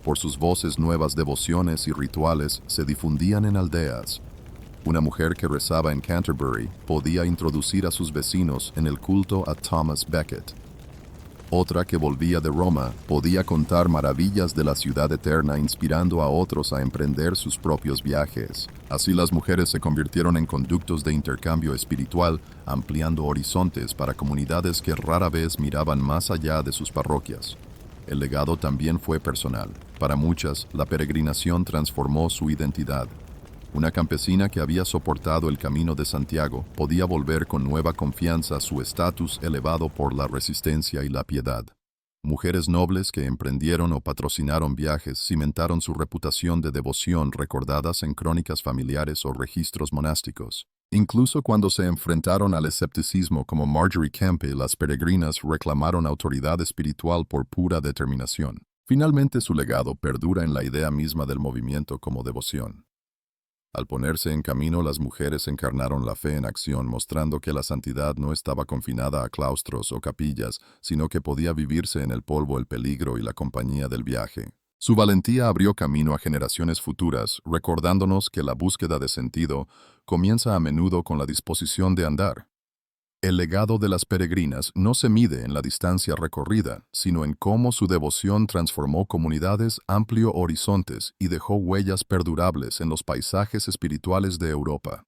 Por sus voces, nuevas devociones y rituales se difundían en aldeas. Una mujer que rezaba en Canterbury podía introducir a sus vecinos en el culto a Thomas Becket. Otra que volvía de Roma podía contar maravillas de la ciudad eterna, inspirando a otros a emprender sus propios viajes. Así las mujeres se convirtieron en conductos de intercambio espiritual, ampliando horizontes para comunidades que rara vez miraban más allá de sus parroquias. El legado también fue personal. Para muchas, la peregrinación transformó su identidad. Una campesina que había soportado el camino de Santiago podía volver con nueva confianza a su estatus elevado por la resistencia y la piedad. Mujeres nobles que emprendieron o patrocinaron viajes cimentaron su reputación de devoción, recordadas en crónicas familiares o registros monásticos. Incluso cuando se enfrentaron al escepticismo como Marjorie Kempe, las peregrinas reclamaron autoridad espiritual por pura determinación. Finalmente, su legado perdura en la idea misma del movimiento como devoción. Al ponerse en camino, las mujeres encarnaron la fe en acción, mostrando que la santidad no estaba confinada a claustros o capillas, sino que podía vivirse en el polvo, el peligro y la compañía del viaje. Su valentía abrió camino a generaciones futuras, recordándonos que la búsqueda de sentido comienza a menudo con la disposición de andar. El legado de las peregrinas no se mide en la distancia recorrida, sino en cómo su devoción transformó comunidades, amplió horizontes y dejó huellas perdurables en los paisajes espirituales de Europa.